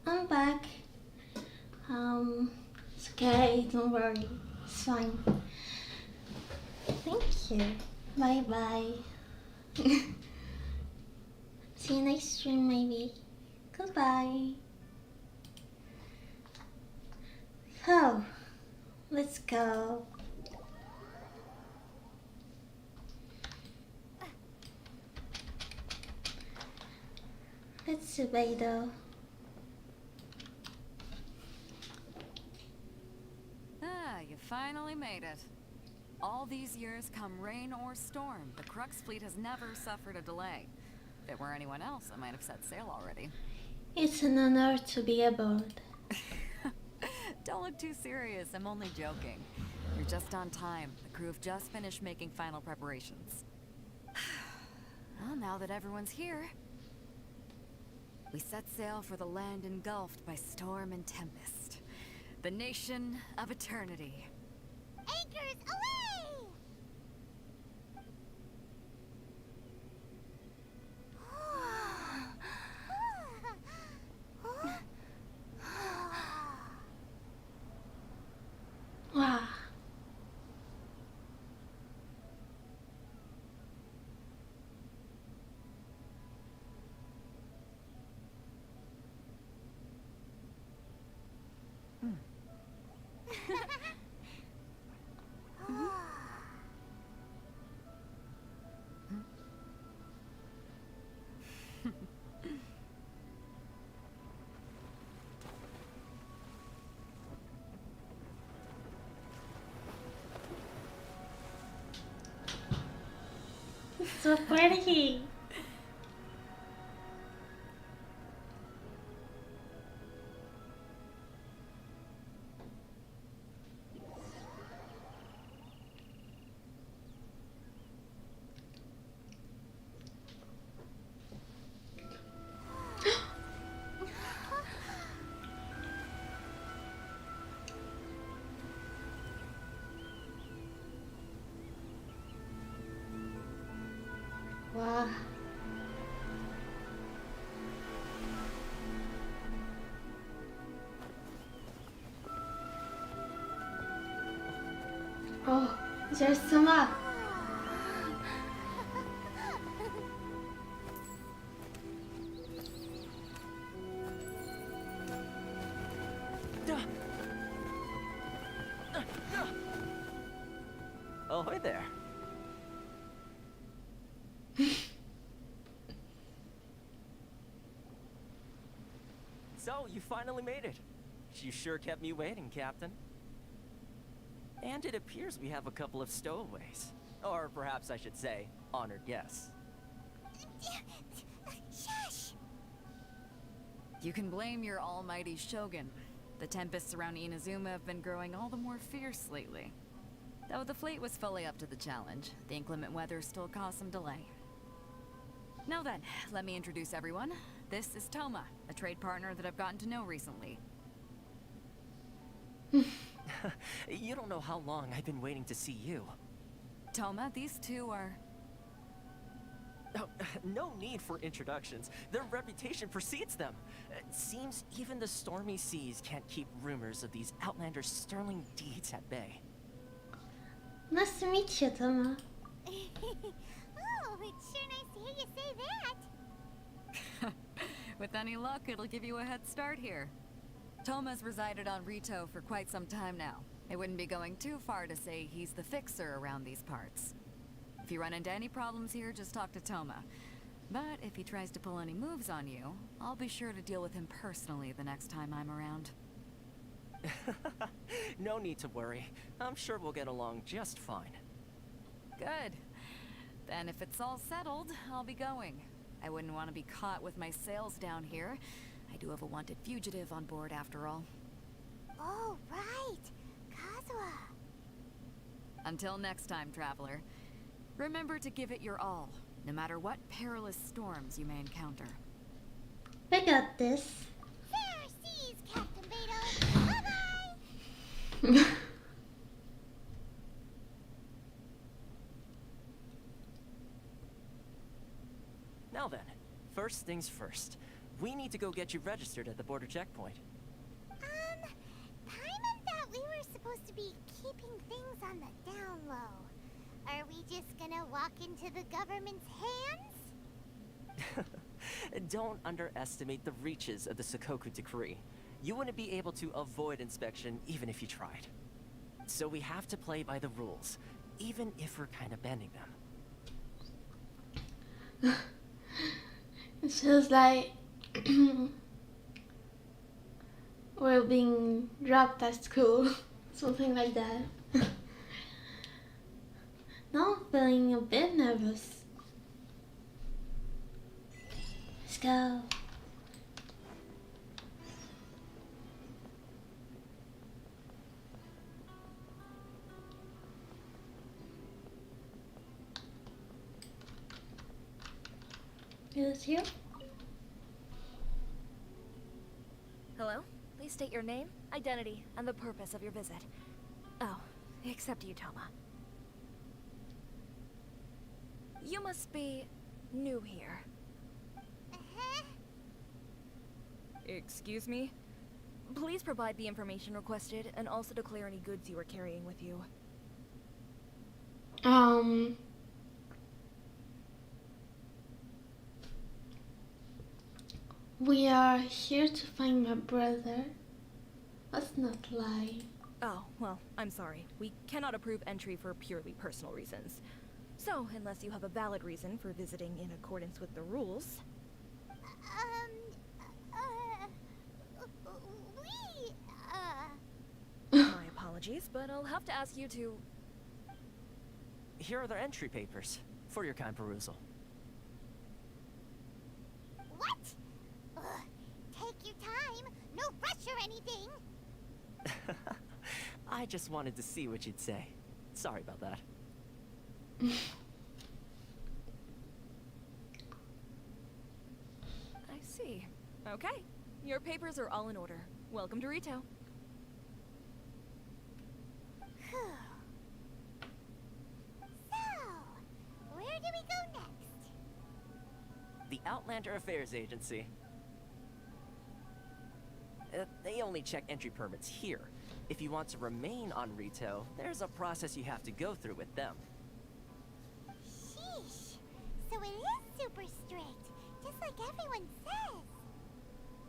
I'm back. It's okay, don't worry. It's fine. Thank you. Bye bye. See you next stream maybe. Goodbye. So, let's go. Let's obey though.
Ah, you finally made it. All these years, come rain or storm, the Crux fleet has never suffered a delay. If it were anyone else, I might have set sail already.
It's an honor to be aboard.
Don't look too serious, I'm only joking. You're just on time. The crew have just finished making final preparations. Well, now that everyone's here, we set sail for the land engulfed by storm and tempest. The nation of eternity.
Anchors away!
Wow. So pretty. Wow. Oh, there's Sama.
Ahoy there. So, you finally made it. You sure kept me waiting, Captain. And it appears we have a couple of stowaways. Or perhaps I should say, honored guests.
Shush!
You can blame your almighty Shogun. The tempests around Inazuma have been growing all the more fierce lately. Though the fleet was fully up to the challenge, the inclement weather still caused some delay. Now then, let me introduce everyone. This is Toma, a trade partner that I've gotten to know recently.
You don't know how long I've been waiting to see you.
Toma, these two are...
Oh, no need for introductions. Their reputation precedes them. It seems even the stormy seas can't keep rumors of these outlanders' sterling deeds at bay.
Nice to meet you, Toma.
Oh, it's sure nice to hear you say that.
With any luck, it'll give you a head start here. Toma's resided on Rito for quite some time now. It wouldn't be going too far to say he's the fixer around these parts. If you run into any problems here, just talk to Toma. But if he tries to pull any moves on you, I'll be sure to deal with him personally the next time I'm around.
No need to worry. I'm sure we'll get along just fine.
Good. Then if it's all settled, I'll be going. I wouldn't want to be caught with my sails down here. I do have a wanted fugitive on board after all.
Oh, right. Kazuha.
Until next time, traveler. Remember to give it your all, no matter what perilous storms you may encounter.
I got this.
Fair seas, Captain Beto. Bye-bye.
Now then, first things first. We need to go get you registered at the border checkpoint.
Paimon thought we were supposed to be keeping things on the down low. Are we just gonna walk into the government's hands?
Don't underestimate the reaches of the Sakoku decree. You wouldn't be able to avoid inspection even if you tried. So we have to play by the rules, even if we're kind of bending them.
It feels like we're being dropped at school, something like that. Now I'm feeling a bit nervous. Let's go. Is here?
Hello? Please state your name, identity, and the purpose of your visit. Oh, except you, Toma. You must be new here. Excuse me? Please provide the information requested and also declare any goods you are carrying with you.
We are here to find my brother. Let's not lie.
Oh, well, I'm sorry. We cannot approve entry for purely personal reasons. So, unless you have a valid reason for visiting in accordance with the rules... My apologies, but I'll have to ask you to...
Here are their entry papers, for your kind perusal.
What? Ugh, take your time. No rush or anything.
I just wanted to see what you'd say. Sorry about that.
I see. Okay. Your papers are all in order. Welcome to Rito.
So, where do we go next?
The Outlander Affairs Agency. They only check entry permits here. If you want to remain on Rito, there's a process you have to go through with them.
Sheesh. So it is super strict, just like everyone says.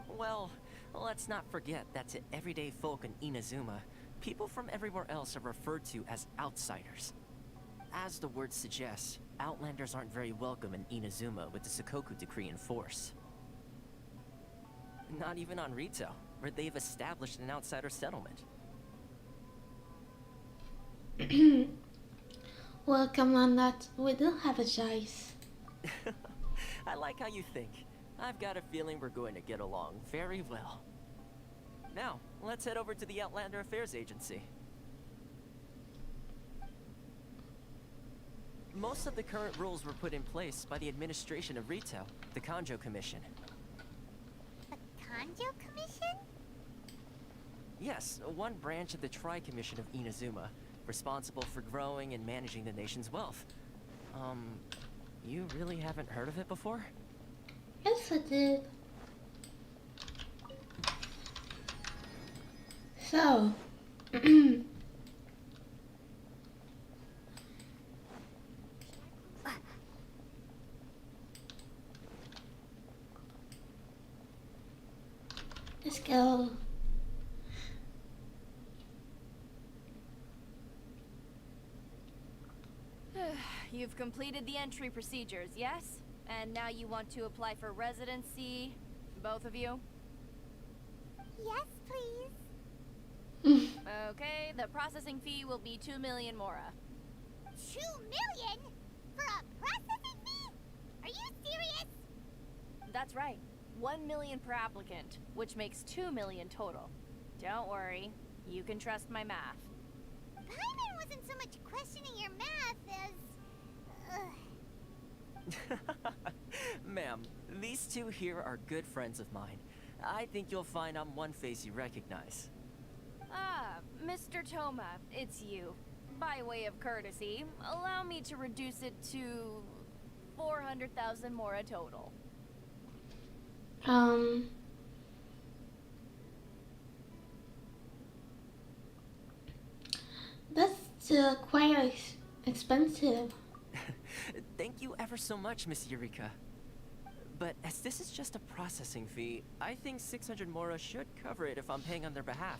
Well, let's not forget that to everyday folk in Inazuma, people from everywhere else are referred to as outsiders. As the word suggests, Outlanders aren't very welcome in Inazuma with the Sakoku Decree in force. Not even on Rito, where they've established an outsider settlement.
Well, come on, that we do have a choice.
I like how you think. I've got a feeling we're going to get along very well. Now, let's head over to the Outlander Affairs Agency. Most of the current rules were put in place by the administration of Rito, the Kanjo Commission.
The Kanjo Commission?
Yes, one branch of the Tri-Commission of Inazuma, responsible for growing and managing the nation's wealth. You really haven't heard of it before?
Yes, I did. So, let's go.
You've completed the entry procedures, yes? And now you want to apply for residency, both of you?
Yes, please.
Okay, the processing fee will be 2 million mora.
2 million? For a processing fee? Are you serious?
That's right. 1 million per applicant, which makes 2 million total. Don't worry, you can trust my math.
Paimon wasn't so much questioning your math as...
Ma'am, these two here are good friends of mine. I think you'll find I'm one face you recognize.
Ah, Mr. Toma, it's you. By way of courtesy, allow me to reduce it to 400,000 mora total.
That's quite expensive.
Thank you ever so much, Miss Eureka. But as this is just a processing fee, I think 600 mora should cover it if I'm paying on their behalf.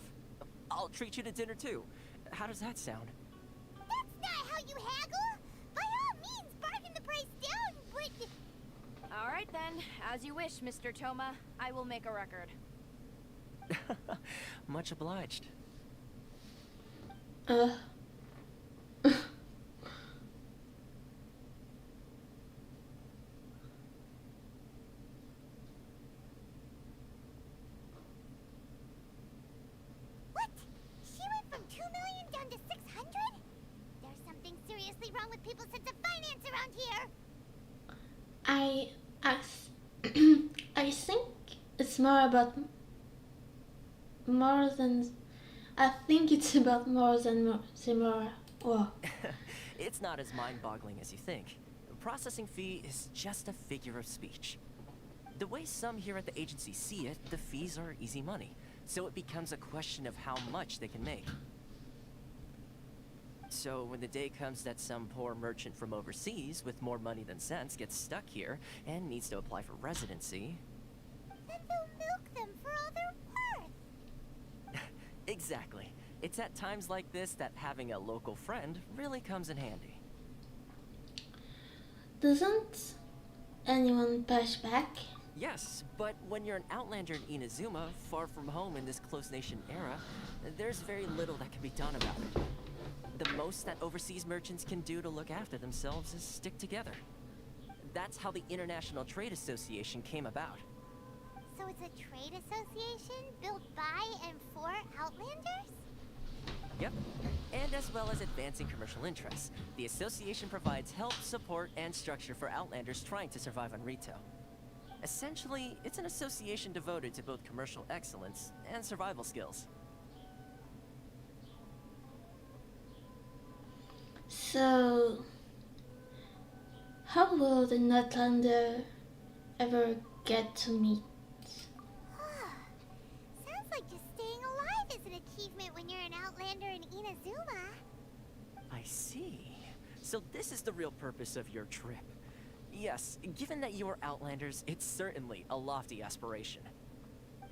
I'll treat you to dinner too. How does that sound?
That's not how you haggle! By all means, bargain the price down, but...
Alright then, as you wish, Mr. Toma. I will make a record.
Much obliged.
What? She went from 2 million down to 600? There's something seriously wrong with people's sense of finance around here!
I think it's more about more than... I think it's about more than Mora. Whoa.
It's not as mind-boggling as you think. Processing fee is just a figure of speech. The way some here at the agency see it, the fees are easy money, so it becomes a question of how much they can make. So when the day comes that some poor merchant from overseas with more money than sense gets stuck here and needs to apply for residency...
Then they'll milk them for all they're worth!
Exactly. It's at times like this that having a local friend really comes in handy.
Doesn't anyone push back?
Yes, but when you're an outlander in Inazuma, far from home in this close nation era, there's very little that can be done about it. The most that overseas merchants can do to look after themselves is stick together. That's how the International Trade Association came about.
So it's a trade association built by and for Outlanders?
Yep. And as well as advancing commercial interests, the association provides help, support, and structure for Outlanders trying to survive on Rito. Essentially, it's an association devoted to both commercial excellence and survival skills.
So, how will the Nutlander ever get to meet?
Sounds like just staying alive is an achievement when you're an Outlander in Inazuma.
I see. So this is the real purpose of your trip. Yes, given that you are Outlanders, it's certainly a lofty aspiration.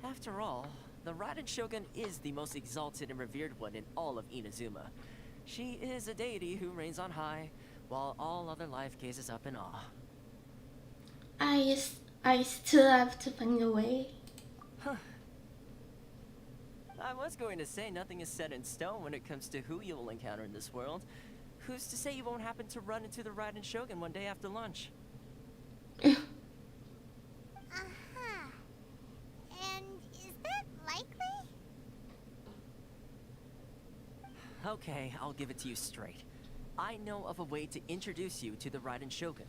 After all, the Raiden Shogun is the most exalted and revered one in all of Inazuma. She is a deity who reigns on high, while all other life gazes up in awe.
I still have to find a way.
Huh. I was going to say nothing is set in stone when it comes to who you will encounter in this world. Who's to say you won't happen to run into the Raiden Shogun one day after lunch?
Uh-huh. And is that likely?
Okay, I'll give it to you straight. I know of a way to introduce you to the Raiden Shogun.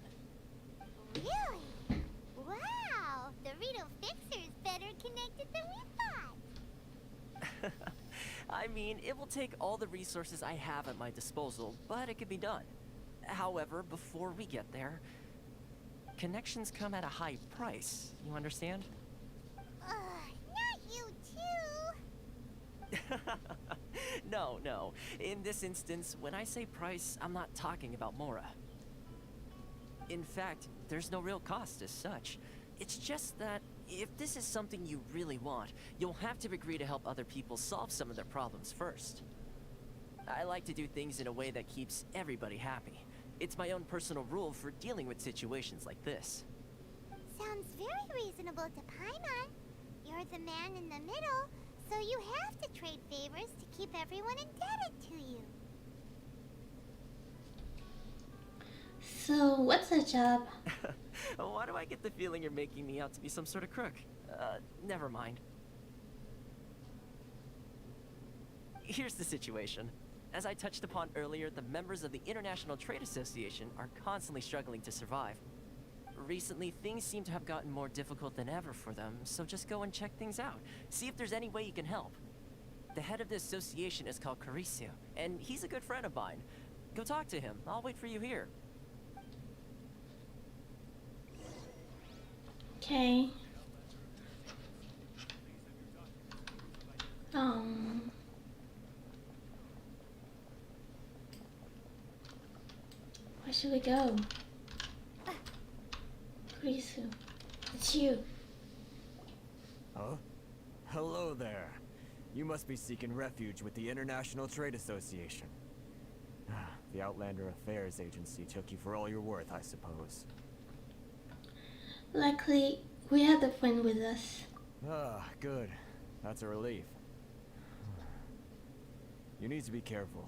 Really? Wow! The Rito Fixer is better connected than we thought.
I mean, it will take all the resources I have at my disposal, but it can be done. However, before we get there, connections come at a high price, you understand?
Not you too!
No. In this instance, when I say price, I'm not talking about Mora. In fact, there's no real cost as such. It's just that if this is something you really want, you'll have to agree to help other people solve some of their problems first. I like to do things in a way that keeps everybody happy. It's my own personal rule for dealing with situations like this.
Sounds very reasonable to Paimon. You're the man in the middle, so you have to trade favors to keep everyone indebted to you.
So, what's the job?
Why do I get the feeling you're making me out to be some sort of crook? Never mind. Here's the situation. As I touched upon earlier, the members of the International Trade Association are constantly struggling to survive. Recently, things seem to have gotten more difficult than ever for them, so just go and check things out. See if there's any way you can help. The head of the association is called Kurisu, and he's a good friend of mine. Go talk to him. I'll wait for you here.
Okay. Where should we go? Kurisu, it's you.
Huh? Hello there. You must be seeking refuge with the International Trade Association. The Outlander Affairs Agency took you for all you're worth, I suppose.
Luckily, we had a friend with us.
Ah, good. That's a relief. You need to be careful,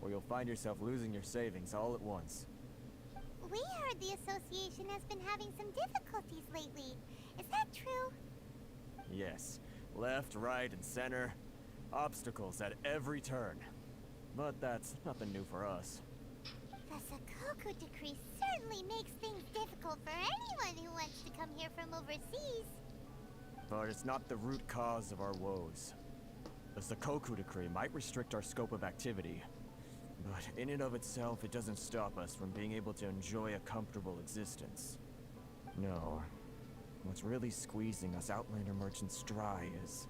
or you'll find yourself losing your savings all at once.
We heard the association has been having some difficulties lately. Is that true?
Yes. Left, right, and center. Obstacles at every turn. But that's nothing new for us.
The Sakoku decree certainly makes things difficult for anyone who wants to come here from overseas.
But it's not the root cause of our woes. The Sakoku decree might restrict our scope of activity, but in and of itself, it doesn't stop us from being able to enjoy a comfortable existence. No. What's really squeezing us Outlander merchants dry is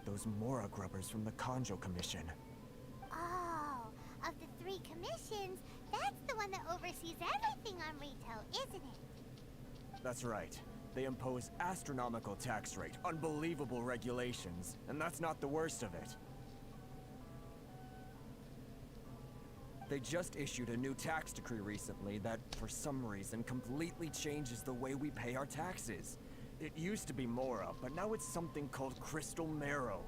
those Mora grubbers from the Kanjo Commission.
Oh, of the 3 commissions, that's the one that oversees everything on Rito, isn't it?
That's right. They impose astronomical tax rate, unbelievable regulations, and that's not the worst of it. They just issued a new tax decree recently that, for some reason, completely changes the way we pay our taxes. It used to be Mora, but now it's something called Crystal Marrow.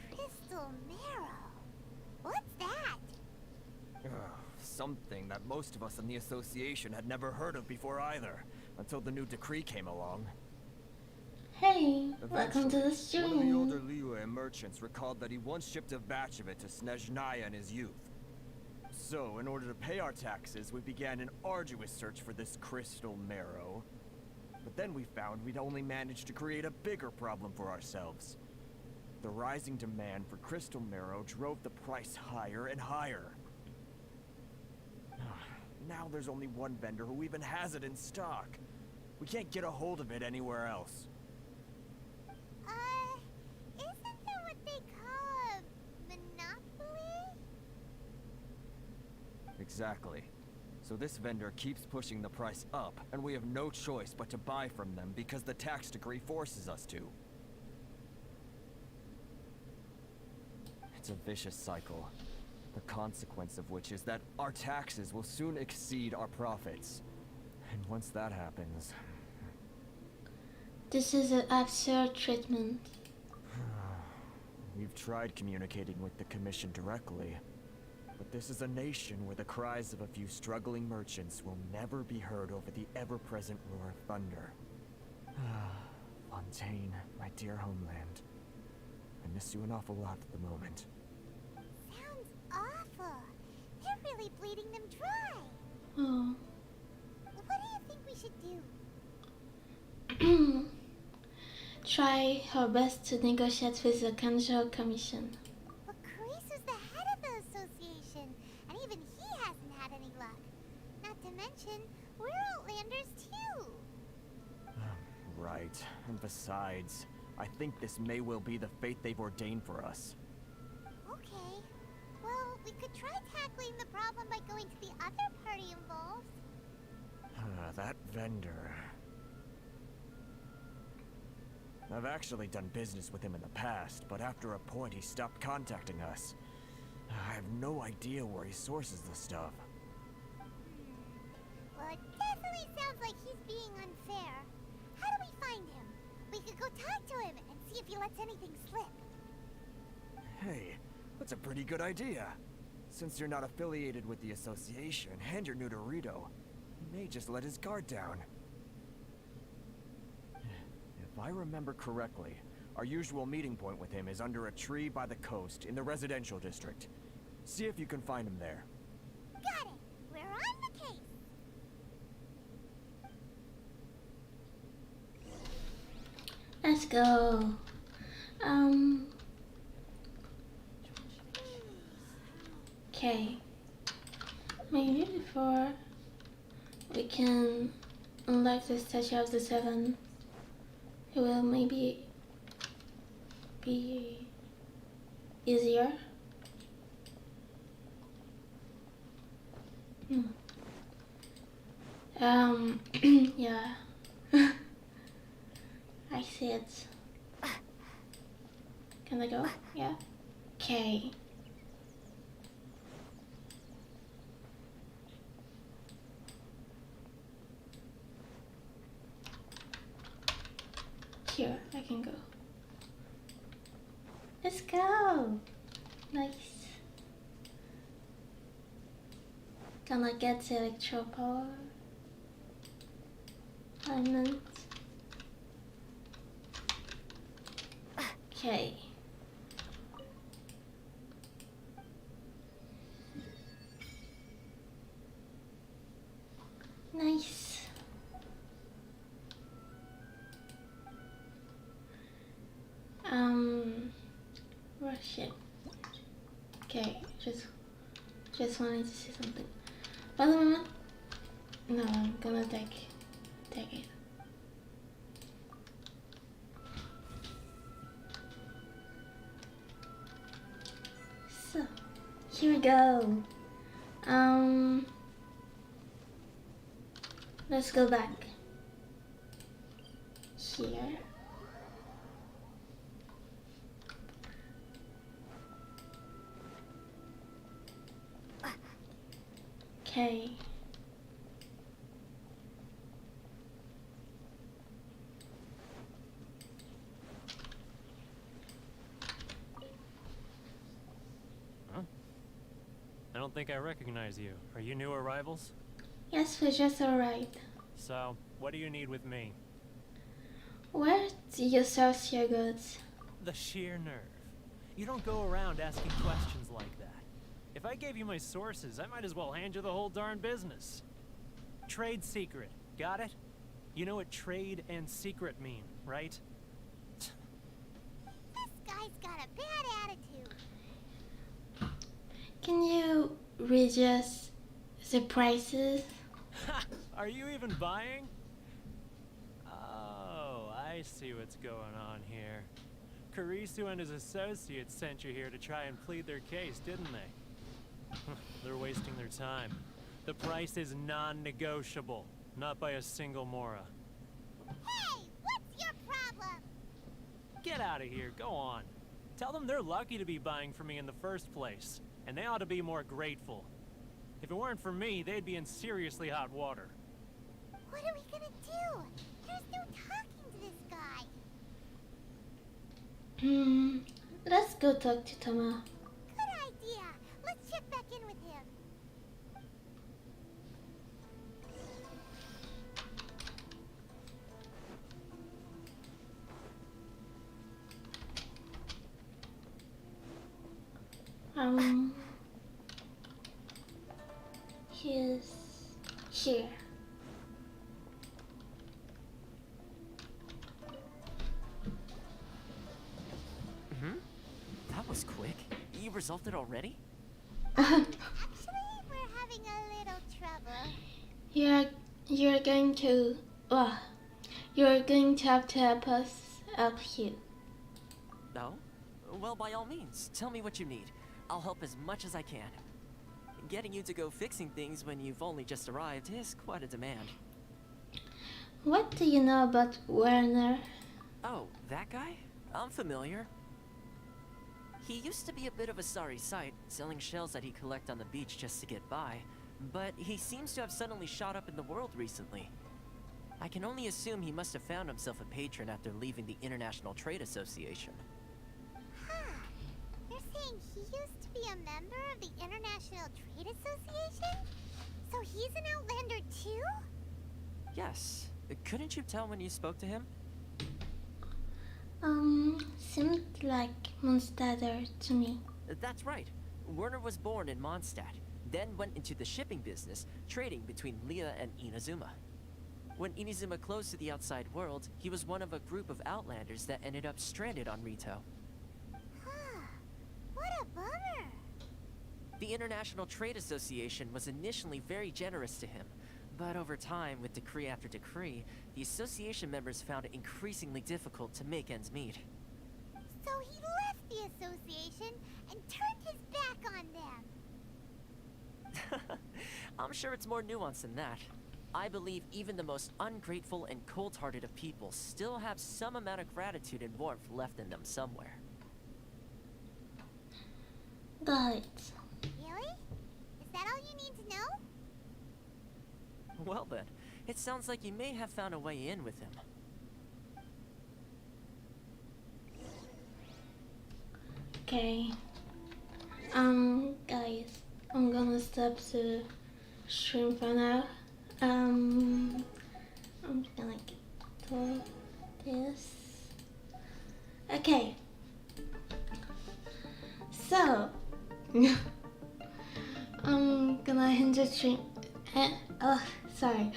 Crystal Marrow? What's that?
Something that most of us in the association had never heard of before either, until the new decree came along.
Hey, welcome to the
One of the
stream.
older Liyue merchants recalled that he once shipped a batch of it to Snezhnaya in his youth. So, in order to pay our taxes, we began an arduous search for this crystal marrow. But then we found we'd only managed to create a bigger problem for ourselves. The rising demand for crystal marrow drove the price higher and higher. Now there's only one vendor who even has it in stock. We can't get a hold of it anywhere else.
Isn't that what they call a monopoly?
Exactly. So this vendor keeps pushing the price up, and we have no choice but to buy from them because the tax decree forces us to. It's a vicious cycle. The consequence of which is that our taxes will soon exceed our profits. And once that happens...
This is an absurd treatment.
We've tried communicating with the Commission directly, but this is a nation where the cries of a few struggling merchants will never be heard over the ever-present roar of thunder. Fontaine, my dear homeland. I miss you an awful lot at the moment.
Sounds awful. They're really bleeding them dry.
Oh.
What do you think we should do?
Try her best to negotiate with the Kanjo Commission.
Well, Chris is the head of the association, and even he hasn't had any luck. Not to mention, we're Outlanders too.
Right. And besides, I think this may well be the fate they've ordained for us.
Okay. Well, we could try tackling the problem by going to the other party involved.
That vendor... I've actually done business with him in the past, but after a point he stopped contacting us. I have no idea where he sources the stuff.
Well, it definitely sounds like he's being unfair. How do we find him? We could go talk to him and see if he lets anything slip.
Hey, that's a pretty good idea. Since you're not affiliated with the association and you're new to Rito, he may just let his guard down. If I remember correctly, our usual meeting point with him is under a tree by the coast in the residential district. See if you can find him there.
Got it! We're on the case!
Let's go. Okay. Maybe before we can unlock the Statue of the Seven, it will maybe be easier. Yeah. I see it. Can I go? Yeah. Okay. Here, I can go. Let's go! Nice. Gonna get the electro power. Element. Okay. Nice. Rush it. Okay, just wanted to see something. By the moment, no, I'm gonna take it. So, here we go. Let's go back here. Okay.
Huh? I don't think I recognize you. Are you new arrivals?
Yes, we just arrived.
So, what do you need with me?
Where do you source your goods?
The sheer nerve. You don't go around asking questions like that. If I gave you my sources, I might as well hand you the whole darn business. Trade secret. Got it? You know what trade and secret mean, right?
This guy's got a bad attitude.
Can you read us the prices?
Ha! Are you even buying? Oh, I see what's going on here. Karisu and his associates sent you here to try and plead their case, didn't they? They're wasting their time. The price is non-negotiable, not by a single Mora.
Hey, what's your problem?
Get out of here, go on. Tell them they're lucky to be buying from me in the first place, and they ought to be more grateful. If it weren't for me, they'd be in seriously hot water.
What are we gonna do? There's no talking to this guy.
Let's go talk to Toma.
Good idea. Let's check back in with him.
He's here.
That was quick. You resolved it already?
Actually, we're having a little trouble.
You're going to you're going to have to help us help you.
No? Well, by all means, tell me what you need. I'll help as much as I can. Getting you to go fixing things when you've only just arrived is quite a demand.
What do you know about Werner?
Oh, that guy? I'm familiar. He used to be a bit of a sorry sight, selling shells that he collect on the beach just to get by, but he seems to have suddenly shot up in the world recently. I can only assume he must have found himself a patron after leaving the International Trade Association.
Huh. You're saying he used to be a member of the International Trade Association? So he's an Outlander too?
Yes. Couldn't you tell when you spoke to him?
Seemed like Mondstader to me.
That's right. Werner was born in Mondstadt, then went into the shipping business, trading between Leah and Inazuma. When Inazuma closed to the outside world, he was one of a group of Outlanders that ended up stranded on Rito.
Huh. What a bummer.
The International Trade Association was initially very generous to him, but over time, with decree after decree, the association members found it increasingly difficult to make ends meet.
So he left the association and turned his back on them.
I'm sure it's more nuanced than that. I believe even the most ungrateful and cold-hearted of people still have some amount of gratitude and warmth left in them somewhere.
Got it.
Really? Is that all you need to know?
Well then, it sounds like you may have found a way in with him.
Okay. Guys, I'm gonna stop the stream for now. I'm gonna get to this. Okay. So, I'm gonna end the stream. Sorry.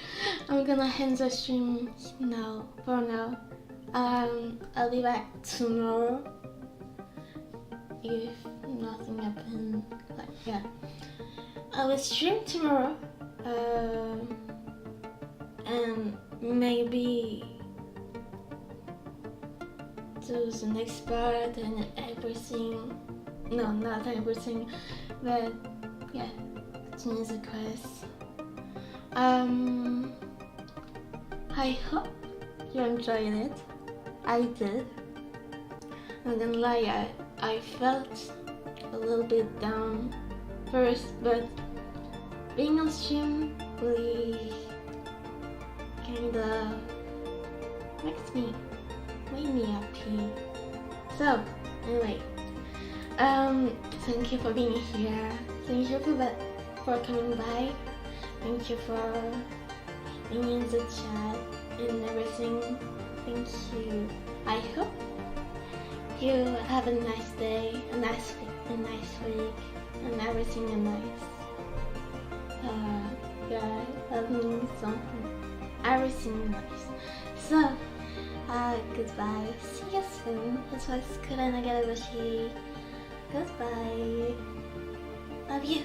I'm gonna end the stream now. For now. I'll be back tomorrow. If nothing happens, like yeah, I will stream tomorrow, and maybe do the next part and everything. No, not everything, but yeah, continue the quest. I hope you enjoyed it. I did. Not gonna lie, I felt a little bit down first, but being on stream really kinda made me happy. So anyway, thank you for being here. Thank you for coming by. Thank you for being in the chat and everything. Thank you. I hope you have a nice day, a nice week, and everything is nice. Yeah, that means something. Everything is nice. So, goodbye. See you soon. This was Sakura Nagareboshi. Goodbye. Love you.